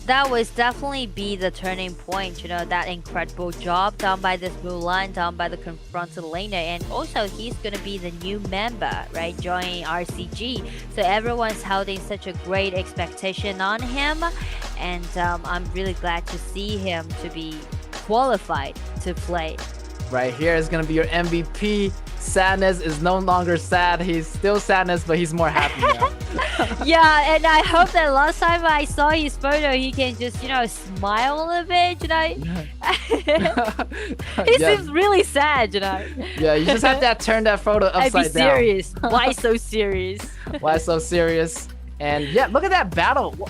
that was definitely be the turning point, that incredible job done by this Mulan, done by the confronted laner, and also he's gonna be the new member, right, joining RCG. So everyone's holding such a great expectation on him, and I'm really glad to see him to be qualified to play. Right here is gonna be your MVP. Sadness is no longer sad. He's still sadness, but he's more happy now. Yeah, and I hope that last time I saw his photo, he can just, smile a little bit, He seems really sad, Yeah, you just have to turn that photo upside down. I'd be serious. Why so serious? Why so serious? And yeah, look at that battle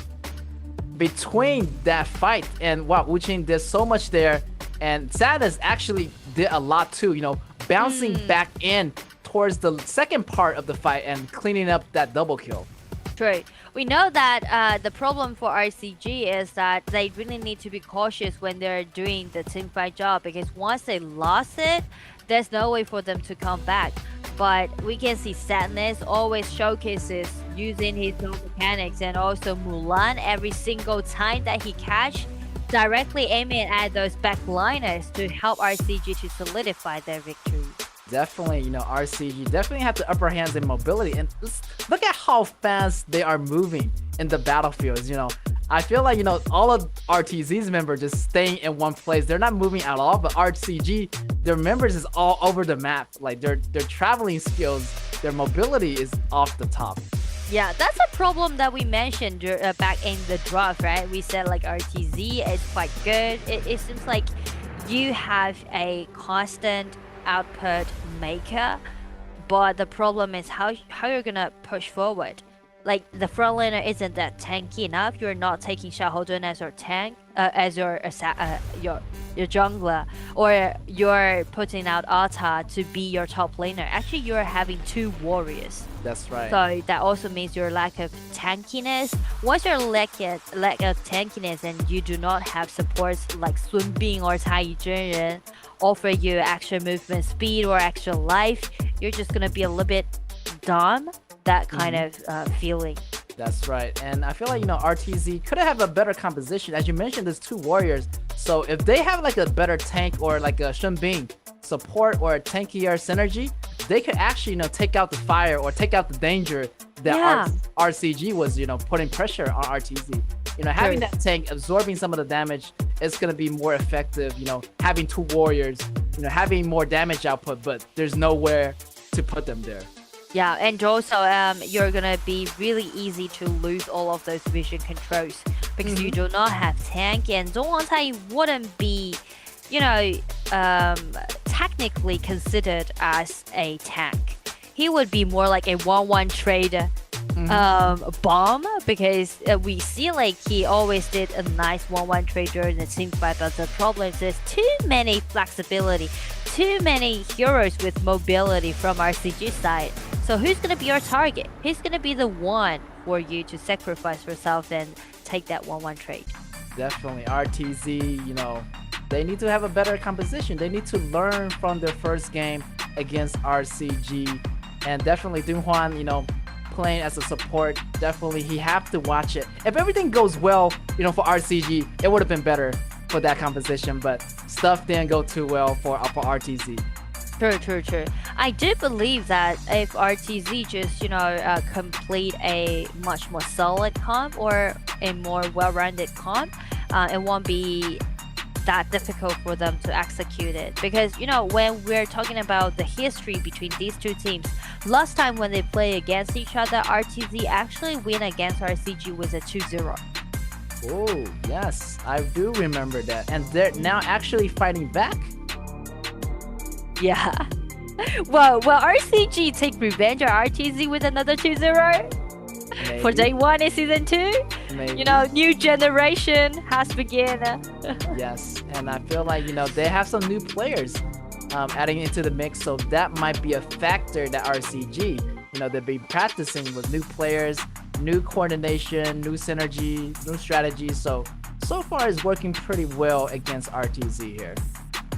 between that fight. And wow, Wu-Ching did so much there. And Sadness actually did a lot too, bouncing back in towards the second part of the fight and cleaning up that double kill. True. We know that the problem for RCG is that they really need to be cautious when they're doing the teamfight job, because once they lost it, there's no way for them to come back. But we can see Sadness always showcases using his own mechanics, and also Mulan every single time that he catch, directly aiming at those backliners to help RCG to solidify their victory. Definitely, RCG definitely have the upper hands in mobility, and look at how fast they are moving in the battlefields. I feel like all of RTZ's members just staying in one place. They're not moving at all, but RCG, their members is all over the map. Like their traveling skills, their mobility is off the top. Yeah, that's a problem that we mentioned back in the draft, right? We said like RTZ is quite good. It seems like you have a constant output maker, but the problem is how you're gonna push forward. Like the front laner isn't that tanky enough. You're not taking Xiaohoudun as your tank, as your jungler, or you're putting out Ata to be your top laner. Actually, you're having two warriors. That's right. So that also means your lack of tankiness. Once you're lack of tankiness and you do not have supports like Sun Bing or Tai Zhenren offer you extra movement speed or extra life, you're just gonna be a little bit dumb. That kind of feeling. That's right. And I feel like, RTZ could have a better composition. As you mentioned, there's two warriors. So if they have like a better tank or like a Shen Bing support or a tankier synergy, they could actually, take out the fire or take out the danger that RCG was, putting pressure on RTZ. Having that tank absorbing some of the damage is going to be more effective, having two warriors, having more damage output, but there's nowhere to put them there. Yeah, and also you're gonna be really easy to lose all of those vision controls because you do not have tank, and Zhongwang wouldn't be, technically considered as a tank. He would be more like a 1-1 trade bomb, because we see like he always did a nice 1-1 trade during the team fight, but the problem is there's too many flexibility, too many heroes with mobility from RCG side. So who's gonna be your target? Who's gonna be the one for you to sacrifice yourself and take that 1-1 trade? Definitely RTZ, they need to have a better composition. They need to learn from their first game against RCG, and definitely Dunhuan, playing as a support, definitely he have to watch it. If everything goes well, for RCG, it would have been better for that composition, but stuff didn't go too well for RTZ. True. I do believe that if RTZ just, complete a much more solid comp or a more well-rounded comp, it won't be that difficult for them to execute it. Because, when we're talking about the history between these two teams, last time when they play against each other, RTZ actually win against RCG with a 2-0. Oh, yes, I do remember that. And they're now actually fighting back. Yeah. Well, will RCG take revenge on RTZ with another 2-0? For day one in season 2? Maybe. New generation has begun. Yes, and I feel like, they have some new players adding into the mix, so that might be a factor that RCG, they'll be practicing with new players, new coordination, new synergy, new strategies. So far it's working pretty well against RTZ here.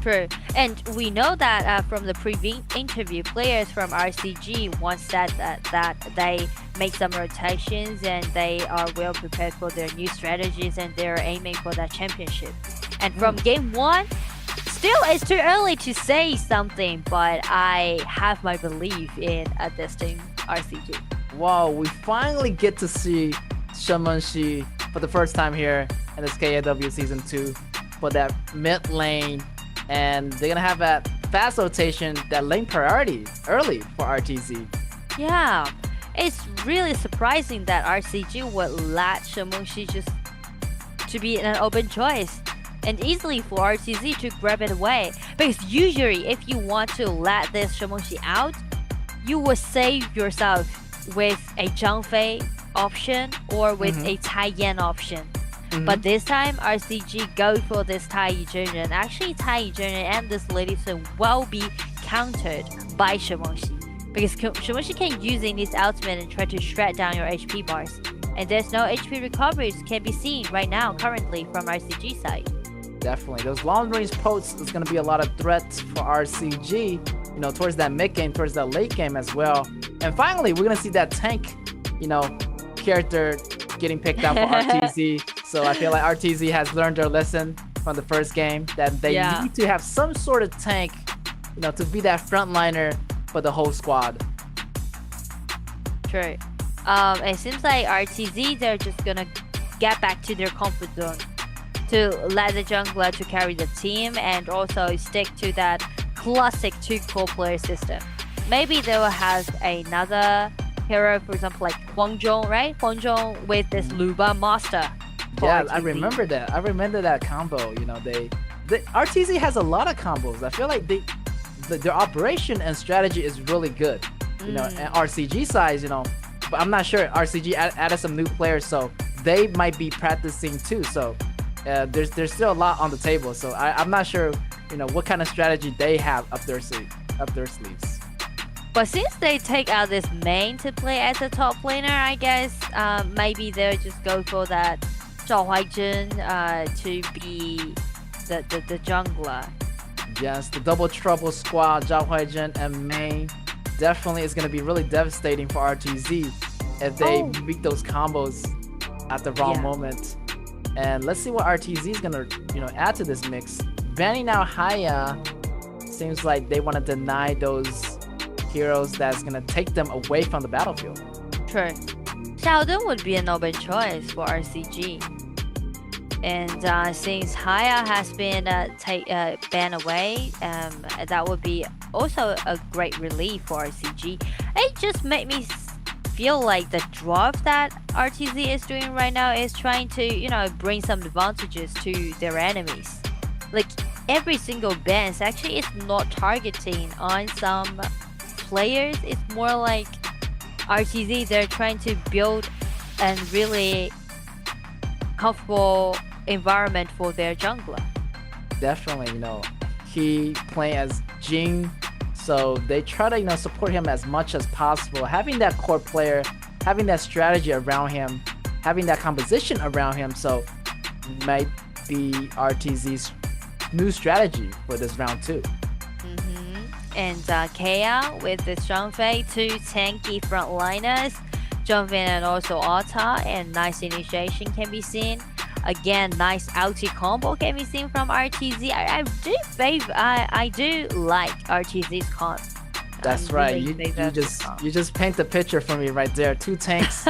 True. And we know that from the previous interview, players from RCG once said that they make some rotations and they are well prepared for their new strategies and they're aiming for that championship. And from game one, still it's too early to say something, but I have my belief in this team, RCG. Wow, we finally get to see Shenmengxi for the first time here in this KAW Season 2 for that mid lane. And they're gonna have that fast rotation, that lane priority early for RTZ. Yeah, it's really surprising that RCG would let Shenmengxi just to be an open choice and easily for RTZ to grab it away. Because usually if you want to let this Shenmengxi out, you will save yourself with a Zhang Fei option or with a Tai Yan option. But this time, RCG go for this Tai Yizhenren. Actually, Tai Yizhenren and this Lady Sun will be countered by Shenmengxi. Because Shenmengxi can use in his ultimate and try to shred down your HP bars. And there's no HP recoveries can be seen right now, currently, from RCG side. Definitely. Those long range posts is going to be a lot of threats for RCG, you know, towards that mid game, towards that late game as well. And finally, we're going to see that tank, you know, character getting picked out for RTZ. So I feel like RTZ has learned their lesson from the first game that they need to have some sort of tank, you know, to be that frontliner for the whole squad. True. It seems like RTZ, they're just gonna get back to their comfort zone to let the jungler to carry the team and also stick to that classic 2 core player system. Maybe they will have another hero, for example, like Huangjong, right? Huangjong with this Luba master. Yeah, I remember that. I remember that combo. You know, they RTZ has a lot of combos. I feel like their operation and strategy is really good. You know, and RCG size, you know, but I'm not sure. RCG added some new players, so they might be practicing too. So there's still a lot on the table. So I'm not sure, you know, what kind of strategy they have up their sleeves. But since they take out this main to play as a top laner, I guess maybe they'll just go for that Zhao Huaizhen to be the jungler. Yes, the double trouble squad, Zhao Huaizhen and main, definitely is going to be really devastating for RTZ if they beat those combos at the wrong moment. And let's see what RTZ is going to, you know, add to this mix. Banning out Haya seems like they want to deny those heroes that's gonna take them away from the battlefield. True. Xiaodong would be an open choice for RCG. And since Haya has been banned away, that would be also a great relief for RCG. It just made me feel like the drop that RTZ is doing right now is trying to, you know, bring some advantages to their enemies. Like every single ban actually is not targeting on some players. It's more like RTZ, they're trying to build a really comfortable environment for their jungler. Definitely, you know, he playing as Jing, so they try to, you know, support him as much as possible. Having that core player, having that strategy around him, having that composition around him, so might be RTZ's new strategy for this round 2. And KAW with the Zhang Fei, 2 tanky frontliners, Zhang Fei and also Alta, and nice initiation can be seen. Again, nice ulti combo can be seen from RTZ. I do like RTZ's comp. That's right. You just paint the picture for me right there. 2 tanks,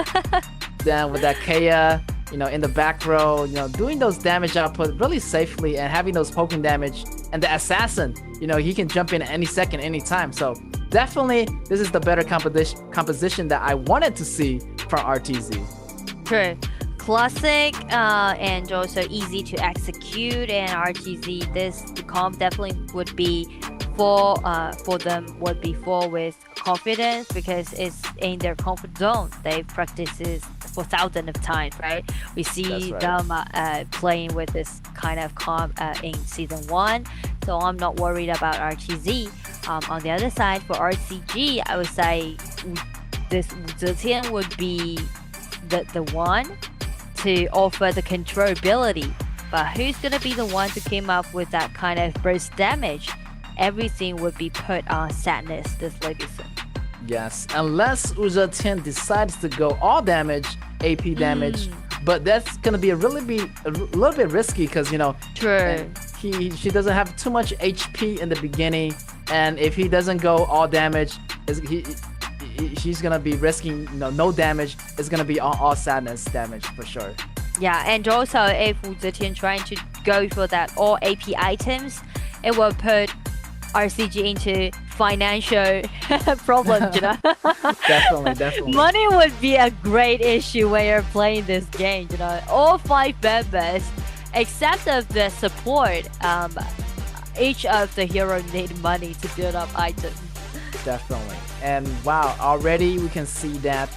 then with that KAW, you know, in the back row, you know, doing those damage output really safely and having those poking damage. And the assassin, you know, he can jump in at any second, any time. So definitely, this is the better composition that I wanted to see from RTZ. True. Classic and also easy to execute. And RTZ, this comp definitely would be for them would be full with confidence because it's in their comfort zone. They practice this for thousands of times, right? We see them playing with this kind of comp in season 1, so I'm not worried about RTZ. On the other side, for RCG, I would say this Zetian would be the one to offer the controllability But who's gonna be the one to come up with that kind of burst damage? Everything would be put on Sadness this late season. Yes, unless Uja Tian decides to go all damage, AP damage, but that's gonna be a little bit risky because True. She doesn't have too much HP in the beginning, and if he doesn't go all damage, she's gonna be risking no damage. It's gonna be all Sadness damage for sure. Yeah, and also if Wu Zetian trying to go for that all AP items, it will put RCG into financial problems, Definitely. Money would be a great issue when you're playing this game, All 5 members, except of the support, each of the heroes need money to build up items. Definitely. And wow, already we can see that,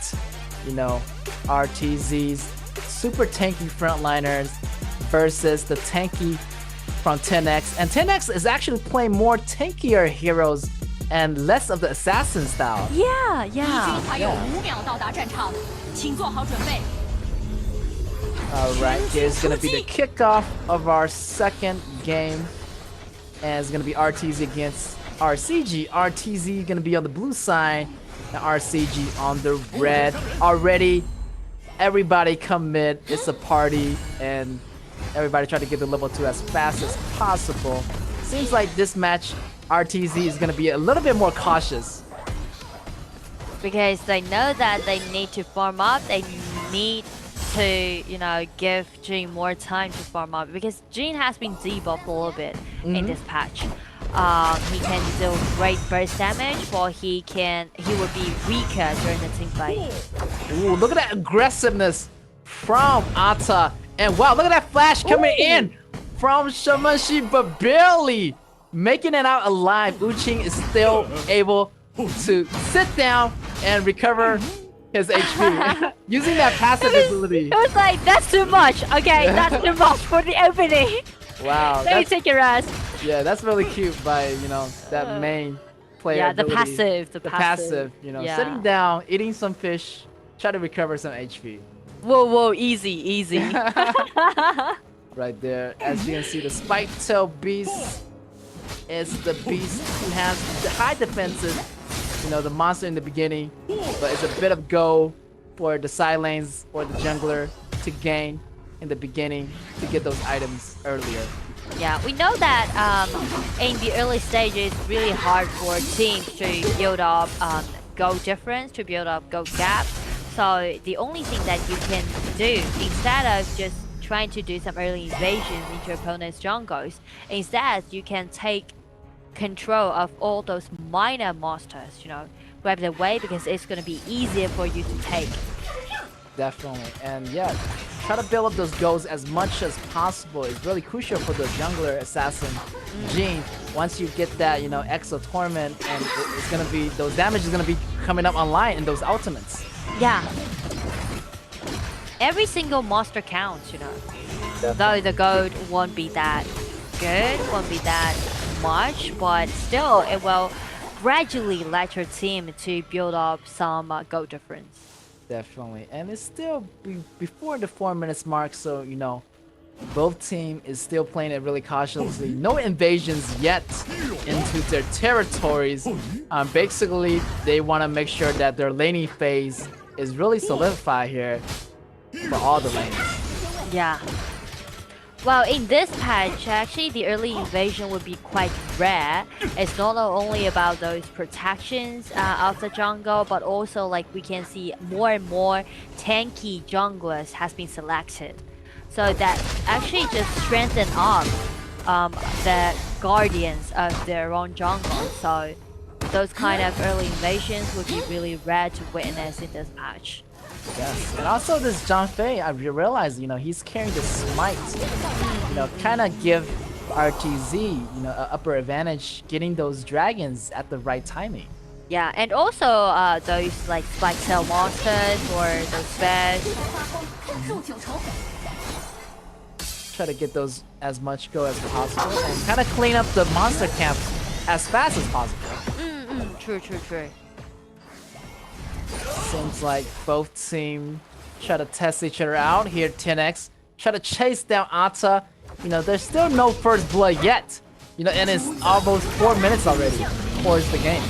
RTZ's super tanky frontliners versus the tanky from 10X. And 10X is actually playing more tankier heroes and less of the assassin style. Yeah. Alright, here's gonna be the kickoff of our second game. And it's gonna be RTZ against RCG. RTZ gonna be on the blue side and RCG on the red. Already, everybody come mid. It's a party and everybody try to get to level 2 as fast as possible. Seems like this match, RTZ is gonna be a little bit more cautious. Because they know that they need to farm up, they need to, give Jin more time to farm up. Because Jin has been debuffed a little bit in this patch. He can do great burst damage, but he will be weaker during the team fight. Ooh, look at that aggressiveness from Ata. And wow, look at that flash coming in from Shamashi, but barely making it out alive. Uching is still able to sit down and recover his HP using that passive ability. It was like, that's too much. Okay, that's too much for the opening. Wow. Let me take your rest. Yeah, that's really cute by, that main player. Yeah, ability. the passive. Yeah. Sitting down, eating some fish, try to recover some HP. Whoa, easy. Right there, as you can see, the spiked tail beast is the beast who has the high defenses. The monster in the beginning, but it's a bit of go for the side lanes or the jungler to gain in the beginning to get those items earlier. Yeah, we know that in the early stages, it's really hard for teams to build up gold difference, to build up gold gap. So the only thing that you can do, instead of just trying to do some early invasions into opponent's jungles, instead you can take control of all those minor monsters, grab the way, because it's going to be easier for you to take. Definitely. And yeah, try to build up those goals as much as possible. It's really crucial for the jungler assassin Jin. Once you get that, Exo Torment, and it's gonna be, those damage is gonna be coming up online in those ultimates. Yeah. Every single monster counts, Definitely. Though the gold won't be that good, won't be that much, but still it will gradually let your team to build up some gold difference. Definitely. And it's still before the 4 minutes mark, so both team is still playing it really cautiously. No invasions yet into their territories. Basically, they want to make sure that their laning phase is really solidified here for all the lanes. Yeah. Well, in this patch, actually, the early invasion would be quite rare. It's not only about those protections of the jungle, but also we can see more and more tanky junglers has been selected. So that actually just strengthen up the guardians of their own jungle. So those kind of early invasions would be really rare to witness in this patch. Yes, and also this Zhang Fei, I realized, he's carrying the smite, kind of give RTZ, an upper advantage getting those dragons at the right timing. Yeah, and also those spike tail monsters or those bears. Try to get those as much go as possible and kind of clean up the monster camp as fast as possible. True. Seems like both team try to test each other out. Here 10X try to chase down Ata there's still no first blood yet. And it's almost 4 minutes already towards the game.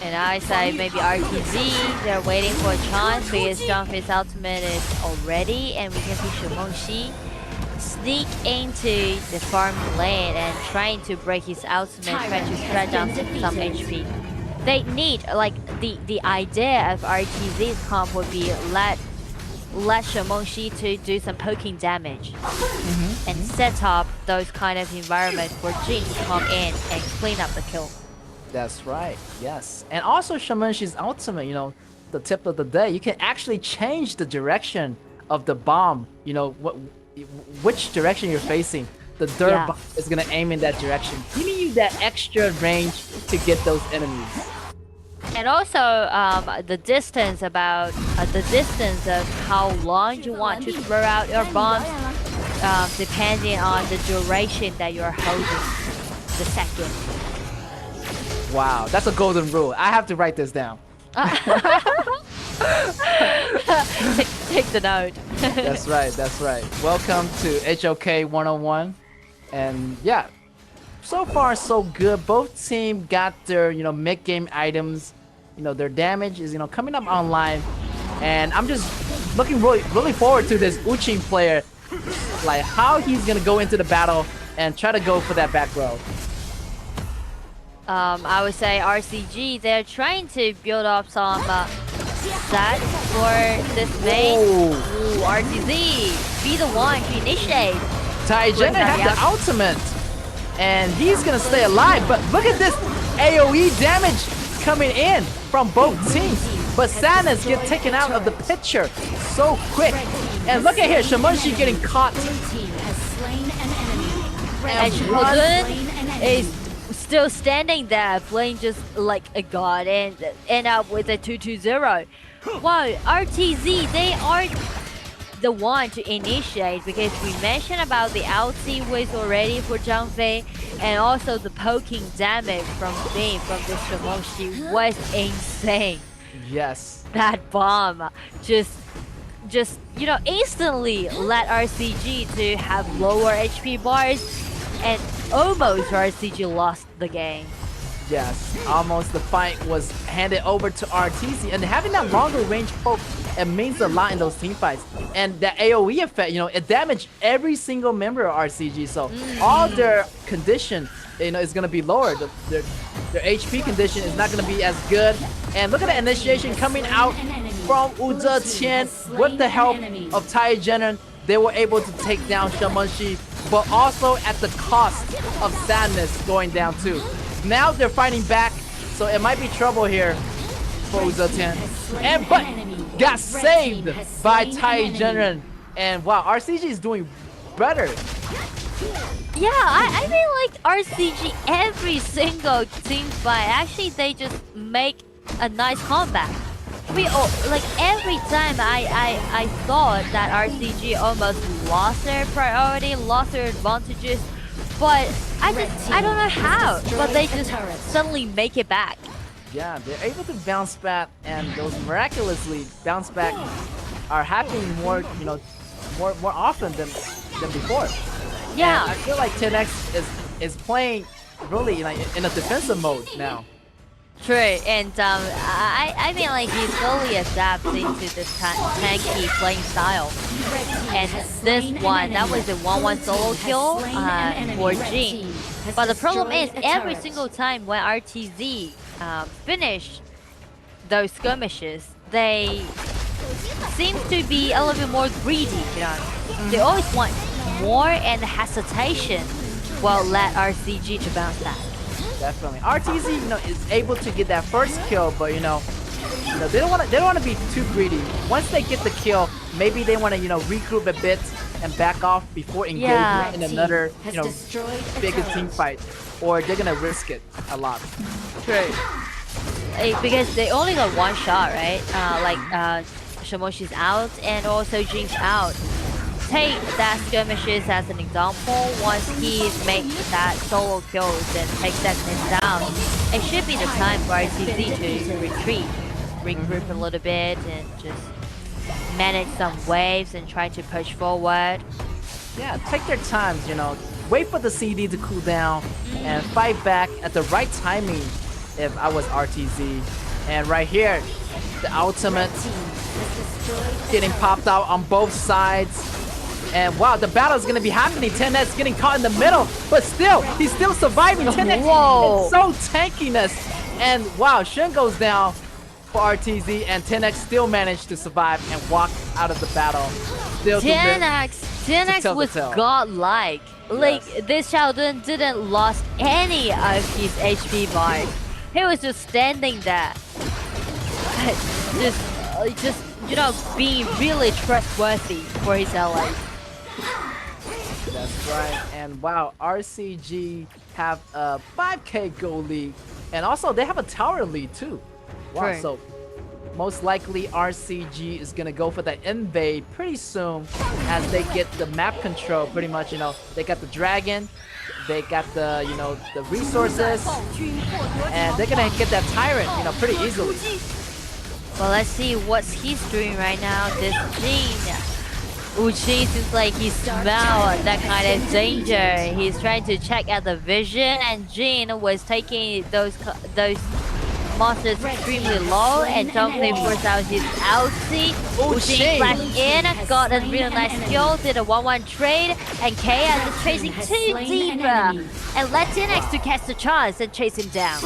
And I say maybe RTZ, they're waiting for a chance because Zhangfei's ultimate is already, and we can see Shimon sneak into the farm lane and trying to break his ultimate, trying to spread down some HP. They need, like, the idea of RTZ's comp would be let Shimon to do some poking damage and set up those kind of environment for Jin to come in and clean up the kill. That's right, yes. And also Shamanji's ultimate, the tip of the day, you can actually change the direction of the bomb, which direction you're facing. The third bomb is gonna aim in that direction, giving you that extra range to get those enemies. And also the distance of how long you want to throw out your bombs, depending on the duration that you're holding the second. Wow, that's a golden rule. I have to write this down. Take the note. That's right. Welcome to HOK 101. And yeah, so far so good. Both teams got their, mid-game items. Their damage is, coming up online. And I'm just looking really forward to this Uchin player. Like, how he's going to go into the battle and try to go for that back row. I would say RCG, they're trying to build up some stats for this main. Ooh, RTZ, be the one to initiate. TaiJennen has the ultimate, and he's gonna stay alive, but look at this AoE damage coming in from both teams. But Sadness gets taken out of the picture so quick. And look at here, Shamanji getting caught. And Shimon is still standing there, playing just like a god, and end up with a 2-2-0. Wow, RTZ, they are the one to initiate, because we mentioned about the ulti was already for Zhangfei, and also the poking damage from Beam from this Shimoshi was insane. Yes. That bomb just instantly let RCG to have lower HP bars, and almost RCG lost the game. Yes, almost the fight was handed over to RTZ, and having that longer range poke, it means a lot in those team fights. And the AoE effect, it damaged every single member of RCG, so all their condition, is gonna be lower. Their HP condition is not gonna be as good. And look at the initiation coming out from Uzetian with the help of TaiJennen. They were able to take down Shamanji, but also at the cost of Sadness going down too. Now they're fighting back, so it might be trouble here for Uzetian. But got saved by TaiJennen. And wow, RCG is doing better. Yeah, I mean, like RCG, every single team fight, actually they just make a nice comeback. We all, like, every time I thought that RCG almost lost their priority, lost their advantages, but I don't know how, but they just suddenly make it back. Yeah, they're able to bounce back, and those miraculously bounce back are happening more often than before. Yeah, and I feel like 10X is playing really like in a defensive mode now. True, and I mean, like, he's slowly adapting to this tanky playing style. And this one, that was a 1-1 solo kill for Jin. But the problem is, every single time when RTZ finish those skirmishes, they seem to be a little bit more greedy, They always want more, and hesitation will let RCG to bounce back. Definitely. RTZ, is able to get that first kill, but they don't want to be too greedy. Once they get the kill, maybe they want to regroup a bit and back off before engaging in another bigger team fight, or they're gonna risk it a lot. True. Because they only got one shot, right? Shimoshi's out, and also Jin's out. Take that skirmishes as an example. Once he makes that solo kills and takes that man down, it should be the time for RTZ to retreat, regroup a little bit, and just manage some waves and try to push forward. Yeah, take their times, you know. Wait for the CD to cool down and fight back at the right timing if I was RTZ. And right here, the ultimate getting popped out on both sides. And wow, the battle is going to be happening. 10X getting caught in the middle, but still, he's still surviving. 10X, Whoa. it's so tankiness. And wow, Shun goes down for RTZ, and 10X still managed to survive and walk out of the battle. Still 10X was godlike. Like, this Sheldon didn't lost any of his HP bars. He was just standing there. just you know, being really trustworthy for his allies. That's right. And wow, RCG have a 5k gold lead, and also they have a tower lead too. Wow, True. so most likely RCG is gonna go for that invade pretty soon as they get the map control. Pretty much, you know, they got the dragon, they got the, you know, the resources, and they're gonna get that tyrant, you know, pretty easily. Well, let's see what he's doing right now. This Jin. Uchi seems like he smelled that kind of danger. He's trying to check out the vision, and Jin was taking those monsters extremely low and Dante forced out his ulti. Uchi flashed in, got a really nice kill, did a 1-1 trade, and KAW is chasing too deep and let 10X to catch the chance and chase him down.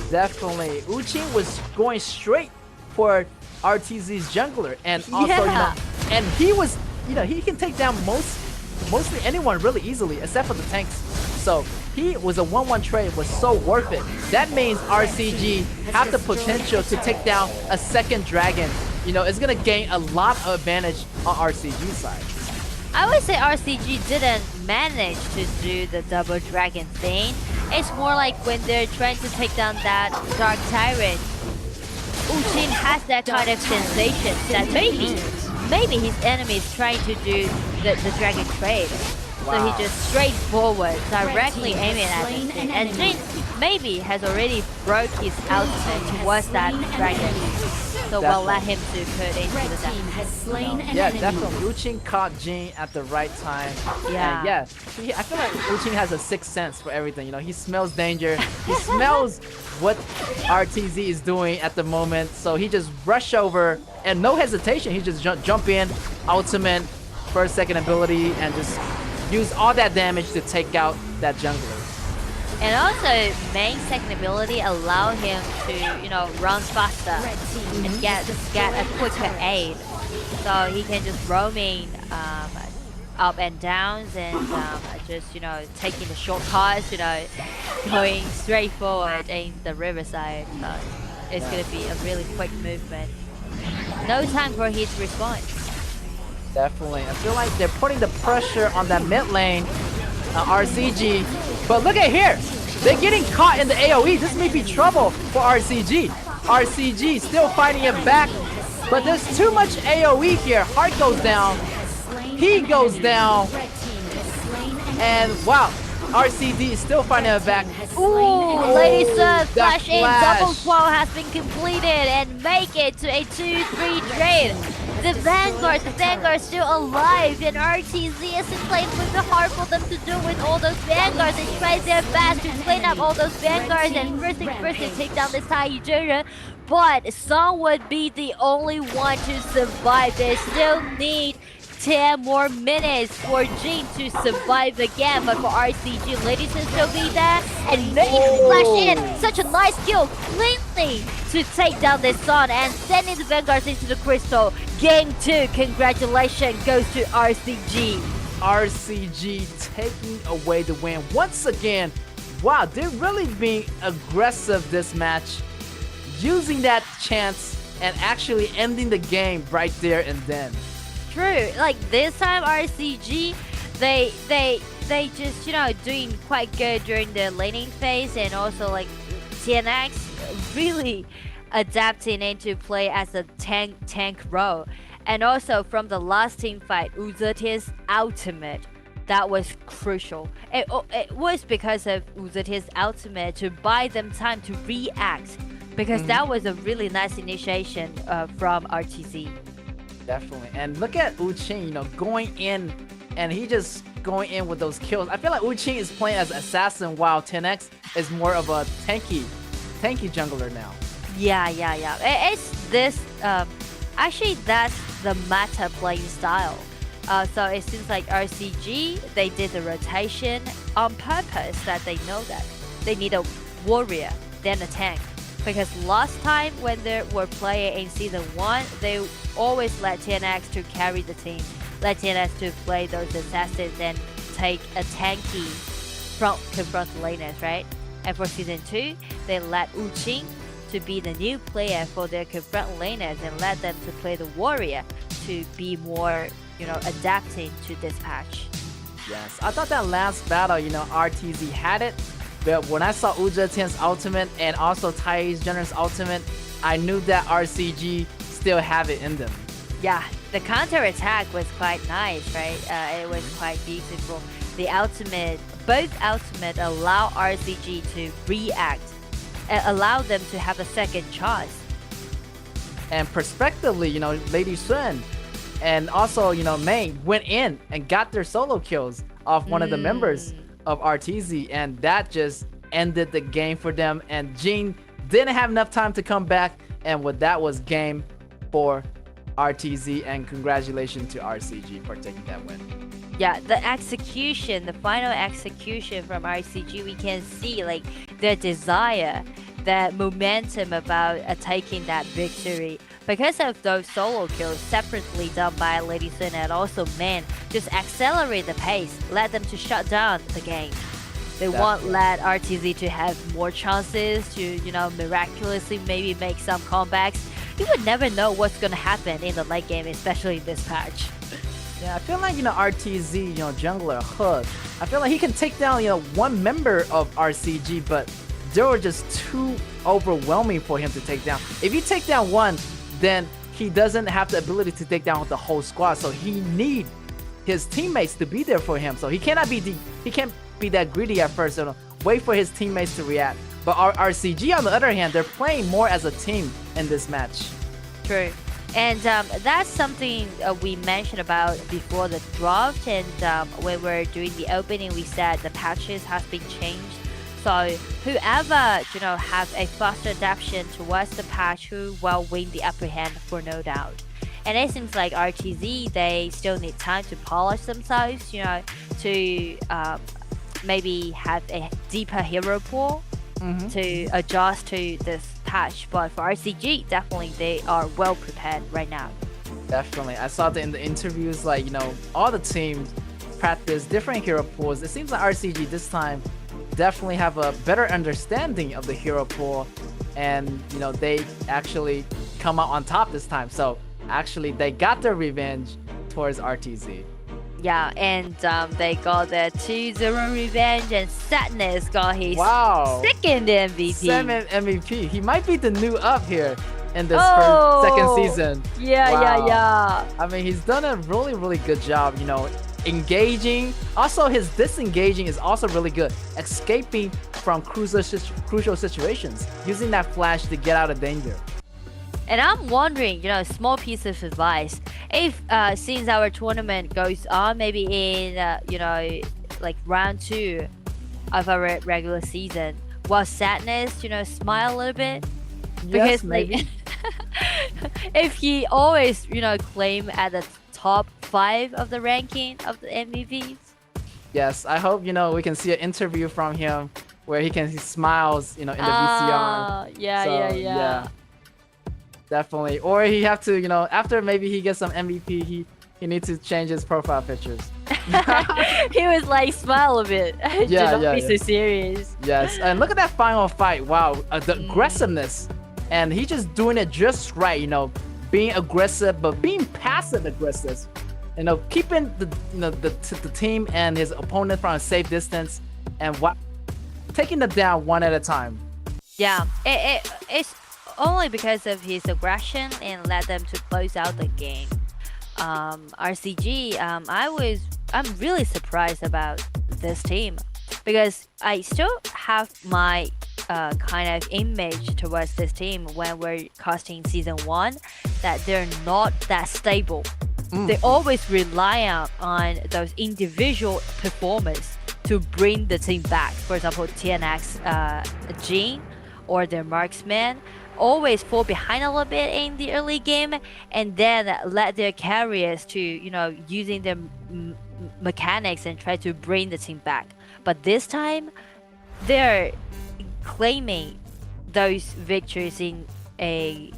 Definitely. Uchi was going straight for RTZ's jungler, and also, you know, and he was, you know, he can take down mostly anyone really easily except for the tanks. So he was a 1-1 trade, was so worth it. That means RCG have the potential to take down a second dragon. You know, it's gonna gain a lot of advantage on RCG side. I would say RCG didn't manage to do the double dragon thing. It's more like when they're trying to take down that Dark Tyrant. Uchin has that kind of sensation that maybe his enemy is trying to do the dragon trade. Wow. So he just straightforward, directly aiming at it. And Jin maybe has already broke his ultimate towards that dragon. So we'll let him to put into the death. Yeah, definitely. Uchin caught Jin at the right time. Yeah. And yeah, I feel like Uchin has a sixth sense for everything. You know, he smells danger. He smells what RTZ is doing at the moment. So he just rush over and no hesitation. He just jump in, ultimate, first, second ability, and just use all that damage to take out that jungler. And also, main second ability allow him to, you know, run faster and get a quicker aid. So he can just roaming up and downs and just, you know, taking the shortcuts, you know, going straight forward in the riverside. So it's gonna be a really quick movement. No time for his response. Definitely. I feel like they're putting the pressure on that mid lane, RCG. But look at here. They're getting caught in the AoE. This may be trouble for RCG. RCG still fighting it back. But there's too much AoE here. Heart goes down. He goes down. And wow. RCD is still fighting it back. Ooh, Lady Sir, flash in, flash. double quo has been completed and make it to a 2-3 trade. The Vanguard's still alive, and RTZ isn't playing with the hard for them to do with all those Vanguards. They try their best to clean up all those Vanguards and first thing first to take down this Tai Zhenren. But Song would be the only one to survive. They still need 10 more minutes for Jin to survive again, but for RCG, Ladies can still be there, and May flash in, such a nice kill, cleanly to take down this Sun and sending the Vanguards into the crystal. Game 2, congratulations goes to RCG. RCG taking away the win once again. Wow, they're really being aggressive this match, using that chance and actually ending the game right there and then. True, like this time RCG, they just, you know, doing quite good during the laning phase, and also like TNX really adapting into play as a tank role. And also from the last team fight, Uzeti's ultimate, that was crucial. It was because of Uzeti's ultimate to buy them time to react, because that was a really nice initiation from RTZ. Definitely. And look at Uchin, you know, going in and he just going in with those kills. I feel like Uching is playing as assassin while 10x is more of a tanky jungler now. Yeah. It's this. Actually, that's the meta playing style. So it seems like RCG, they did the rotation on purpose, that they know that they need a warrior than a tank. Because last time when they were playing in Season 1, they always let TNX to carry the team. Let TNX to play those assassins and take a tanky confront the laners, right? And for Season 2, they let Uching to be the new player for their confront laners and let them to play the warrior to be more, adapting to this patch. Yes, I thought that last battle, RTZ had it, but when I saw Uja Tian's ultimate and also Tai's Generous ultimate, I knew that RCG still have it in them. Yeah, the counter attack was quite nice, right? It was quite beautiful. The ultimate, both ultimate allow RCG to react, allow them to have a second chance. And prospectively, Lady Sun and also, Mei went in and got their solo kills off one of the members of RTZ, and that just ended the game for them. And Jin didn't have enough time to come back, and with that was game for RTZ, and congratulations to RCG for taking that win. Yeah, the execution, the final execution from RCG, we can see like their desire, the momentum about taking that victory. Because of those solo kills separately done by Lady Sun and also Men, just accelerate the pace, let them to shut down the game. They won't let RTZ to have more chances to, miraculously maybe make some comebacks. You would never know what's gonna happen in the late game, especially in this patch. Yeah, I feel like, RTZ, jungler Hood, I feel like he can take down, one member of RCG, but they were just too overwhelming for him to take down. If you take down one, then he doesn't have the ability to take down the whole squad. So he need his teammates to be there for him. So he can't be that greedy at first. So wait for his teammates to react. But RCG, on the other hand, they're playing more as a team in this match. True. And that's something we mentioned about before the draft. And when we're doing the opening, we said the patches has been changed. So whoever, have a faster adaptation towards the patch, who will win the upper hand for no doubt. And it seems like RTZ, they still need time to polish themselves, to maybe have a deeper hero pool to adjust to this patch. But for RCG, definitely they are well prepared right now. Definitely. I saw that in the interviews, like, all the teams practice different hero pools. It seems like RCG this time definitely have a better understanding of the hero pool, and they actually come out on top this time. So actually they got their revenge towards RTZ. Yeah, and they got their 2-0 revenge, and Sadness got his second MVP. Second MVP. He might be the new up here in this second season. Yeah. I mean, he's done a really, really good job, engaging. Also, his disengaging is also really good. Escaping from crucial situations. Using that flash to get out of danger. And I'm wondering, small piece of advice. If since our tournament goes on, maybe in, like round 2 of our regular season, will Sadness, smile a little bit? Yes, because maybe. If he always, claim at the top 5 of the ranking of the MVPs. Yes, I hope, we can see an interview from him where he smiles, in the VCR. Yeah. Definitely. Or he have to, after maybe he gets some MVP, he needs to change his profile pictures. He was like, smile a bit. Do not be so serious. Yes, and look at that final fight. Wow, the aggressiveness. And he just doing it just right, being aggressive, but being passive aggressive. Keeping the team and his opponent from a safe distance, and taking them down one at a time. Yeah, it's only because of his aggression and let them to close out the game. RCG, I'm really surprised about this team, because I still have my kind of image towards this team when we're casting Season 1, that they're not that stable. they always rely on those individual performers to bring the team back. For example, TNX Jin or their marksman always fall behind a little bit in the early game and then let their carriers to, using their mechanics and try to bring the team back. But this time, they're claiming those victories in a,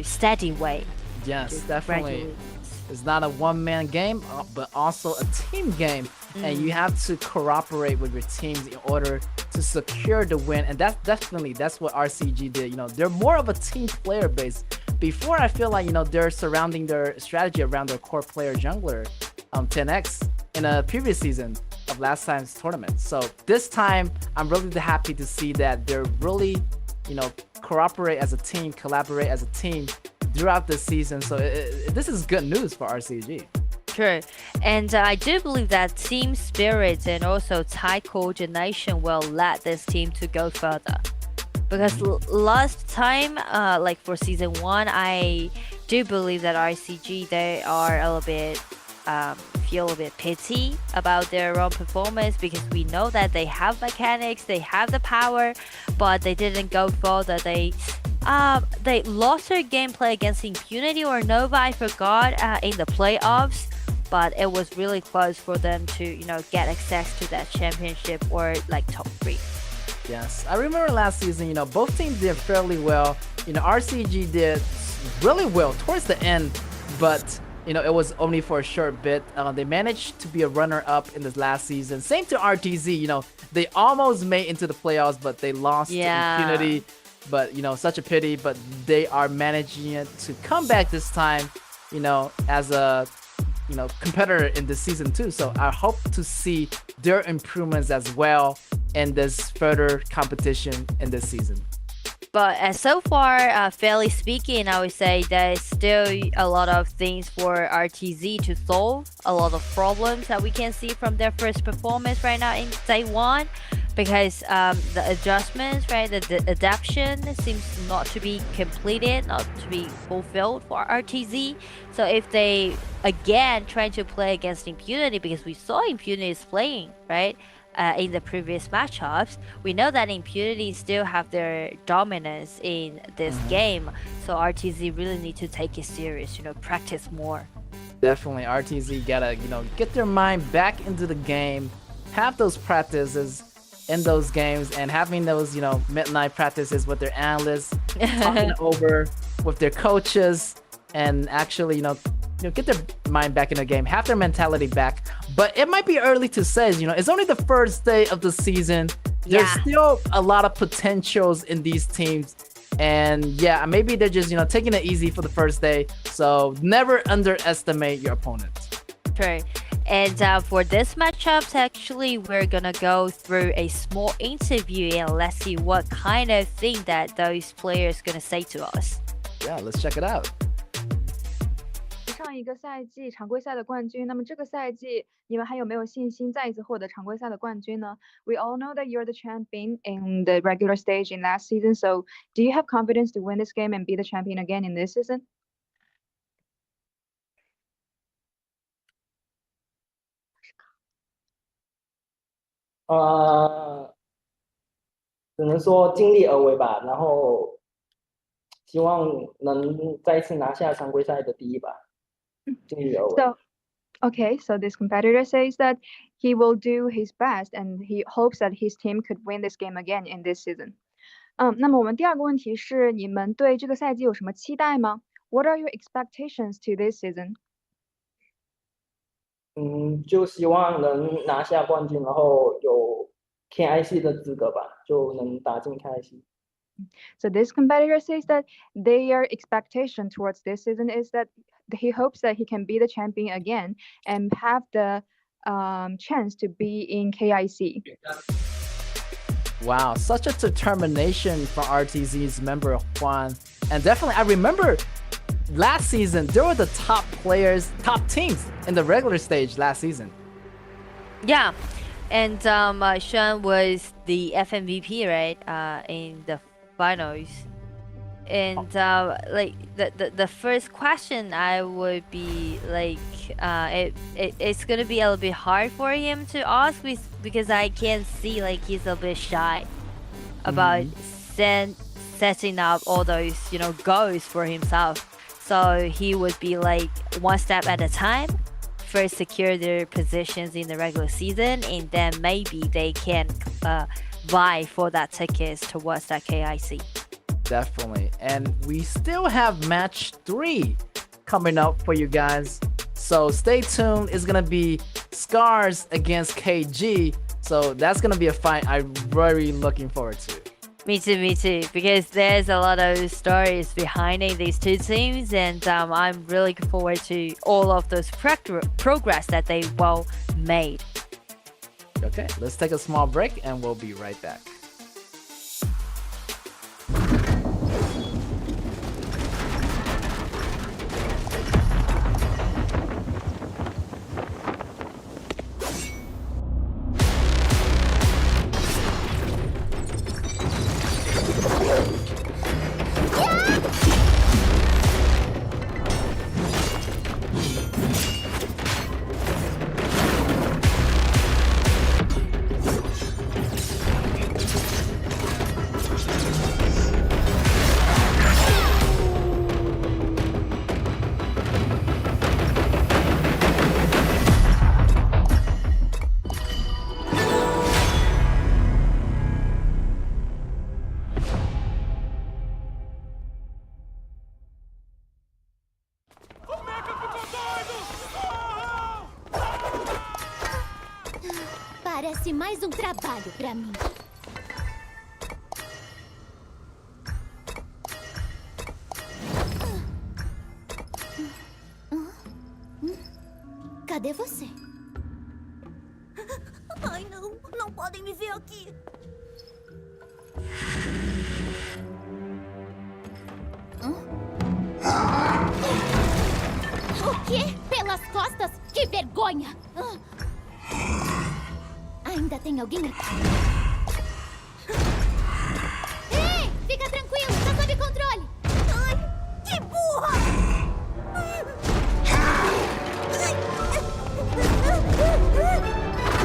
steady way. Yes, definitely. It's not a one-man game, but also a team game. And you have to cooperate with your teams in order to secure the win. And that's what RCG did. They're more of a team player base. Before, I feel like, they're surrounding their strategy around their core player jungler, 10X, in a previous season of last time's tournament. So this time, I'm really happy to see that they're really, cooperate as a team, collaborate as a team throughout the season. So this is good news for RCG. True. And I do believe that team spirit and also tight coordination will let this team to go further. Because last time, like for season 1, I do believe that RCG, they are a little bit, feel a bit pity about their own performance, because we know that they have mechanics, they have the power, but they didn't go further. They lost their gameplay against Impunity or Nova, I forgot, in the playoffs. But it was really close for them to, get access to that championship or like top 3. Yes, I remember last season, both teams did fairly well. RCG did really well towards the end, but, it was only for a short bit. They managed to be a runner-up in this last season. Same to RTZ, they almost made into the playoffs, but they lost to Impunity. But, such a pity, but they are managing it to come back this time, as a competitor in this season too. So I hope to see their improvements as well in this further competition in this season. But so far, fairly speaking, I would say there's still a lot of things for RTZ to solve, a lot of problems that we can see from their first performance right now in day 1. Because the adjustments, right, the adaptation seems not to be completed, not to be fulfilled for RTZ. So if they again try to play against Impunity, because we saw Impunity is playing, right, in the previous matchups, we know that Impunity still have their dominance in this game. So RTZ really need to take it serious, practice more. Definitely, RTZ gotta, get their mind back into the game, have those practices in those games, and having those, midnight practices with their analysts, talking over with their coaches, and actually, get their mind back in the game, have their mentality back. But it might be early to say, it's only the first day of the season. There's still a lot of potentials in these teams. And yeah, maybe they're just, taking it easy for the first day. So never underestimate your opponent. True. And for this matchup, actually, we're gonna go through a small interview and let's see what kind of thing that those players gonna say to us. Yeah, let's check it out. 上一个赛季常规赛的冠军，那么这个赛季你们还有没有信心再一次获得常规赛的冠军呢？ We all know that you're the champion in the regular stage in last season, so do you have confidence to win this game and be the champion again in this season? ”只能说尽力而为吧，然后希望能再一次拿下常规赛的第一吧，尽力而为。So this competitor says that he will do his best and he hopes that his team could win this game again in this season. 那么我们第二个问题是，你们对这个赛季有什么期待吗？ What are your expectations to this season? 就希望能拿下冠军，然后有 KIC 的资格吧，就能打进 KIC。So this competitor says that their expectation towards this season is that he hopes that he can be the champion again and have the chance to be in KIC. Wow, such a determination from RTZ's member Juan. And definitely, I remember last season, there were the top players, top teams in the regular stage last season. Yeah, and Sean was the FMVP, right, in the finals. And like the first question I would be like it's gonna be a little bit hard for him to ask because I can see like he's a bit shy about setting up all those goals for himself. So he would be like one step at a time. First secure their positions in the regular season, and then maybe they can vie for that tickets towards that KIC. Definitely. And we still have match 3 coming up for you guys. So stay tuned. It's going to be Scars against KG. So that's going to be a fight I'm very looking forward to. Me too. Because there's a lot of stories behind these two teams. And I'm really looking forward to all of those progress that they well made. Okay, let's take a small break and we'll be right back. Parece mais trabalho pra mim. Cadê você? Ai, não podem me ver aqui. O quê? Pelas costas? Que vergonha! Ainda tem alguém aqui. Ei, fica tranquilo, tá sob controle. Ai, que burra!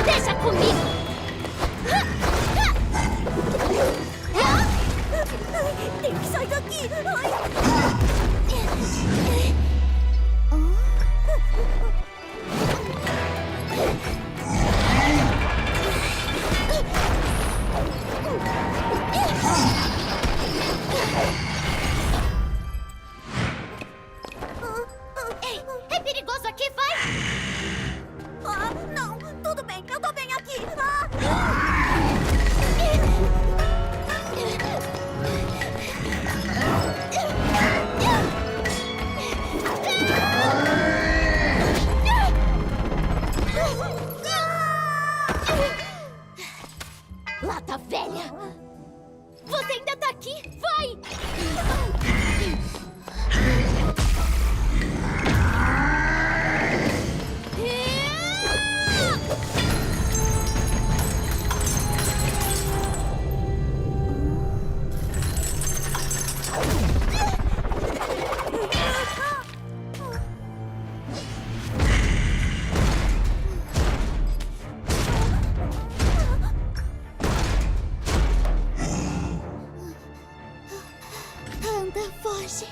Deixa comigo. Tem que sair daqui. Ei, é perigoso aqui, vai! Não, tudo bem, eu tô bem aqui. Lata velha! Você ainda tá aqui? Vai! Anda, foge.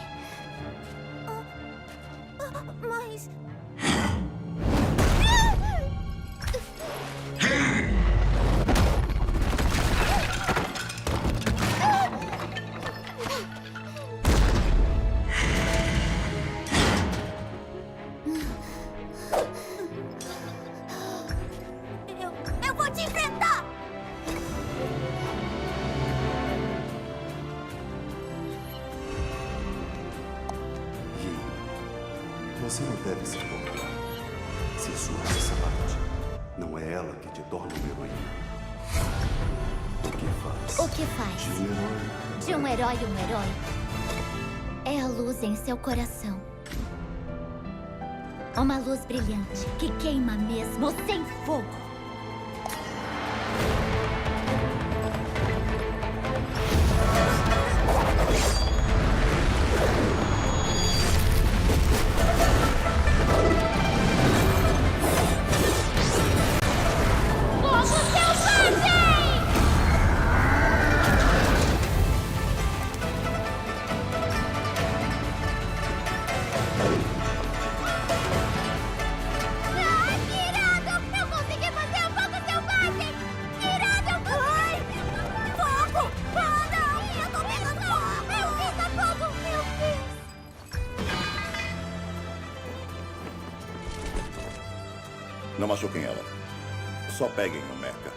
Mas... Eu vou te enfrentar! Você não deve se importar. Se sua essa parte não é ela que te torna uma heroína. O que faz? De um herói um herói. É a luz em seu coração. Uma luz brilhante que queima mesmo sem fogo. Não machuquem ela. Só peguem o mecha.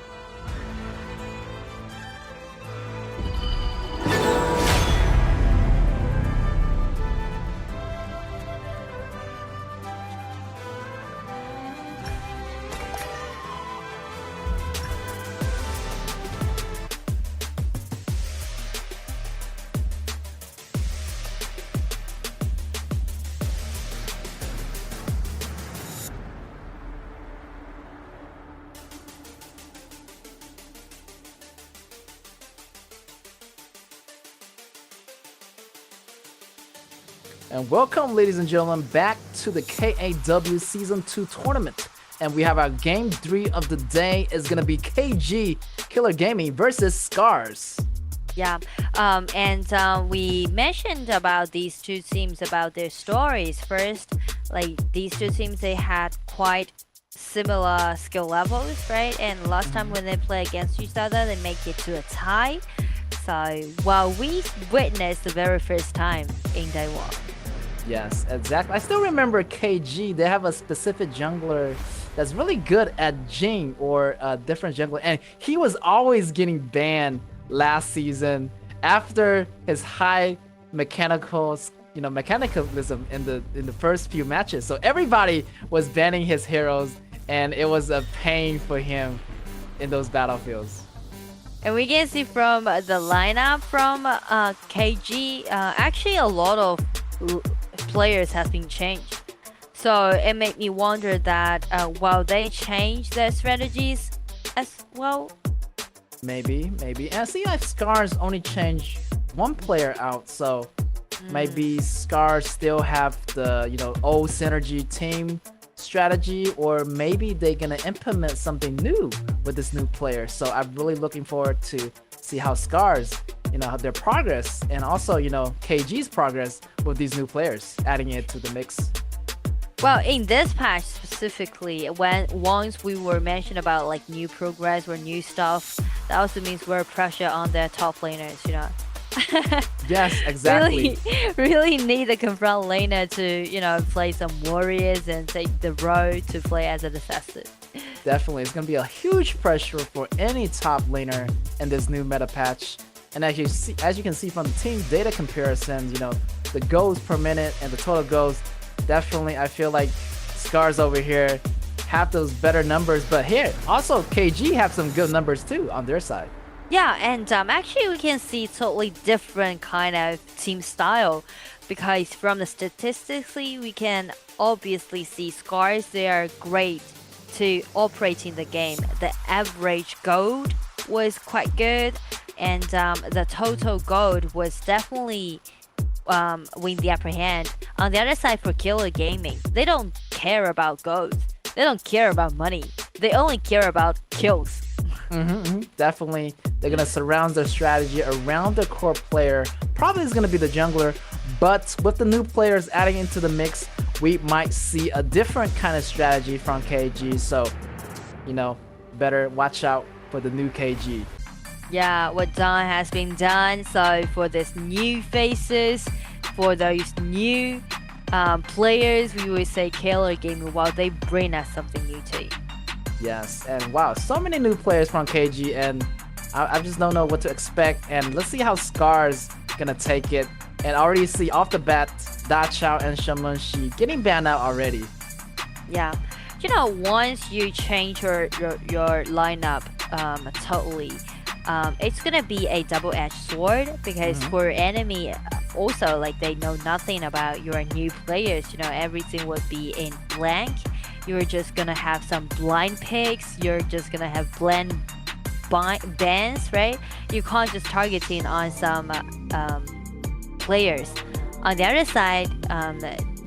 And welcome, ladies and gentlemen, back to the KAW Season 2 tournament. And we have our game 3 of the day is going to be KG Killer Gaming versus Scars. Yeah, and we mentioned about these two teams, about their stories. First, like these two teams, they had quite similar skill levels, right? And last time when they play against each other, they make it to a tie. So, well, we witnessed the very first time in day 1. Yes, exactly. I still remember KG. They have a specific jungler that's really good at Jing or a different jungler, and he was always getting banned last season after his high mechanicalism in the first few matches. So everybody was banning his heroes, and it was a pain for him in those battlefields. And we can see from the lineup from KG, actually a lot of players have been changed. So it made me wonder that while they change their strategies as well. Maybe. And I see like Scars only changed one player out, so maybe Scars still have the old synergy team strategy, or maybe they're gonna implement something new with this new player. So I'm really looking forward to see how Scars, their progress, and also KG's progress with these new players, adding it to the mix. Well, in this patch specifically, once we were mentioned about like new progress or new stuff, that also means more pressure on their top laners, Yes, exactly. really need a confront laner to play some warriors and take the road to play as a assassin. Definitely, it's gonna be a huge pressure for any top laner in this new meta patch. And as you can see from the team data comparisons, the goals per minute and the total goals, definitely I feel like Scars over here have those better numbers. But here, also KG have some good numbers too on their side. Yeah, and actually we can see totally different kind of team style, because from the statistically we can obviously see Scars, they are great to operate in the game. The average gold was quite good, and the total gold was definitely win the upper hand. On the other side, for Killer Gaming, they don't care about gold. They don't care about money. They only care about kills. Definitely, they're gonna surround their strategy around the core player. Probably is gonna be the jungler, but with the new players adding into the mix, we might see a different kind of strategy from KG. So, better watch out for the new KG. Yeah, what done has been done. So for this new faces, for those new players, we would say Killer Gaming, while they bring us something new too. Yes, and wow, so many new players from KG, and I just don't know what to expect. And let's see how Scars gonna take it. And already see off the bat, Da Chao and Shaman Shi getting banned out already. Yeah, once you change your lineup totally, it's gonna be a double-edged sword, because for enemy also, like, they know nothing about your new players. Everything would be in blank. You're just gonna have some blind picks. You're just gonna have blind bans, right? You can't just targeting on some players. On the other side,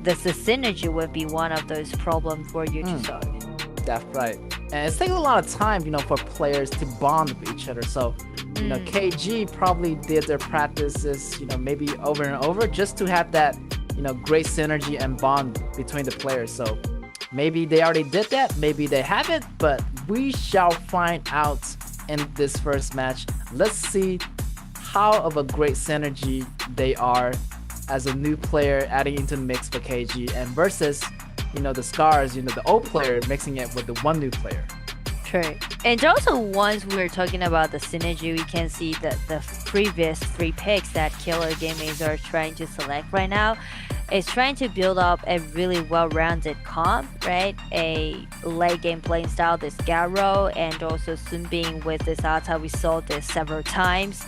the synergy would be one of those problems for you to solve. That's right. And it's taking a lot of time, for players to bond with each other. So, KG probably did their practices, maybe over and over, just to have that, great synergy and bond between the players. So maybe they already did that, maybe they haven't, but we shall find out in this first match. Let's see how of a great synergy they are as a new player adding into the mix for KG, and versus the Scars, the old player mixing it with the one new player. True. And also once we were talking about the synergy, we can see that the previous 3 picks that Killer Gaming are trying to select right now is trying to build up a really well-rounded comp, right? A late game playing style, this Garo, and also Sunbin with this Ata. We saw this several times.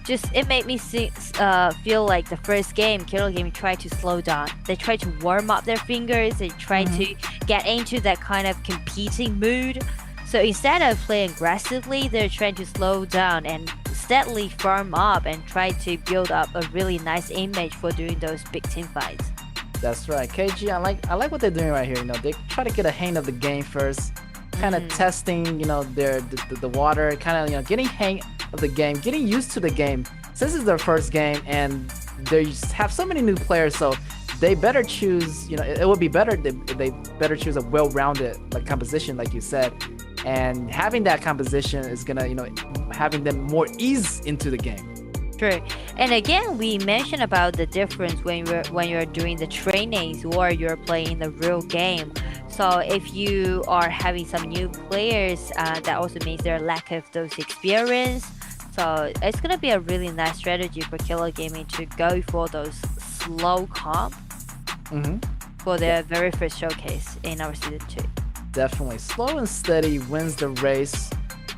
Just it made me feel like the first game, Killer Gaming tried to slow down. They tried to warm up their fingers. They tried to get into that kind of competing mood. So instead of playing aggressively, they're trying to slow down and steadily farm up and try to build up a really nice image for doing those big team fights. That's right. KG, I like what they're doing right here. They try to get a hang of the game first, kind of testing, the water, kind of, getting hang of the game, getting used to the game. Since it's their first game and they have so many new players, so they better choose, it would be better if they better choose a well-rounded composition, like you said. And having that composition is gonna, having them more ease into the game. True. And again, we mentioned about the difference when you're doing the trainings or you're playing the real game. So if you are having some new players, that also means their lack of those experience. So it's gonna be a really nice strategy for Killer Gaming to go for those slow comp for their very first showcase in our season 2. Definitely. Slow and steady wins the race,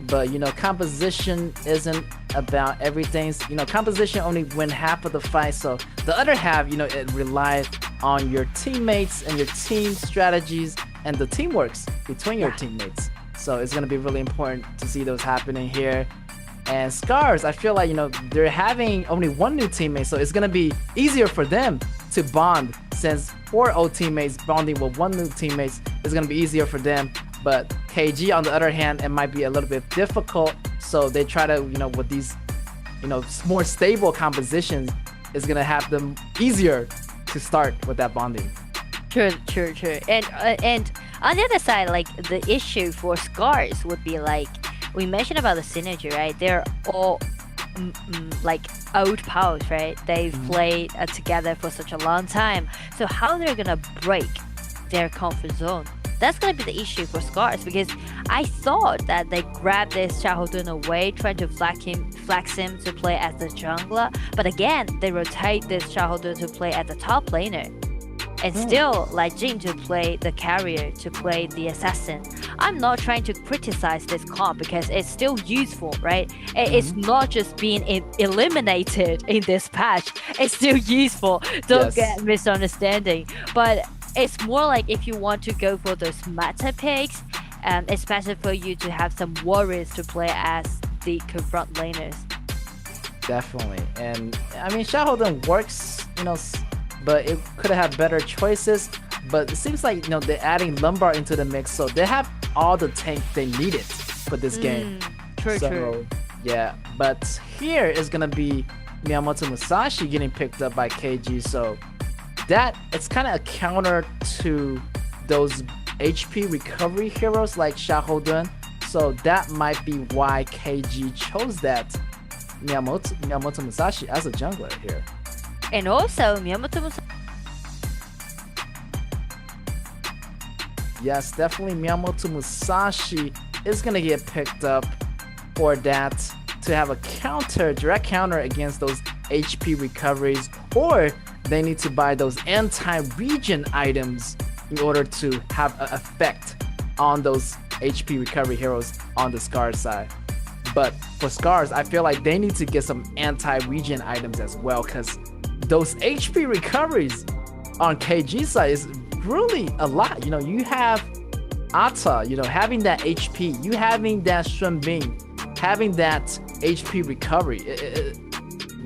but composition isn't about everything. Composition only win half of the fight, so the other half, it relies on your teammates and your team strategies and the teamworks between your teammates. So it's going to be really important to see those happening here. And Scars, I feel like, they're having only one new teammate, so it's going to be easier for them to bond, since 4 old teammates bonding with one new teammates is going to be easier for them. But KG, on the other hand, it might be a little bit difficult, so they try to, with these, more stable compositions, is going to have them easier to start with that bonding. True. And on the other side, the issue for Scars would be we mentioned about the synergy, right? They're all old pals, right? They've played together for such a long time. So how they're gonna break their comfort zone? That's gonna be the issue for Scars, because I thought that they grabbed this Xiaohodun away, trying to flex him to play as the jungler. But again, they rotate this Xiaohodun to play as the top laner. And still Jin to play the carrier, to play the assassin. I'm not trying to criticize this comp because it's still useful, right? It's not just being eliminated in this patch. It's still useful. Don't get misunderstanding. But it's more like if you want to go for those meta picks, it's better for you to have some warriors to play as the confront laners. Definitely. And I mean, Xiaohodun works, but it could have better choices. But it seems like, they're adding Lombard into the mix, so they have all the tank they needed for this game. True. Yeah, but here is gonna be Miyamoto Musashi getting picked up by KG, so that it's kind of a counter to those HP recovery heroes like Xiaohodun. So that might be why KG chose that Miyamoto Musashi as a jungler here. And also, Miyamoto Musashi. Yes, definitely Miyamoto Musashi is going to get picked up for that, to have a direct counter against those HP recoveries, or they need to buy those anti-regen items in order to have an effect on those HP recovery heroes on the Scars side. But for Scars, I feel like they need to get some anti-regen items as well, because those HP recoveries on KG side is really a lot. You have Ata, having that HP, you having that Sunbin, having that HP recovery.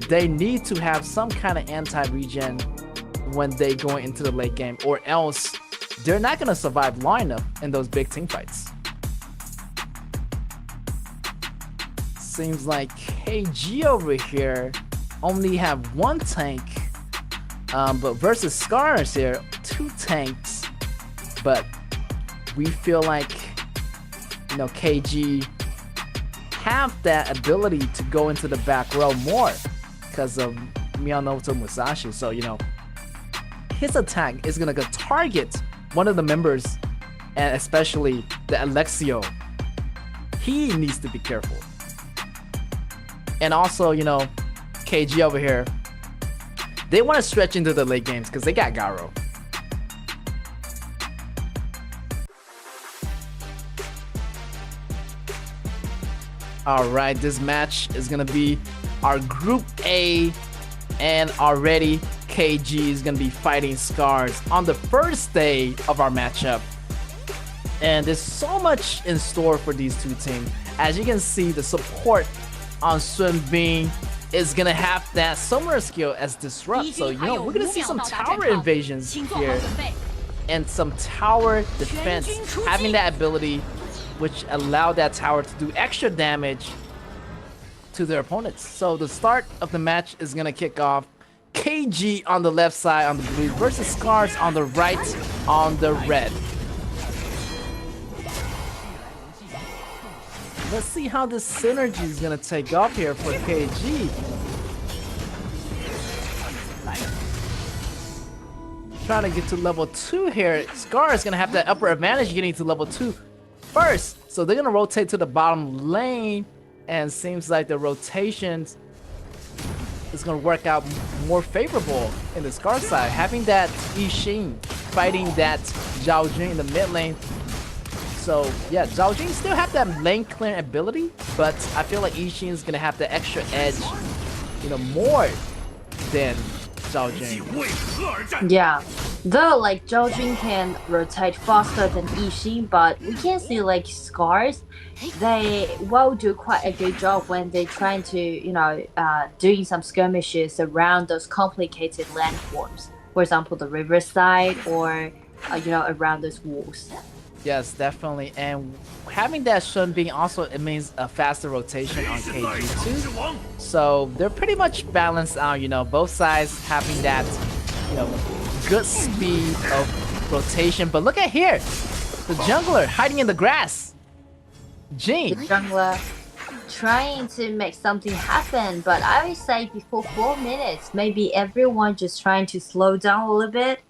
They need to have some kind of anti-regen when they go into the late game, or else they're not going to survive long enough in those big team fights. Seems like KG over here only have one tank, but versus Scars here, 2 tanks. But we feel like, KG have that ability to go into the back row more because of Miyamoto Musashi. So, his attack is gonna go target one of the members, and especially the Alexio, he needs to be careful. And also, you know, KG over here, they want to stretch into the late games because they got Garo. All right, this match is gonna be our Group A, and already KG is gonna be fighting Scars on the first day of our matchup. And there's so much in store for these two teams. As you can see, the support on Sun Bin is gonna have that summoner skill as Disrupt. So, you know, we're gonna see some tower invasions here and some tower defense, having that ability which allow that tower to do extra damage to their opponents. So the start of the match is gonna kick off. KG on the left side on the blue versus Scars on the right on the red. Let's see how this synergy is gonna take off here for KG. Trying to get to level 2 here. Scar is gonna have that upper advantage getting to level 2 first. So they're gonna rotate to the bottom lane, and seems like the rotations is gonna work out more favorable in the Scar side. Having that Yixin fighting that Zhao Jun in the mid lane. So yeah, Zhao Jun still have that lane clearing ability, but I feel like Yixin is gonna have the extra edge, you know, more than Zhao Jun. Yeah, though like Zhao Jun can rotate faster than Yixin, but we can see like Scars, they will do quite a good job when they're trying to, you know, doing some skirmishes around those complicated landforms. For example, the riverside or, you know, around those walls. Yes, definitely. And having that Sun Bin also, it means a faster rotation on KG too. So they're pretty much balanced out, you know, both sides having that, you know, good speed of rotation. But look at here, the jungler hiding in the grass. Jing. The jungler trying to make something happen, but I would say before 4 minutes, maybe everyone just trying to slow down a little bit.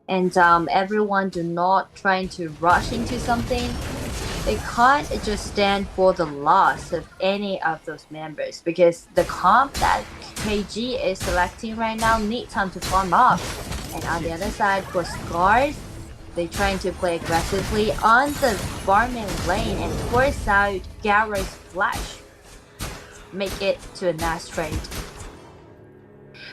And everyone do not trying to rush into something. They can't just stand for the loss of any of those members, because the comp that KG is selecting right now need time to farm up. And on the other side, for Scars, they trying to play aggressively on the farming lane and force out Garo's flash. Make it to a nice trade.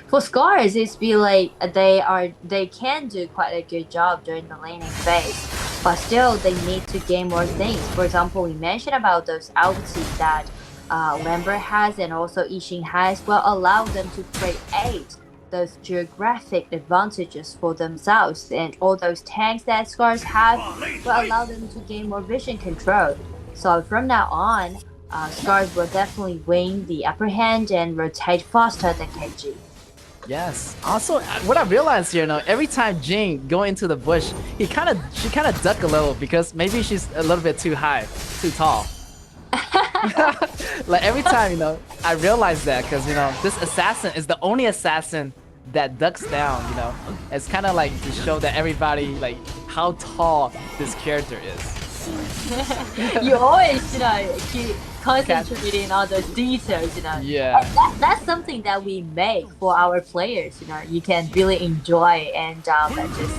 For Scars, it's be like they can do quite a good job during the laning phase, but still they need to gain more things. For example, we mentioned about those ulti that Lambert has and also Yixin has will allow them to create those geographic advantages for themselves, and all those tanks that Scars have will allow them to gain more vision control. So from now on, Scars will definitely win the upper hand and rotate faster than KG. Yes. Also, what I realized here, now every time Jing go into the bush, she kind of duck a little because maybe she's a little bit too high, too tall. Like every time, you know, I realize that because, you know, this assassin is the only assassin that ducks down. You know, it's kind of like to show that everybody like how tall this character is. You always, you know, keep concentrating on the details, you know. Yeah. That's something that we make for our players, you know. You can really enjoy and just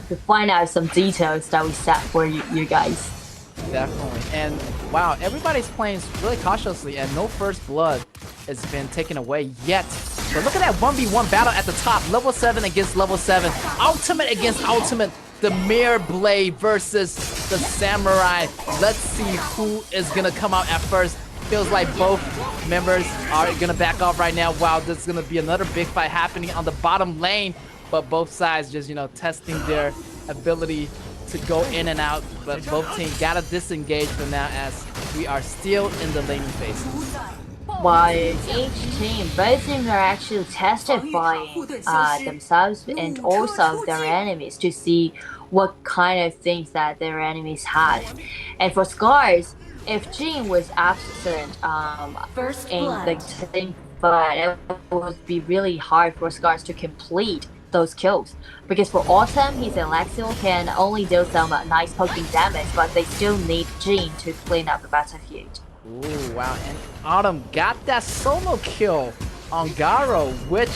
to find out some details that we set for you guys. Definitely. And wow, everybody's playing really cautiously, and no first blood has been taken away yet. But look at that 1v1 battle at the top. Level 7 against level 7. Ultimate against ultimate. The Mirror Blade versus the Samurai. Let's see who is gonna come out at first. Feels like both members are gonna back off right now. Wow, there's gonna be another big fight happening on the bottom lane. But both sides just, you know, testing their ability to go in and out. But both teams gotta disengage for now as we are still in the laning phase. By each team, both teams are actually testifying themselves and also their enemies to see what kind of things that their enemies had. And for Scars, if Jin was absent in the team fight, it would be really hard for Scars to complete those kills. Because for Autumn, his Alexiel can only deal some nice poking damage, but they still need Jin to clean up the battlefield. Ooh, wow. And Autumn got that solo kill on Garo, which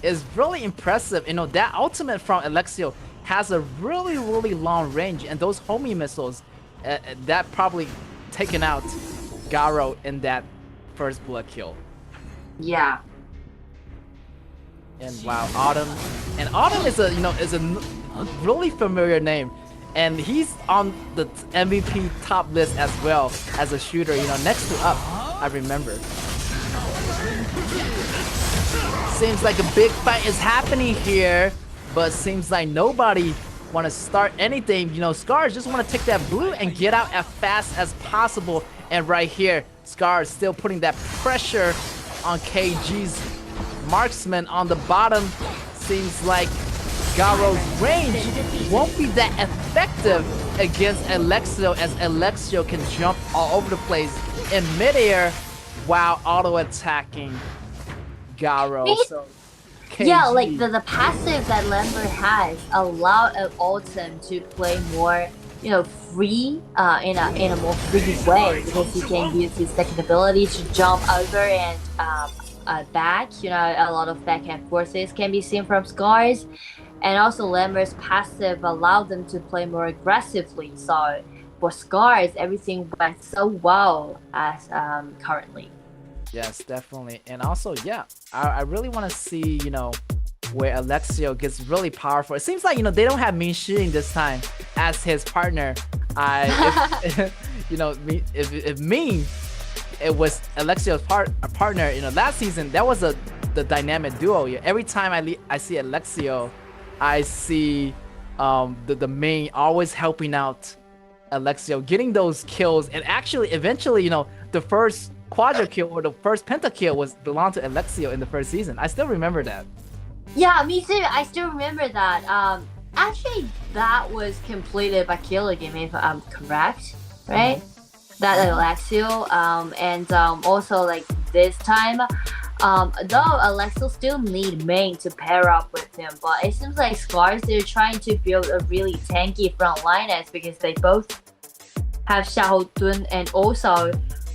is really impressive. You know, that ultimate from Alexiel has a really, really long range, and those homing missiles, that probably taken out Garo in that first blood kill. Yeah. And wow, Autumn. And Autumn is a really familiar name. And he's on the MVP top list as well as a shooter, you know, next to Up, I remember. Seems like a big fight is happening here, but seems like nobody want to start anything. You know, Scars just want to take that blue and get out as fast as possible. And right here, Scars still putting that pressure on KG's marksman on the bottom. Seems like Garo's range won't be that effective against Alexiel, as Alexiel can jump all over the place in midair while auto-attacking Garo. So, yeah, like the passive that Lambert has allowed Autumn to play more, you know, free in a more free way, because he can use his second ability to jump over and back. You know, a lot of backhand forces can be seen from Scars. And also Lambert's passive allowed them to play more aggressively. So for Scars, everything went so well as currently. Yes, definitely. And also, yeah, I really want to see, you know, where Alexiel gets really powerful. It seems like, you know, they don't have Min Shiying this time as his partner. You know, if Min, it was Alexiel's partner, you know, last season, that was the dynamic duo. Every time I see Alexiel, I see the main always helping out Alexiel, getting those kills, and actually eventually, you know, the first quadra kill or the first penta kill belonged to Alexiel in the first season. I still remember that. Yeah, me too. I still remember that. Actually, that was completed by Killer Game, if I'm correct, right? That Alexiel, and also like this time. Though Alexiel still need main to pair up with him, but it seems like Scars, they're trying to build a really tanky front liners because they both have Xiao Dun and also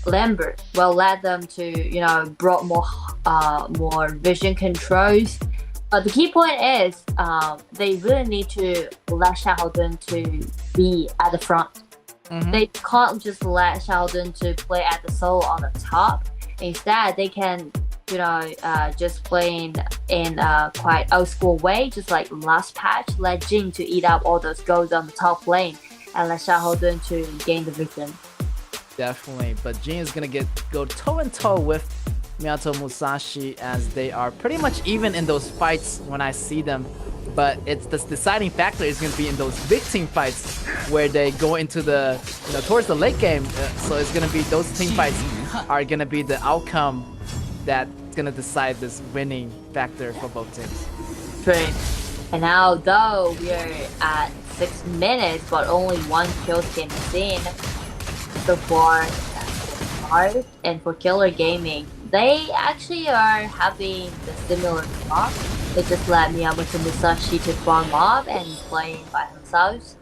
Lambert. Well, led them to, you know, brought more vision controls. But the key point is they really need to let Xiao Dun to be at the front. They can't just let Xiao Dun to play at the solo on the top. Instead, they can, you know, just playing in a quite old school way, just like last patch, let Jin to eat up all those golds on the top lane and let Xiao Dun to gain the vision. Definitely, but Jin is gonna go toe and toe with Miyato Musashi, as they are pretty much even in those fights when I see them. But it's the deciding factor is going to be in those big team fights where they go into the, you know, towards the late game. So it's going to be those team fights are going to be the outcome that's going to decide this winning factor for both teams. Great. And now, though we're at 6 minutes, but only one kill can be seen so far. And for Killer Gaming, they actually are having the similar talk. They just let Miyamoto Musashi to farm up and play by themselves.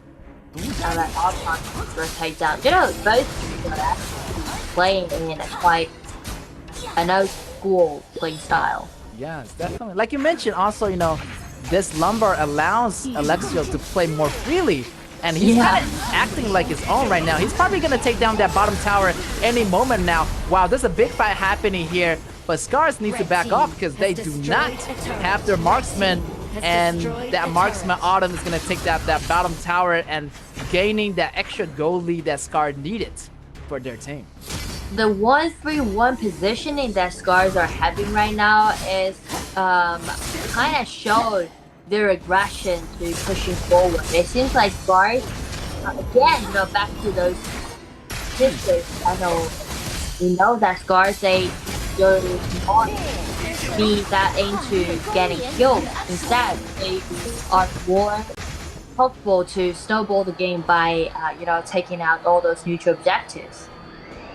And let all partners rotate down. You know, both people are actually playing in a quite an old school playing style. Yes, definitely. Like you mentioned, also, you know, this Lombard allows Alexiel to play more freely. And he's kind of acting like his own right now. He's probably going to take down that bottom tower any moment now. Wow, there's a big fight happening here. But Scars needs to back off because they do not have their marksman. And that marksman Autumn is going to take that bottom tower and gaining that extra goal lead that Scars needed for their team. The 1-3-1 positioning that Scars are having right now is kind of showed their aggression to pushing forward. It seems like Scars, again, you know, back to those history. I know, we know that Scars, they do not be that into getting killed. Instead, they are more hopeful to snowball the game by, you know, taking out all those neutral objectives.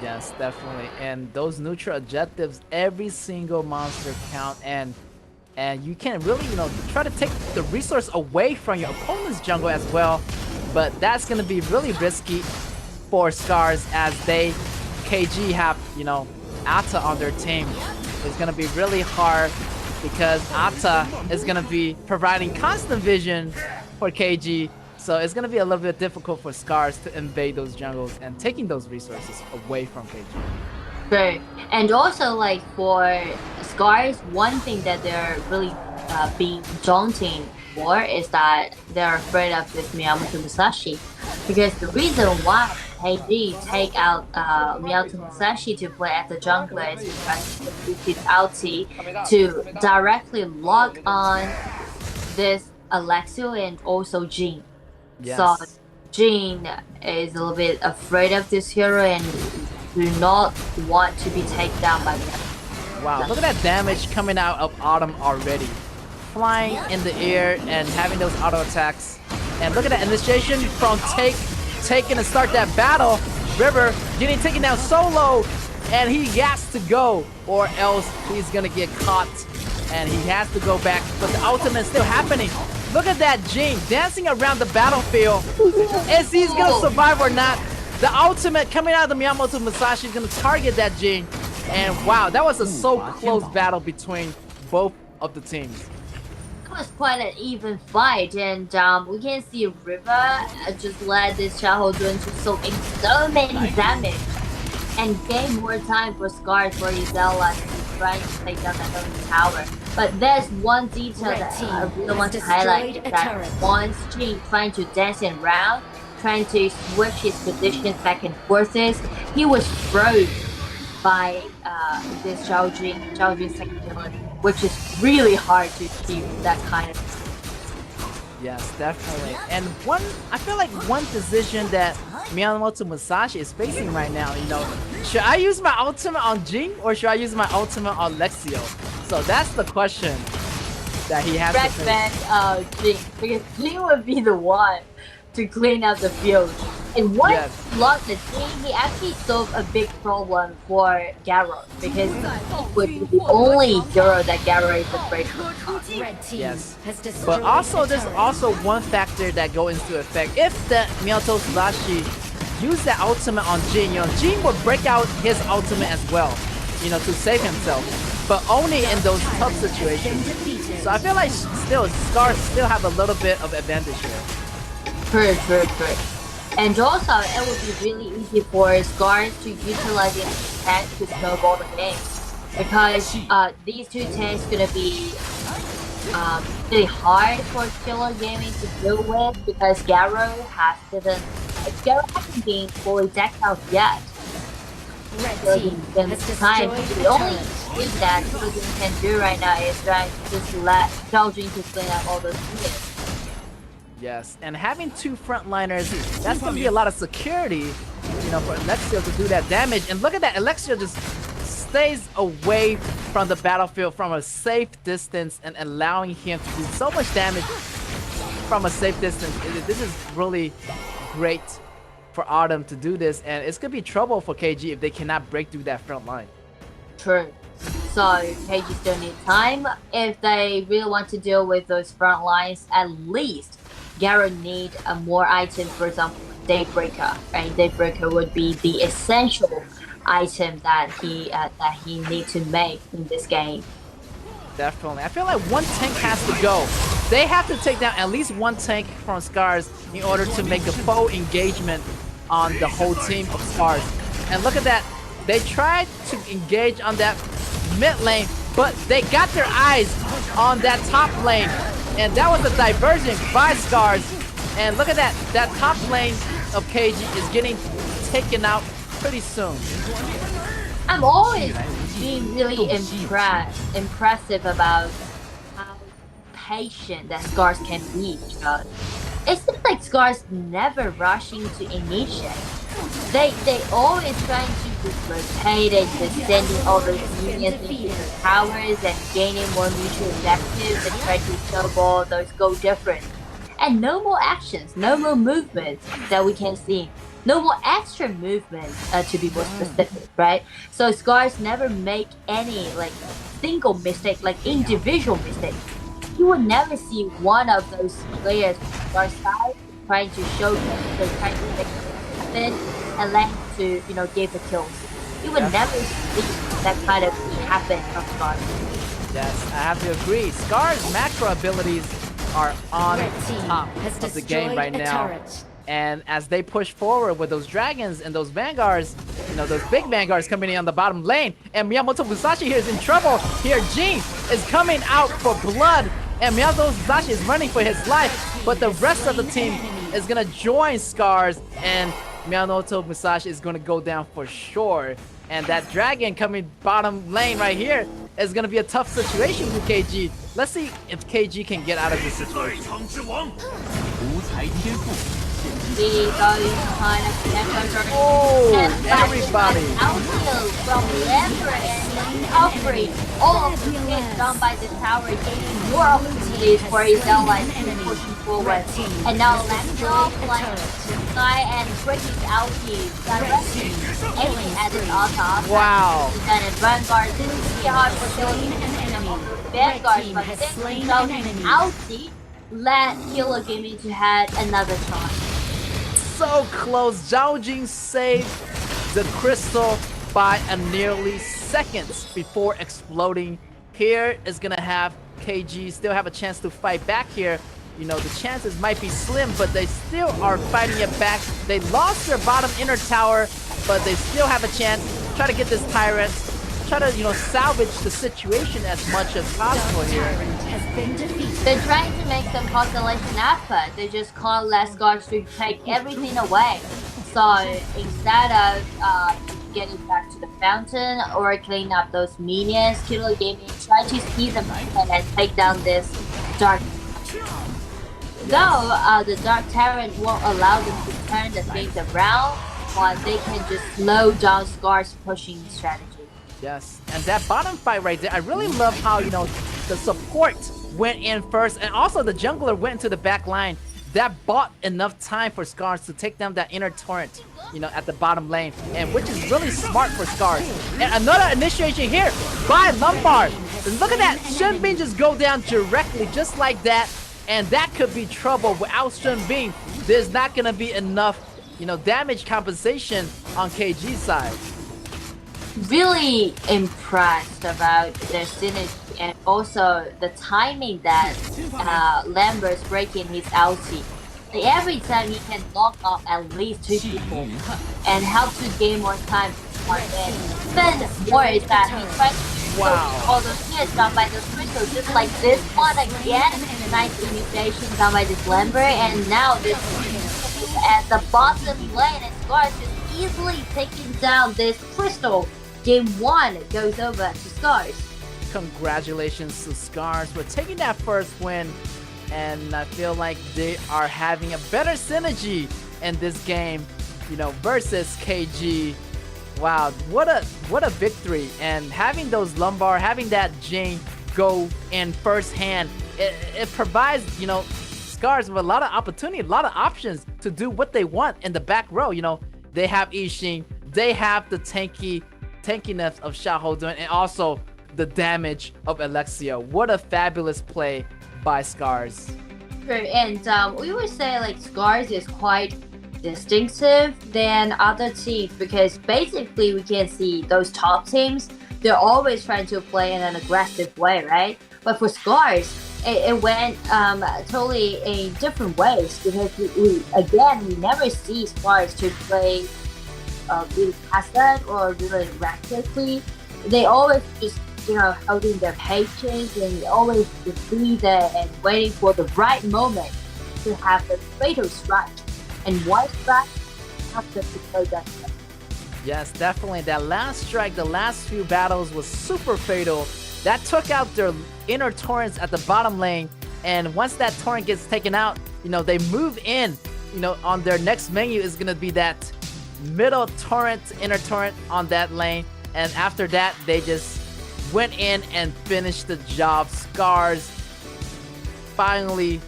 Yes, definitely. And those neutral objectives, every single monster count. And and you can really, try to take the resource away from your opponent's jungle as well. But that's gonna be really risky for Scars as KG have, Ata on their team. It's gonna be really hard because Ata is gonna be providing constant vision for KG. So it's gonna be a little bit difficult for Scars to invade those jungles and taking those resources away from KG. Right. And also, like, for Scars, one thing that they're really being daunting for is that they're afraid of this Miyamoto Musashi. Because the reason why KG take out Miyamoto Musashi to play at the jungler is because he uses his ulti to directly lock on this Alexio and also Jhin. Yes. So Jhin is a little bit afraid of this hero and do not want to be taken down by them. Wow, look at that damage coming out of Autumn already. Flying in the air and having those auto attacks. And look at that initiation from taking to start that battle. River getting taken down solo, and he has to go, or else he's gonna get caught. And he has to go back, but the ultimate is still happening. Look at that Jhin dancing around the battlefield. Is he's gonna survive or not? The ultimate coming out of the Miyamoto Musashi is gonna target that Jhin. And wow, that was a so close battle between both of the teams. It was quite an even fight, and we can see River just let this Xiahou Dun to soak in so many damage and gain more time for Scars for his allies trying to take down that enemy tower. But there's one detail that I really want to highlight, that once Jhin trying to dance around, trying to switch his positions back and forth, he was froze by this Xiahou Jun's second ability, which is really hard to achieve that kind of. Yes, definitely. And I feel like one decision that Miyamoto Musashi is facing right now, should I use my ultimate on Jhin or should I use my ultimate on Lexio? So that's the question that he has to face. Recommend Jhin, because Jhin would be the one to clean up the field. And once he lost the Jhin, he actually solved a big problem for Garrow, because he would be the only hero that Garrow is afraid of. Yes. But also, there's also one factor that goes into effect. If the Miyamoto Musashi use that ultimate on Jhin, Jhin would break out his ultimate as well, to save himself. But only in those tough situations. So I feel like Scars still have a little bit of advantage here. True. And also, it would be really easy for Scars to utilize his tank to snowball the game. Because these two tanks gonna be really hard for Killer Gaming to deal with, because Garrow hasn't been fully decked out yet. So the only thing that Killer Gaming can do right now is trying to just let Xiahou Jun to clean up all those units. Yes, and having two frontliners, that's going to be a lot of security, for Alexio to do that damage. And look at that, Alexio just stays away from the battlefield from a safe distance and allowing him to do so much damage from a safe distance. This is really great for Autumn to do this, and it's going to be trouble for KG if they cannot break through that front line. True. So KG still need time. If they really want to deal with those front lines, at least Garrow need more items, for example, Daybreaker. Right? Daybreaker would be the essential item that he need to make in this game. Definitely. I feel like one tank has to go. They have to take down at least one tank from Scars in order to make the full engagement on the whole team of Scars. And look at that. They tried to engage on that mid lane, but they got their eyes on that top lane. And that was a diversion by Scars. And look at that. That top lane of KG is getting taken out pretty soon. I'm always being really impressive about how patient that Scars can be. It seems like Scars never rushing to initiate. They always trying to just rotate and just sending all those minions into the towers and gaining more mutual objectives and try to snowball those go different. And no more actions, no more movements that we can see. No more extra movements, to be more specific, right? So Scars never make any single mistake, like individual mistake. You would never see one of those players from our side trying to showcase, so trying to make it happen and then to give the kills. You would never see that kind of thing happen from Scar. Yes, I have to agree. Scar's macro abilities are on top of the game right now. And as they push forward with those dragons and those vanguards, those big vanguards coming in on the bottom lane, and Miyamoto Musashi here is in trouble. Here, Jin is coming out for blood, and Miyamoto Musashi is running for his life, but the rest of the team is gonna join Scars, and Miyamoto Musashi is gonna go down for sure. And that dragon coming bottom lane right here is gonna be a tough situation for KG. Let's see if KG can get out of this situation. He goes kind of everybody! Outfield from Lambert and covering all of the hits done by the tower, giving more opportunities for his allies to pushing forward. And now Lambert flying Sky and breaking out directly aiming at his altar. Wow! And Vanguard didn't see hard for killing Vanguard, but then Outie let Killer Gaming to had another chance. So close. Zhao Jing saved the crystal by a nearly seconds before exploding. Here is gonna have KG still have a chance to fight back here. The chances might be slim, but they still are fighting it back. They lost their bottom inner tower, but they still have a chance. Try to get this tyrant. Try to, salvage the situation as much as possible here. They're trying to make some constellation effort. They just can't let Scars to take everything away. So instead of getting back to the fountain or clean up those minions, Killer Gaming try to see them and take down this dark. Though the Dark Tyrant won't allow them to turn the things around, but they can just slow down Scar's pushing strategy. Yes, and that bottom fight right there, I really love how, the support went in first, and also the jungler went into the back line. That bought enough time for Scars to take down that inner torrent, at the bottom lane, and which is really smart for Scars. And another initiation here by Lombard. Look at that, Shenbin just go down directly just like that, and that could be trouble. Without Shenbin, there's not gonna be enough, damage compensation on KG's side. Really impressed about their synergy and also the timing that Lambert's breaking his ulti. Like every time he can knock off at least 2 people and help to gain more time. And even more is that he tries to all those hits done by those crystals, just like this one again. Nice initiation done by this Lambert, and now this at the bottom lane, and Scars just easily taking down this crystal. Game 1 goes over to Scars. Congratulations to Scars for taking that first win, and I feel like they are having a better synergy in this game, versus KG. Wow, what a victory! And having those Lombard, having that Jane go in first hand, it provides Scars with a lot of opportunity, a lot of options to do what they want in the back row. They have Ishin, they have the tankiness of Xiahou Dun, and also the damage of Alexia. What a fabulous play by Scars. True, and we would say like Scars is quite distinctive than other teams because basically we can see those top teams, they're always trying to play in an aggressive way, right? But for Scars, it went totally in different ways because we never see Scars to play really passive or really recklessly. They always just holding their patience and always just be there and waiting for the right moment to have the fatal strike. And one strike after to play that strike. Yes, definitely. That last strike, the last few battles was super fatal. That took out their inner torrents at the bottom lane. And once that torrent gets taken out, they move in. On their next menu is gonna be that middle torrent, inner torrent on that lane, and after that they just went in and finished the job. Scars finally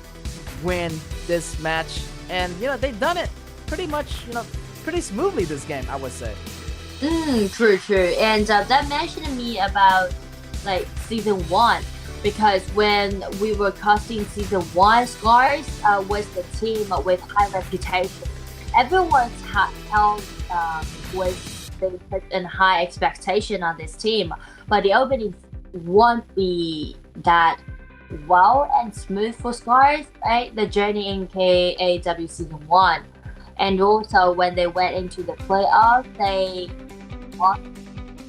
win this match, and they've done it pretty much pretty smoothly this game, I would say. True. And that mentioned to me about like season 1, because when we were casting season 1, Scars was the team with high reputation. Everyone's held with a high expectation on this team, but the opening won't be that well and smooth for Scars, right? The journey in KAW season 1. And also when they went into the playoffs, they won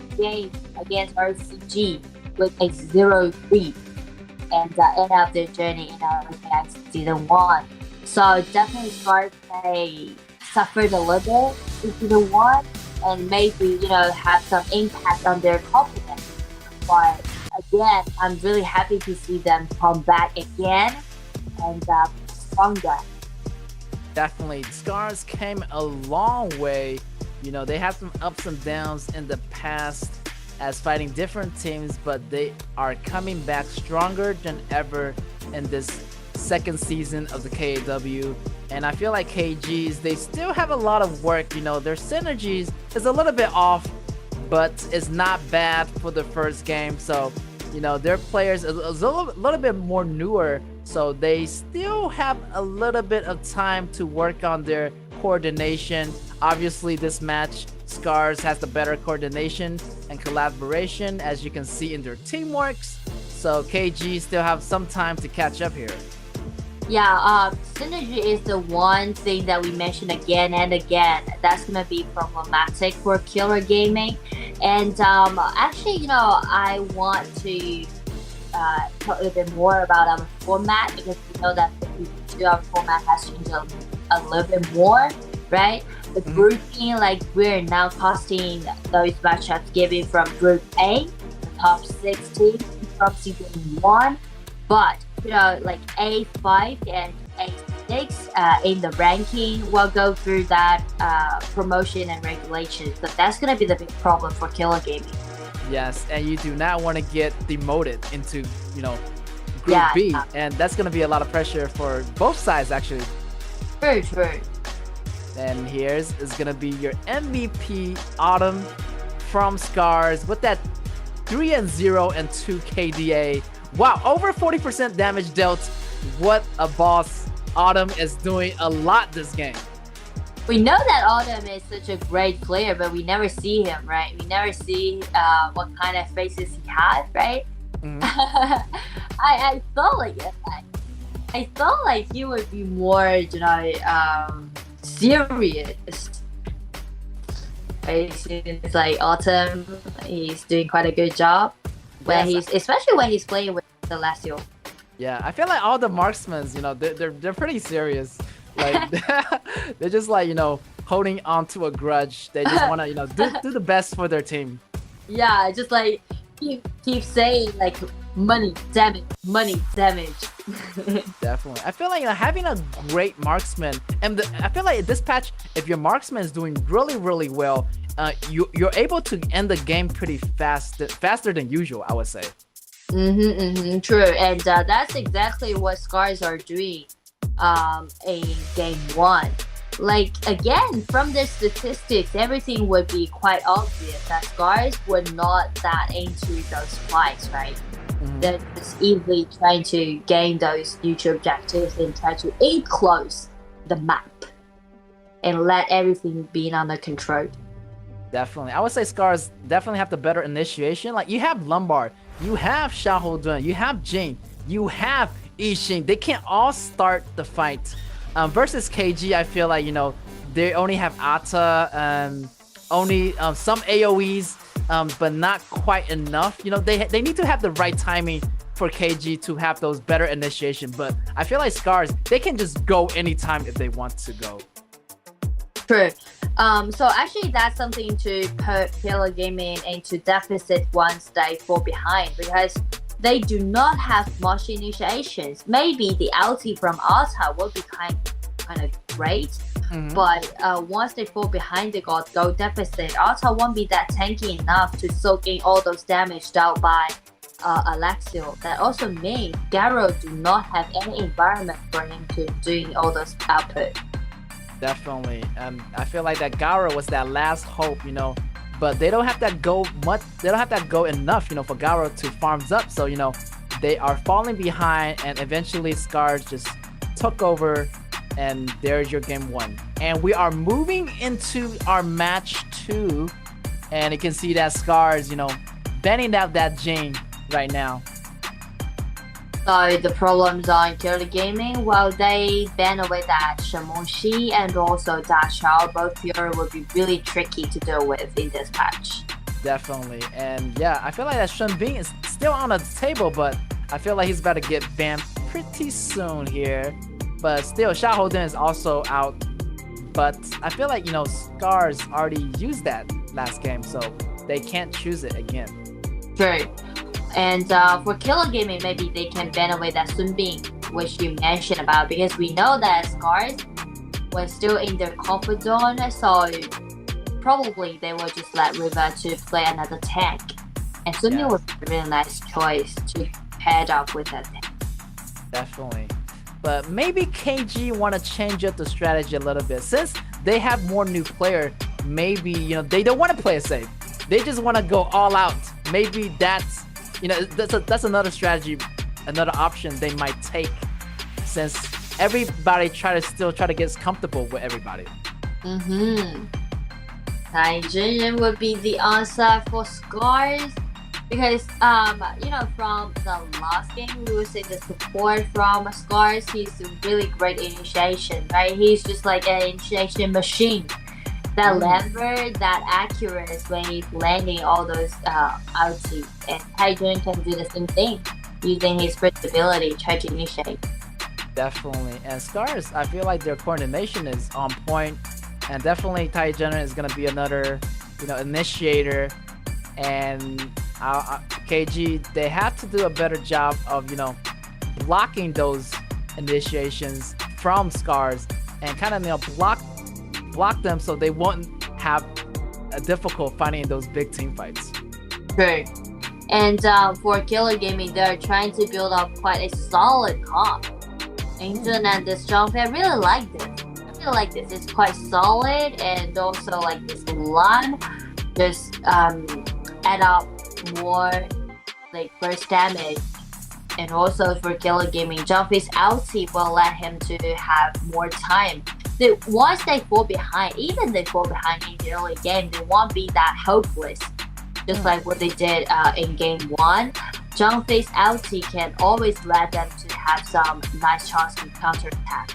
the game against RCG with a 0-3 and end up their journey in our season 1. So definitely Scars, they suffered a little bit in season 1 and maybe, have some impact on their confidence. But again, I'm really happy to see them come back again and stronger. Definitely. Scars came a long way. They had some ups and downs in the past as fighting different teams, but they are coming back stronger than ever in this second season of the KAW. And I feel like KGs, they still have a lot of work. Their synergies is a little bit off, but it's not bad for the first game. So, their players is a little bit more newer, so they still have a little bit of time to work on their coordination. Obviously, this match, Scars has the better coordination and collaboration, as you can see in their teamworks. So KG still have some time to catch up here. Yeah, synergy is the one thing that we mention again and again. That's gonna be problematic for Killer Gaming. And actually, I want to talk a little bit more about our format, because we know that our format has changed a little bit more, right? The grouping, like we're now casting those matchups given from Group A, the top 6 teams from season 1, but like A5 and A6 in the ranking will go through that promotion and regulations. But that's gonna be the big problem for Killer Gaming. Yes, and you do not want to get demoted into, Group B, and that's gonna be a lot of pressure for both sides, actually. True. And here's is gonna be your MVP Autumn from Scars with that 3-0 and 2 KDA. Wow, over 40% damage dealt. What a boss. Autumn is doing a lot this game. We know that Autumn is such a great player, but we never see him, right? We never see what kind of faces he has, right? I felt like he would be more, serious. It's like Autumn, he's doing quite a good job. Especially when he's playing with Celestial. Yeah, I feel like all the marksmen, they're pretty serious. Like they're just like, holding on to a grudge. They just want to, do the best for their team. Yeah, just like keep saying like money damage. Definitely. I feel like having a great marksman, and I feel like this patch, if your marksman is doing really, really well, you're able to end the game pretty faster than usual, I would say. True, and that's exactly what Scars are doing in game 1. Like, again, from the statistics, everything would be quite obvious that Scars were not that into those fights, right? They're just easily trying to gain those future objectives and try to enclose the map and let everything be under control. Definitely. I would say Scars definitely have the better initiation. Like, you have Lombard, you have Xiahou Dun, you have Jing, you have Yixing. They can't all start the fight. Versus KG, I feel like, they only have Ata, only some AoEs, but not quite enough. They need to have the right timing for KG to have those better initiation. But I feel like Scars, they can just go anytime if they want to go. True. So actually that's something to put Killer Gaming into deficit once they fall behind, because they do not have much initiations. Maybe the ulti from Ata will be kind of great, but once they fall behind, they got go deficit. Ata won't be that tanky enough to soak in all those damage dealt by Alexiel. That also means Garo do not have any environment for him to doing all those output. Definitely. I feel like that Gara was that last hope, but they don't have that go much. They don't have that go enough, for Garo to farms up. So they are falling behind, and eventually Scars just took over, and there's your game 1. And we are moving into our match 2, and you can see that Scars, bending out that Jing right now. So the problems on Killer Gaming, while they ban away that Shamonshi and also Da Chao, both here will be really tricky to deal with in this match. Definitely. And yeah, I feel like that Shun Bing is still on the table, but I feel like he's about to get banned pretty soon here. But still, Xiaohouden is also out. But I feel like, Scars already used that last game, so they can't choose it again. True. And for Killer Gaming, maybe they can ban away that Sun Bing, which you mentioned about, because we know that Scars was still in their comfort zone, so probably they will just let River to play another tank. And Sun Bing was a really nice choice to paired up with that tank. Definitely. But maybe KG want to change up the strategy a little bit. Since they have more new player, maybe, they don't want to play it safe. They just want to go all out. Maybe that's that's another strategy, another option they might take, since everybody try to get comfortable with everybody. Nigerian would be the answer for Scars, because from the last game we would say the support from Scars, he's a really great initiation, right? He's just like an initiation machine. That Lambert, that accurate when he's landing all those outies. And Taijun can do the same thing, using his first ability, try to initiate. Definitely. And Scars, I feel like their coordination is on point. And definitely Taijun is going to be another, initiator. And KG, they have to do a better job of, blocking those initiations from Scars. And kind of, block them so they won't have a difficult fighting in those big team fights. True. And for Killer Gaming, they're trying to build up quite a solid comp. Angel and this jump, I really like this. It's quite solid, and also like this line just add up more like burst damage. And also for Killer Gaming, Jumpy's ulti will let him to have more time. Once they fall behind, even they fall behind in the early game, they won't be that hopeless. Just like what they did in game 1. Jumpy's ulti can always let them to have some nice chance to counterattack.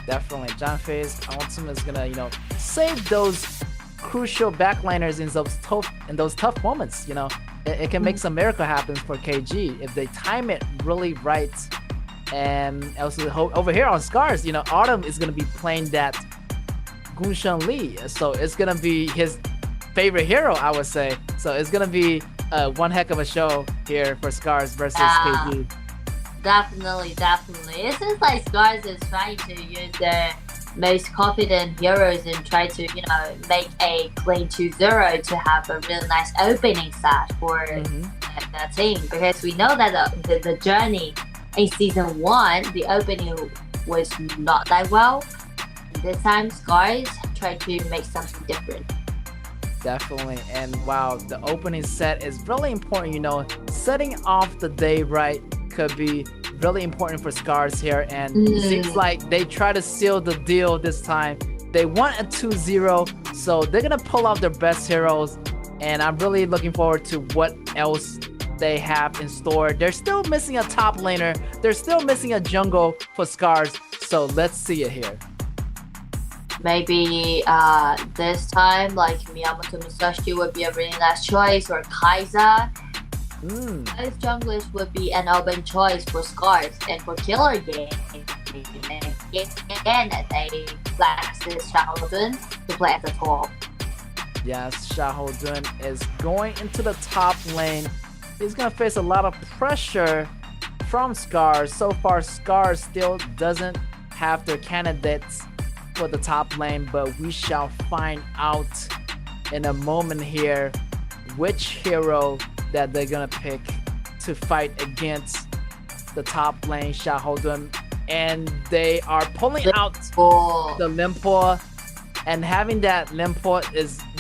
Definitely, Jumpy's ultimate is gonna, save those crucial backliners in those tough moments. It can make some miracle happen for KG if they time it really right. And also over here on Scars, Autumn is gonna be playing that Gunshan Lee, so it's gonna be his favorite hero, I would say. So it's gonna be one heck of a show here for Scars versus KG. Definitely. It seems like Scars is trying to use their most confident heroes and try to, make a clean 2-0 to have a really nice opening start for the team, because we know that the journey in season 1, the opening was not that well. This time, Scars tried to make something different. Definitely. And wow, the opening set is really important. Setting off the day right could be really important for Scars here. And it seems like they try to seal the deal this time. They want a 2-0, so they're going to pull out their best heroes. And I'm really looking forward to what else they have in store. They're still missing a top laner. They're still missing a jungle for Scars. So let's see it here. Maybe this time, like Miyamoto Musashi would be a really nice choice, or Kaiser. Those junglers would be an open choice for Scars. And for Killer Game, again, they flex this Xiaohouden to play at the top. Yes, Xiaohouden is going into the top lane. He's going to face a lot of pressure from Scars. So far, Scars still doesn't have their candidates for the top lane, but we shall find out in a moment here which hero that they're going to pick to fight against the top lane, Xiaohouden. And they are pulling out the Limpo. And having that Limpo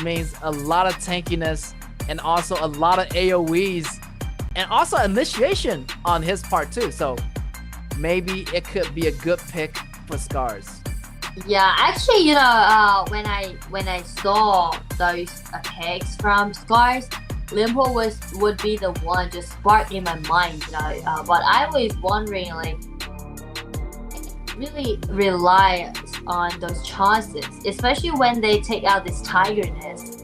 means a lot of tankiness and also a lot of AoEs and also initiation on his part too. So maybe it could be a good pick for Scars. Yeah, actually, you know, when I saw those picks from Scars, Limpo would be the one just sparked in my mind, you know. But I was wondering, like, really rely on those chances, especially when they take out this tigerness.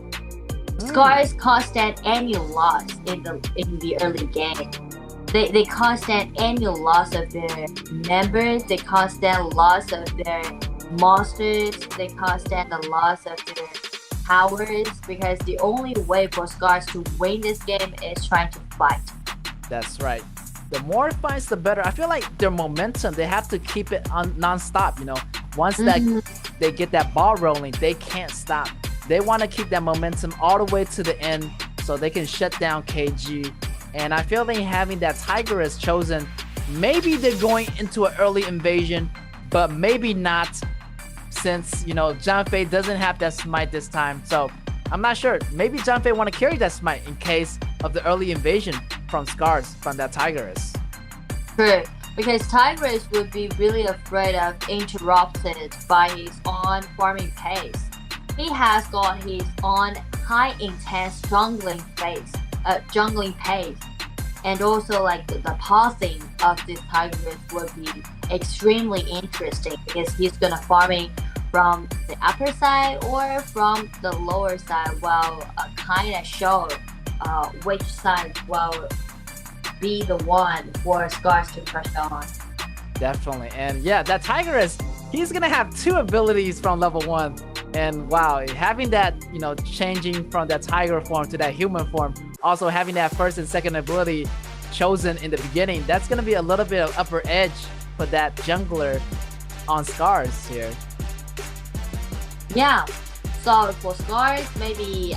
Scars caused an annual loss in the early game. They caused an annual loss of their members. They caused an loss of their monsters. They caused an a loss of their powers, because the only way for Scars to win this game is trying to fight. That's right. The more fights, the better. I feel like their momentum, they have to keep it on non-stop, you know. Once that they get that ball rolling, they can't stop. They want to keep that momentum all the way to the end so they can shut down KG. And I feel like having that Tigress chosen, maybe they're going into an early invasion, but maybe not, since, you know, Janfei doesn't have that smite this time. So I'm not sure. Maybe Janfei want to carry that smite in case of the early invasion from Scars, from that Tigress. True, because Tigress would be really afraid of interrupted by his own farming pace. He has got his own high intense jungling pace. And also, like, the pathing of this Tigress would be extremely interesting, because he's gonna farming from the upper side or from the lower side, while kind of show which side will be the one for Scars to push on. Definitely. And yeah, that Tigress, he's gonna have 2 abilities from level 1. And wow, having that, you know, changing from that tiger form to that human form, also having that first and second ability chosen in the beginning, that's gonna be a little bit of upper edge for that jungler on Scars here. Yeah, so for Scars, maybe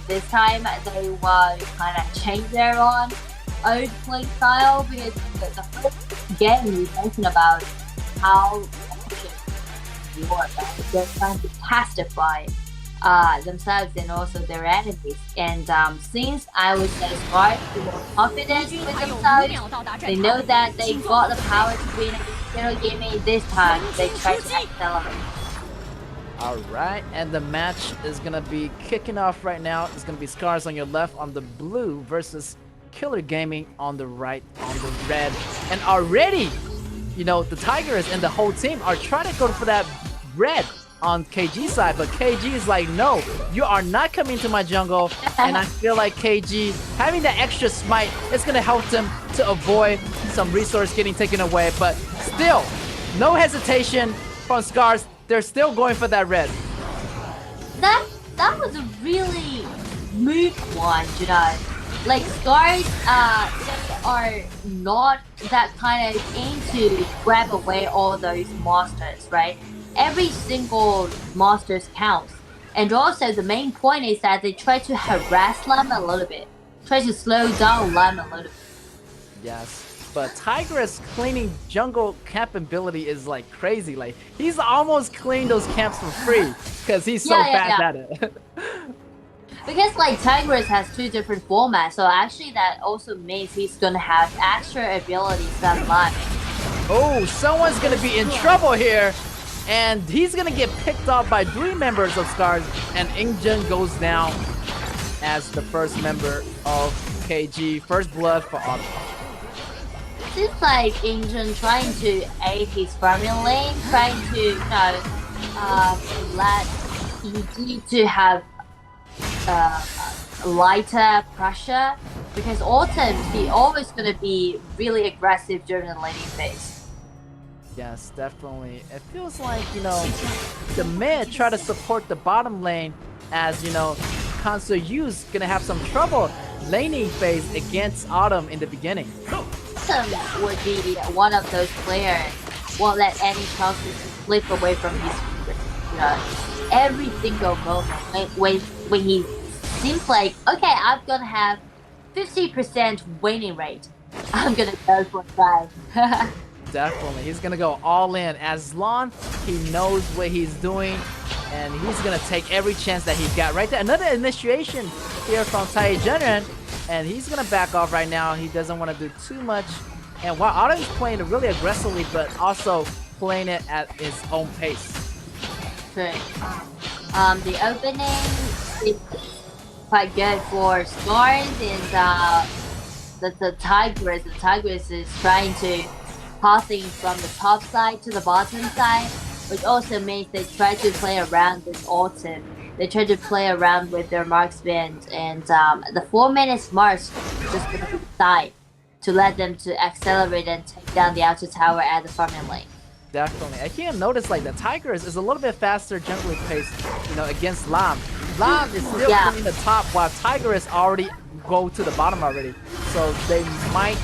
this time they will kind of change their own play style, because the first game we mentioned about how they're trying to pacify themselves and also their enemies. And since I would say Scars are more confident with themselves, they know that they got the power to win a game. This time they try to accelerate. Alright, and the match is gonna be kicking off right now. It's gonna be Scars on your left on the blue versus Killer Gaming on the right on the red. And already, you know, the Tigers and the whole team are trying to go for that red on KG side, but KG is like, no, you are not coming to my jungle. And I feel like KG having that extra smite is gonna help them to avoid some resource getting taken away. But still, no hesitation from Scars. They're still going for that red. That was a really smooth one, you know. Like, Scars they are not that kind of into grab away all those monsters, right? Every single monsters counts. And also the main point is that they try to harass them a little bit. Try to slow down them a little bit. Yes. But Tigress cleaning jungle camp ability is like crazy. Like, he's almost cleaned those camps for free because he's so fast at it. Because like Tigress has 2 different formats, so actually that also means he's gonna have extra abilities than mine. Oh, someone's gonna be in trouble here, and he's gonna get picked off by 3 members of Scars, and Ingjun goes down as the first member of KG, first blood for Autumn. Seems like Ingjun trying to aid his farming lane, trying to let EG to have lighter pressure, because Autumn, he always gonna be really aggressive during the laning phase. Yes, definitely. It feels like, you know, the mid try to support the bottom lane, as, you know, Console U's gonna have some trouble laning phase against Autumn in the beginning. Autumn would be one of those players won't let any chances slip away from his fingers. You know, every single moment when he seems like, okay, I'm gonna have 50% winning rate, I'm gonna go for that. Definitely, he's gonna go all in. As long he knows what he's doing, And he's gonna take every chance that he got right there. Another initiation here from Tai Junren, and he's gonna back off right now. He doesn't want to do too much. And while Autumn is playing it really aggressively, but also playing it at his own pace. True. The opening is quite good for Scars, and the Tigress. The Tigress is trying to passing from the top side to the bottom side, which also means they try to play around with Autumn. They try to play around with their marksman, and the 4 minutes mark just going to decide to let them to accelerate and take down the outer tower at the farming lane. Definitely. I can't notice like the Tigers is a little bit faster, generally paced, you know, against Lam. Lam is still playing the top while Tigers already go to the bottom already. So they might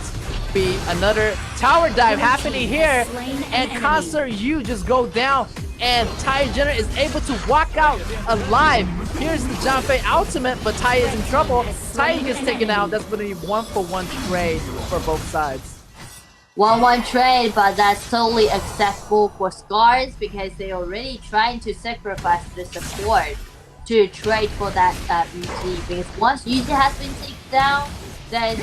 be another tower dive happening here, and Concert U just go down, and Tai Jenner is able to walk out alive. Here's the Janfei ultimate, but Tai is in trouble. Tai gets taken out. That's going to be 1-for-1 trade for both sides. 1-1 trade, but that's totally acceptable for Scars because they're already trying to sacrifice the support to trade for that UG, because once UG has been taken down, there's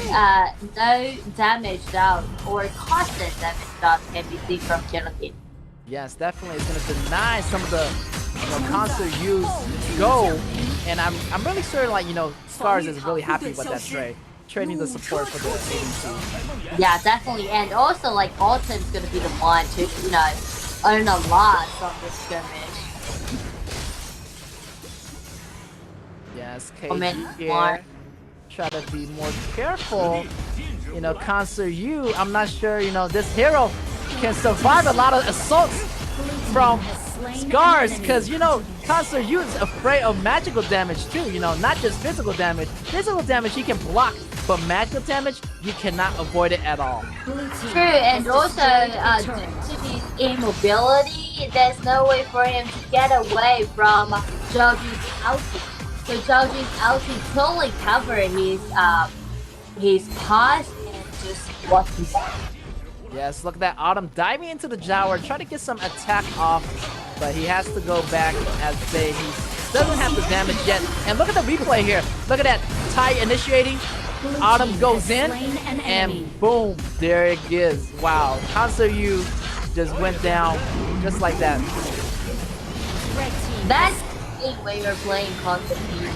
no damage down or constant damage down can be seen from Killer. Yes, definitely. It's going to deny some of the Concert U's go, and I'm really sure, like, you know, Scars is really happy with that trade. Trading the support for the ADC. Yeah, definitely. And also, like, Autumn's gonna be the one to, you know, earn a lot from this skirmish. Yes, KG here. Try to be more careful. You know, Concert U, I'm not sure, you know, this hero can survive a lot of assaults from Scars, because, you know, Concert U is afraid of magical damage too, you know, not just physical damage. Physical damage he can block, but magical damage, you cannot avoid it at all. True, and also, due to his immobility, there's no way for him to get away from Zhaoju's ulti. So Zhaoju's ulti totally cover his path and just watch him back. Yes, look at that Autumn diving into the Tower, try to get some attack off, but he has to go back as he doesn't have the damage yet. And look at the replay here. Look at that Tai initiating. Autumn goes in, and boom, there it is. Wow, Concert U just went down just like that. That's when you're playing Concert U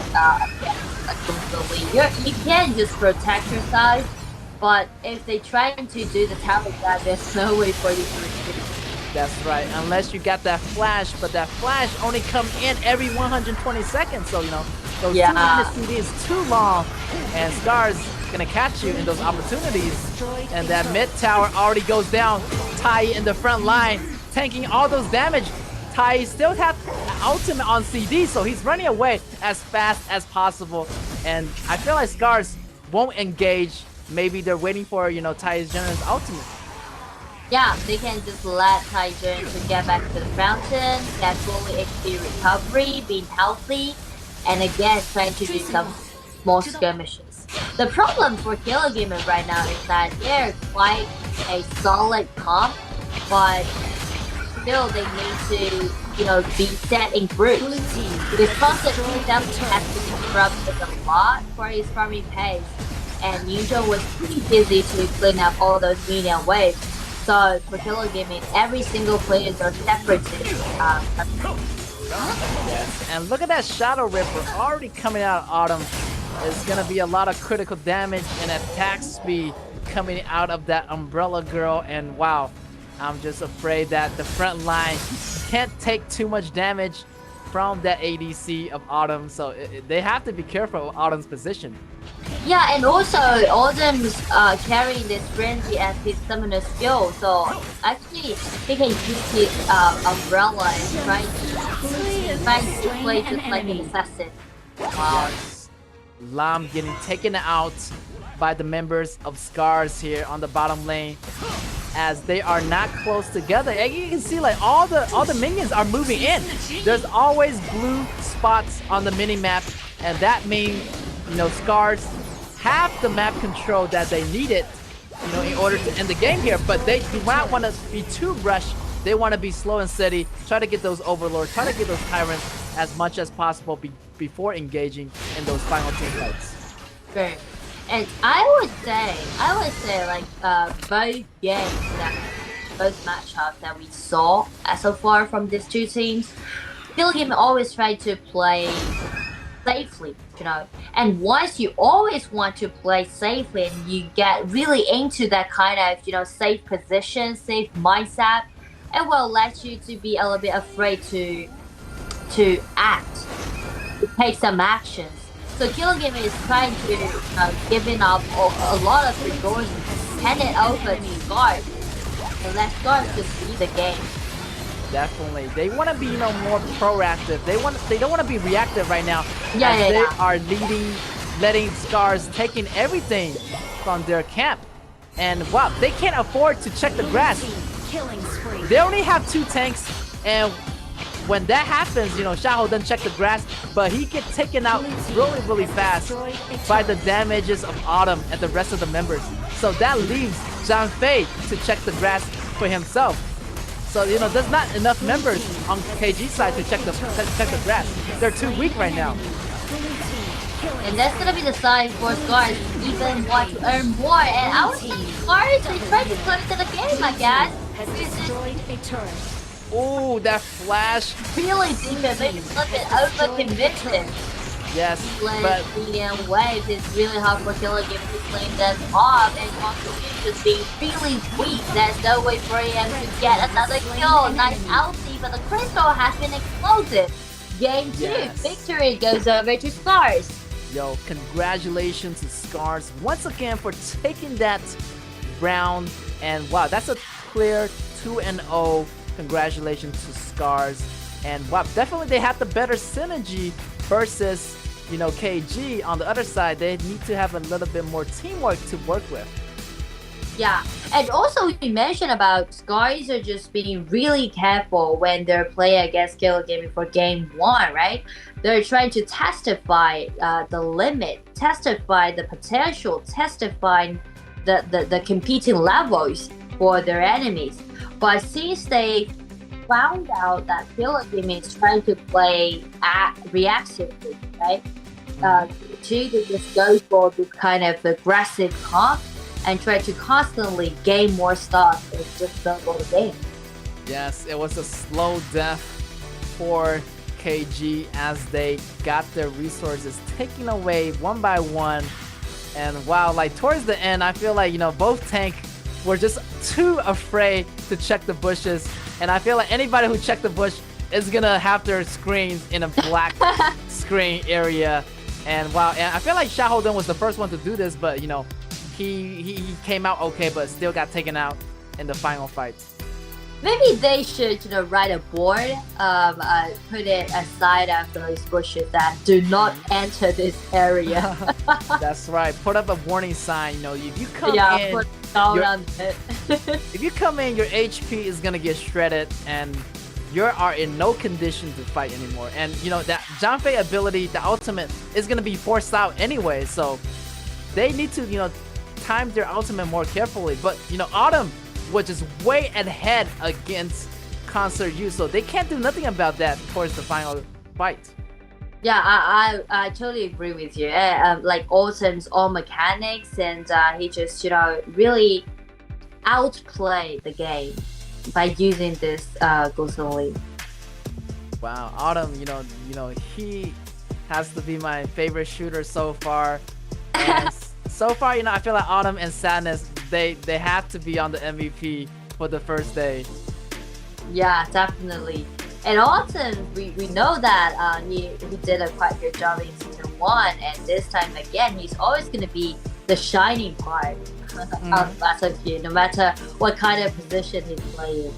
against you can just protect your side, but if they try to do the tower dive, there's no way for you to retreat. That's right, unless you got that flash, but that flash only come in every 120 seconds, so, you know, those 2 minutes CD is too long, and Scars gonna catch you in those opportunities. And that mid tower already goes down. Tai in the front line, tanking all those damage. Tai still has ultimate on CD, so he's running away as fast as possible. And I feel like Scars won't engage. Maybe they're waiting for, you know, Tai Junren's ultimate. Yeah, they can just let Tai Junren to get back to the fountain, get fully HP recovery, being healthy, and again trying to do some small skirmishes. The problem for Killer Gamer right now is that they're quite a solid comp, but still they need to, you know, be set in groups. Because Concert definitely has to be disrupted a lot for his farming pace, and Yunzhou was pretty busy to clean up all those minion waves. So for Killer Gaming, every single player are separated. Yes, and look at that Shadow Ripper already coming out of Autumn. It's gonna be a lot of critical damage and attack speed coming out of that Umbrella Girl, and wow, I'm just afraid that the front line can't take too much damage from that ADC of Autumn, so they have to be careful of Autumn's position. Yeah, and also Autumn's carrying this frenzy as his summoner skill, so actually he can use his umbrella and try to play just like an assassin. Wow. Yes. Lam getting taken out by the members of Scars here on the bottom lane, as they are not close together. And you can see like all the minions are moving in. There's always blue spots on the mini map, and that means, you know, Scars have the map control that they needed, you know, in order to end the game here. But they do not want to be too rushed They want to be slow and steady, try to get those overlords, try to get those tyrants as much as possible before engaging in those final team fights. Great. And I would say like both games both matchups that we saw so far from these two teams, Game always try to play safely, and once you always want to play safely and you get really into that kind of safe position, safe mindset, it will let you to be a little bit afraid to act, to take some actions. So Game is trying to giving up a lot of resources, hand it over to Guard, so let Guard just lead the game. Definitely, they want to be more proactive. They don't want to be reactive right now. They are letting Scars taking everything from their camp, and wow, they can't afford to check the grass. They only have 2 tanks, and when that happens, Xiaoho doesn't check the grass, but he gets taken out really fast by the damages of Autumn and the rest of the members. So that leaves Zhang Fei to check the grass for himself. So there's not enough members on KG's side to check the grass. They're too weak right now. And that's gonna be the sign for Scars even want to earn more. And I would think Scars are trying to close to the game, I guess. Ooh, that flash. Really deep and maybe a little bit over-convincing. Yes, but the waves is really hard for Game to clean that off, and Monster just being really weak. There's no way for him to get another kill. Nice ulti, but the crystal has been explosive. Game 2, victory goes over to Scars. Yo, congratulations to Scars once again for taking that round, and wow, that's a clear 2-0. Congratulations to Scars, and wow, definitely they have the better synergy versus KG. On the other side, they need to have a little bit more teamwork to work with. Yeah, and also you mentioned about Scars are just being really careful when they're playing against Killer Gaming for game 1, right? They're trying to testify the limit, testify the potential, testify the competing levels for their enemies. But since they found out that Killer Gaming is trying to play reactively, right? They just go for this kind of aggressive comp and try to constantly gain more stuff and just don't go the game. Yes, it was a slow death for KG as they got their resources taken away one by one. And wow, like towards the end, I feel like, both tank were just too afraid to check the bushes. And I feel like anybody who checked the bush is gonna have their screens in a black screen area. And wow, and I feel like Xiaoho was the first one to do this, but he came out okay, but still got taken out in the final fight. Maybe they should, write a board, put it aside of those bushes that do not enter this area. That's right. Put up a warning sign. If you come in, put down on it. If you come in, your HP is gonna get shredded, and you are in no condition to fight anymore. And that Zhang Fei ability, the ultimate, is gonna be forced out anyway. So they need to, time their ultimate more carefully. But Autumn was just way ahead against Concert U, so they can't do nothing about that towards the final fight. Yeah, I totally agree with you. Like Autumn's all mechanics, and he just really outplayed the game by using this Ghost Lead. Wow, Autumn, he has to be my favorite shooter so far. And so far, I feel like Autumn and Sadness, they have to be on the MVP for the first day. Yeah, definitely. And Autumn, we know that he did a quite good job in season 1, and this time again, he's always going to be the shining part of Battlefield, no matter what kind of position he's playing.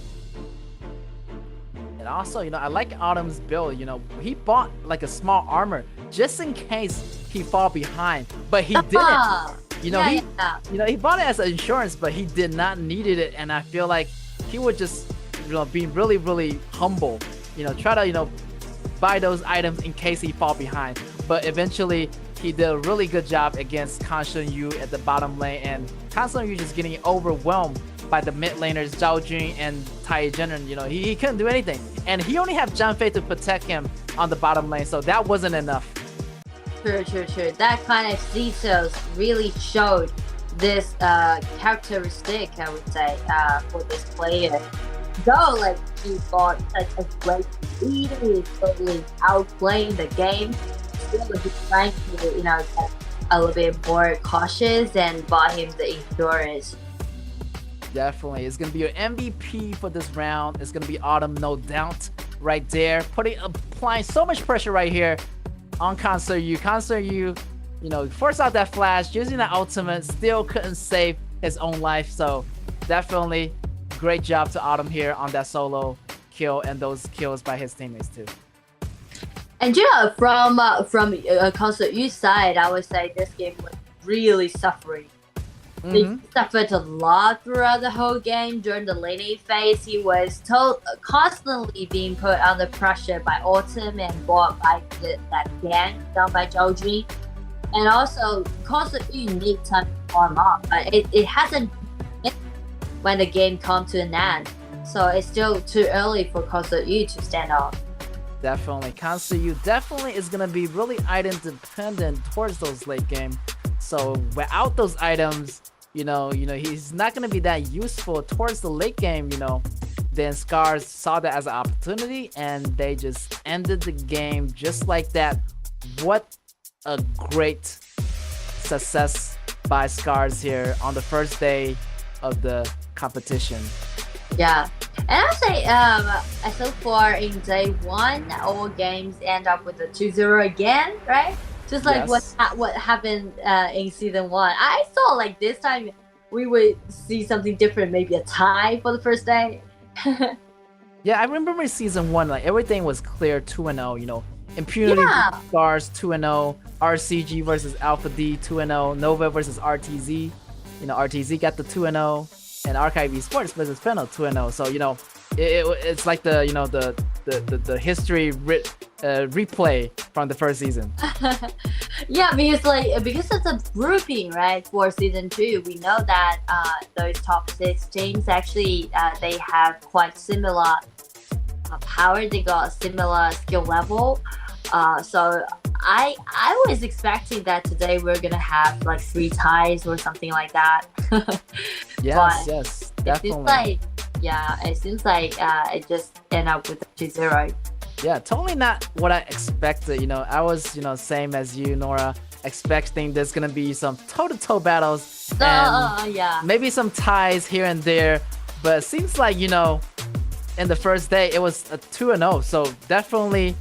And also, I like Autumn's build. He bought like a small armor just in case he fall behind, but he didn't. He bought it as an insurance, but he did not needed it. And I feel like he would just, be really humble. Try to, buy those items in case he fall behind. But eventually, he did a really good job against Constant Yu at the bottom lane, and Constant Yu just getting overwhelmed by the mid laners Zhao Jun and Tai Jin. You know, he couldn't do anything. And he only had Zhang to protect him on the bottom lane, so that wasn't enough. True. That kind of details really showed this characteristic, I would say, for this player. Though, like, he got such a great lead, he's totally outplaying the game. Still, he's trying to, you know, get a little bit more cautious and buy him the endurance. Definitely. It's going to be your MVP for this round. It's going to be Autumn, no doubt, right there. Applying so much pressure right here on Kanseryu. Kanseryu, you know, forced out that flash, using that ultimate, still couldn't save his own life. So definitely great job to Autumn here on that solo kill and those kills by his teammates too. And you know, from Kanseryu's side, I would say this game was really suffering. He suffered a lot throughout the whole game. During the laning phase, he was constantly being put under pressure by Autumn and bought by that gang done by Zhao Jun. And also, Kanseryu needs time to warm up, but it hasn't been when the game comes to an end. So it's still too early for Kanseryu to stand up. Definitely. Kanseryu definitely is going to be really item dependent towards those late game. So without those items, you know, he's not going to be that useful towards the late game, you know. Then Scars saw that as an opportunity and they just ended the game just like that. What a great success by Scars here on the first day of the competition. Yeah. And I'll say, so far in day one, all games end up with a 2-0 again, right? Just like what happened in season 1. I thought like this time we would see something different, maybe a tie for the first day. Yeah, I remember season 1, like everything was clear 2-0, you know. Impunity versus Stars 2-0, RCG versus Alpha D 2-0, Nova versus RTZ. You know, RTZ got the 2-0, and Archive Esports versus Fennel 2-0. So, you know, it's like the, you know, the history replay from the first season. Yeah, because it's a grouping, right? For season 2, we know that those top 6 teams actually they have quite similar power. They got a similar skill level. So I was expecting that today we're gonna have like 3 ties or something like that. Yes, definitely. It seems like it just ended up with a 2-0. Yeah, totally not what I expected. You know, I was, you know, same as you, Nora, expecting there's gonna be some toe-to-toe battles and maybe some ties here and there. But it seems like, you know, in the first day it was a 2-0. So definitely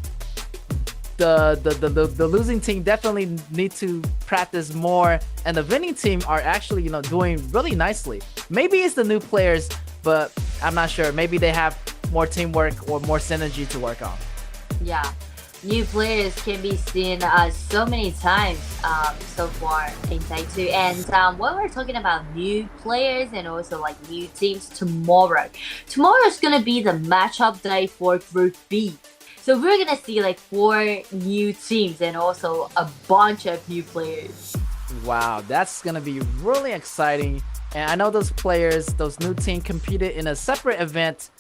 the losing team definitely need to practice more, and the winning team are actually, you know, doing really nicely. Maybe it's the new players, but I'm not sure. Maybe they have more teamwork or more synergy to work on. Yeah, new players can be seen so many times so far in day 2. And when we're talking about new players and also like new teams, tomorrow is gonna be the matchup day for Group B. So we're gonna see like 4 new teams and also a bunch of new players. Wow, that's gonna be really exciting. And I know those players, those new team competed in a separate event,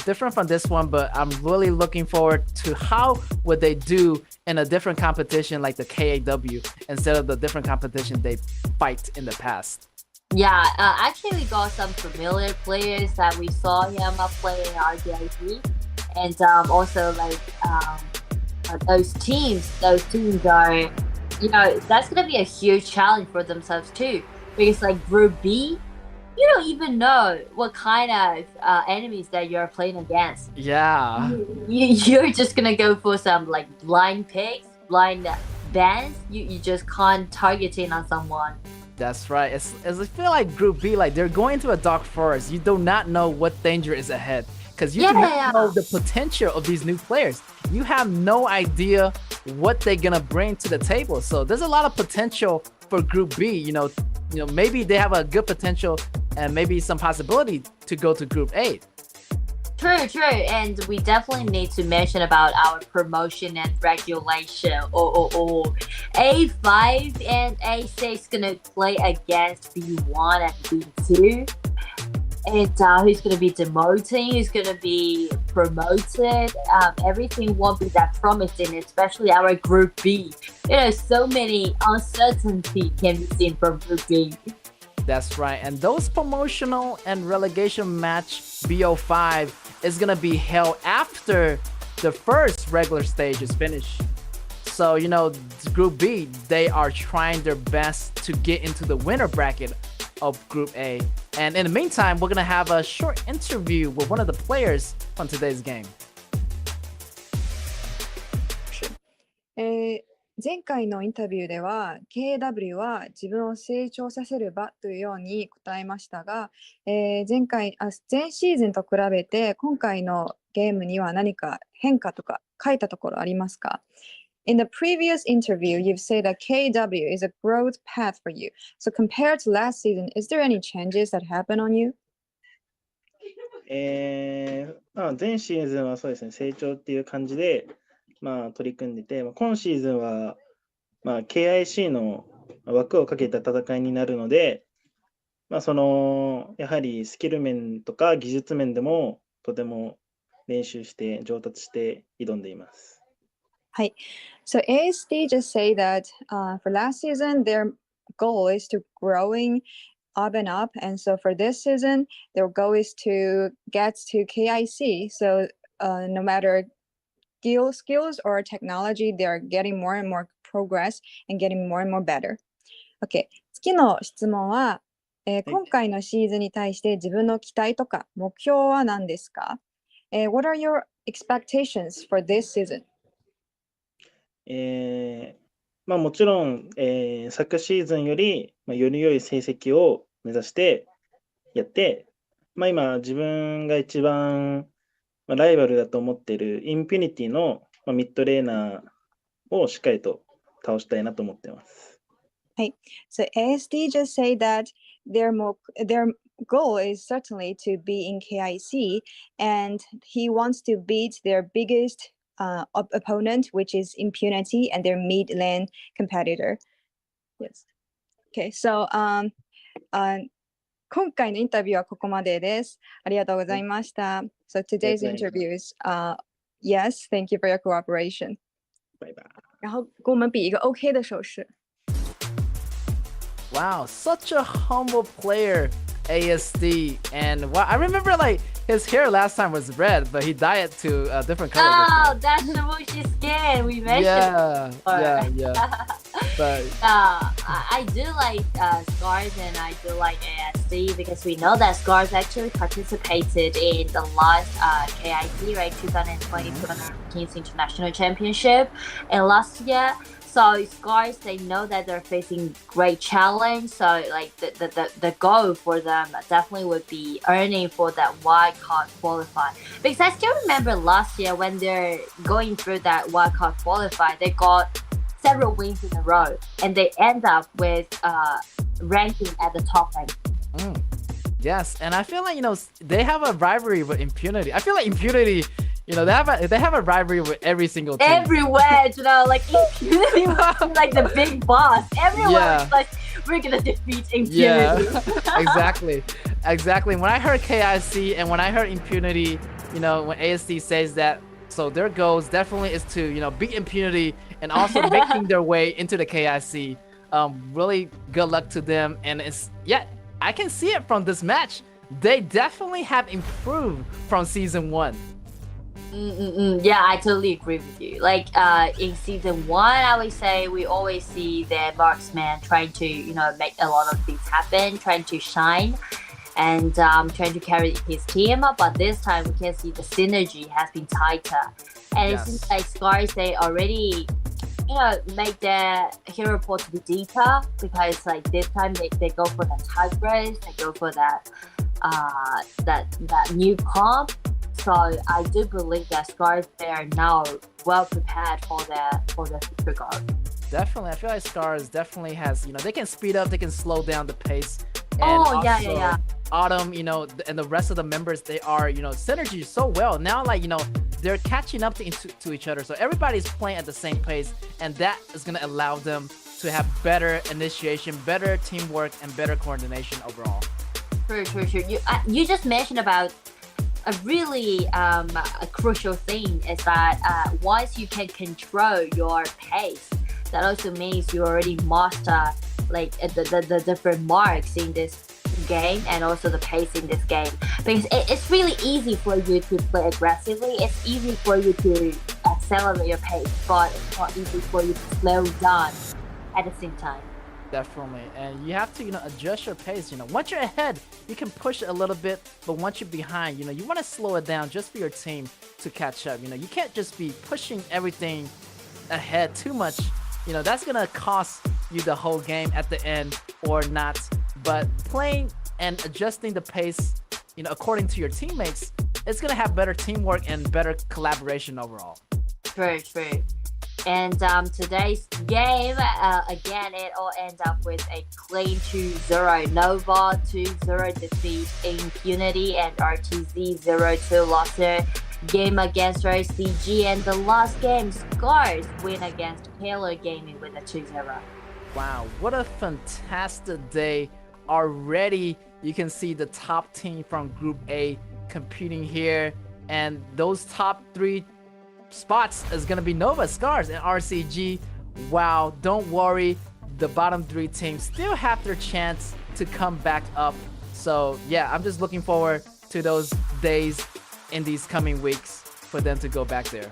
different from this one, but I'm really looking forward to how would they do in a different competition like the KAW instead of the different competition they fight in the past. Yeah, actually we got some familiar players that we saw him play in RDIC. And also like those teams are, you know, that's gonna be a huge challenge for themselves too, because like Group B, you don't even know what kind of enemies that you're playing against. Yeah, you're just gonna go for some like blind picks, blind bans. You just can't target in on someone. That's right. It's I feel like Group B, like they're going to a dark forest. You do not know what danger is ahead. Because you do not know the potential of these new players. You have no idea what they're gonna bring to the table. So there's a lot of potential for Group B. You know, maybe they have a good potential and maybe some possibility to go to Group A. True. And we definitely need to mention about our promotion and regulation. A5 and A6 gonna play against B1 and B2. and who's going to be demoting, who's going to be promoted. Everything won't be that promising, especially our Group B. So many uncertainty can be seen from Group B. That's right. And those promotional and relegation match BO5 is going to be held after the first regular stage is finished. So, Group B, they are trying their best to get into the winner bracket of Group A. And in the meantime, we're going to have a short interview with one of the players from today's game. 前回のインタビューでは KAW は自分を成長させる場というように答えましたが、前シーズンと比べて今回のゲームには何か変化とか書いたところありますか？ In the previous interview, you've said that KAW is a growth path for you. So compared to last season, is there any changes that happen on you? 前シーズンはそうですね、成長っていう感じで、取り組んでて、今シーズンは、KIC の枠をかけた戦いになるので、やはりスキル面とか技術面でもとても練習して上達して挑んでいます。はい。So ASD just say that for last season, their goal is to growing up and up. And so for this season, their goal is to get to KIC. So no matter skills or technology, they are getting more and more progress and getting more and more better. Okay. 次の質問は、今回のシーズンに対して自分の期待とか目標は何ですか？ What are your expectations for this season? もちろん、昨シーズンより、より良い成績を目指してやって、今自分が一番ライバルだと思っているインフィニティのミッドレーナーをしっかりと倒したいなと思っています。はい。So ASD just say that their goal is certainly to be in KIC, and he wants to beat their biggest opponent, which is Impunity, and their mid lane competitor. Yes. Okay. So今回のインタビューはここまでです。ありがとうございました。So today's interview is yes, thank you for your cooperation. 拜拜。然后给我们比一个 OK 的手势。Wow, such a humble player, ASD. And wow, I remember like his hair last time was red, but he dyed it to a different color. Oh, that's the Mushi skin we mentioned. Yeah. But I do like Scars, and I do like ASD because we know that Scars actually participated in the last KIC, right, 2020 Kings International Championship, and last year. So Scars, they know that they're facing great challenge. So like the goal for them definitely would be earning for that wild card qualify. Because I still remember last year when they're going through that wild card qualify, they got several wins in a row, and they end up with ranking at the top rank. Yes, and I feel like they have a rivalry with Impunity. I feel like Impunity. They have a rivalry with every single team. Everywhere, like Impunity was like the big boss. Everyone was like, we're gonna defeat Impunity. Yeah, exactly. When I heard KIC and when I heard Impunity, when ASD says that, so their goals definitely is to beat Impunity and also making their way into the KIC. Really good luck to them, and I can see it from this match. They definitely have improved from season 1. Yeah, I totally agree with you. Like in season 1, I would say we always see the marksman trying to make a lot of things happen, trying to shine, and trying to carry his team. But this time we can see the synergy has been tighter, and it seems like Scars, they already make their hero pool to be deeper, because like this time they go for the Tigers, they go for that new comp. So I do believe that Scars, they are now well prepared for the future goal. Definitely, I feel like Scars definitely has they can speed up, they can slow down the pace. And Autumn, and the rest of the members, they are synergy so well now. Like they're catching up to each other, so everybody's playing at the same pace, and that is gonna allow them to have better initiation, better teamwork, and better coordination overall. True. You just mentioned about a really a crucial thing is that once you can control your pace, that also means you already master like the different marks in this game and also the pace in this game, because it's really easy for you to play aggressively. It's easy for you to accelerate your pace, but it's not easy for you to slow down at the same time. Definitely, and you have to, adjust your pace. Once you're ahead, you can push it a little bit, but once you're behind, you want to slow it down just for your team to catch up. You can't just be pushing everything ahead too much. That's gonna cost you the whole game at the end or not. But playing and adjusting the pace, according to your teammates, it's gonna have better teamwork and better collaboration overall. True. And today's game, again, it all ends up with a clean 2-0 Nova, 2-0 defeat Impunity, and RTZ 0-2 lost their game against RCG, and the last game, Scars win against KAW Gaming with a 2-0. Wow, what a fantastic day. Already, you can see the top team from Group A competing here, and those top 3 spots is gonna be Nova, Scars, and RCG. Wow, don't worry, the bottom 3 teams still have their chance to come back up. So yeah, I'm just looking forward to those days in these coming weeks for them to go back there.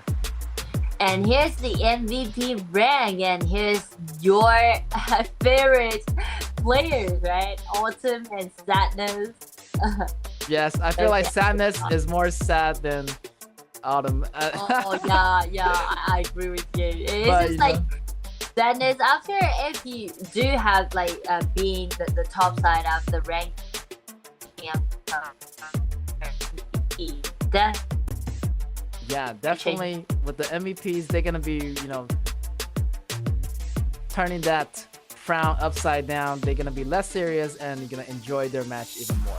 And here's the MVP rank, and here's your favorite players, right? Autumn and Sadness. Yes, I feel like Sadness is more sad than Autumn. Yeah, I agree with you. It's just like Sadness after, if you do have like being the top side of the rank, yeah, definitely with the MVPs, they're gonna be, turning that frown upside down. They're gonna be less serious and you're gonna enjoy their match even more.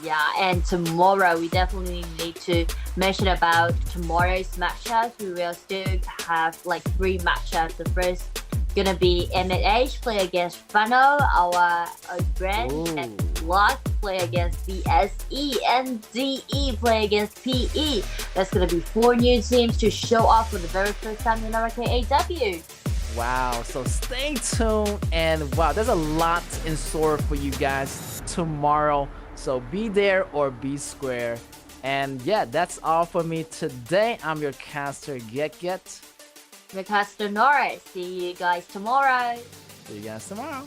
Yeah, and tomorrow we definitely need to mention about tomorrow's matchups. We will still have like 3 matchups. The first gonna be M&H play against Fano, our brand, and Lock play against BSE, and DE play against PE. That's gonna be 4 new teams to show off for the very first time in our KAW. Wow, so stay tuned, and wow, there's a lot in store for you guys tomorrow. So be there or be square. And yeah, that's all for me today. I'm your caster, Get. Your caster, Nora. See you guys tomorrow. See you guys tomorrow.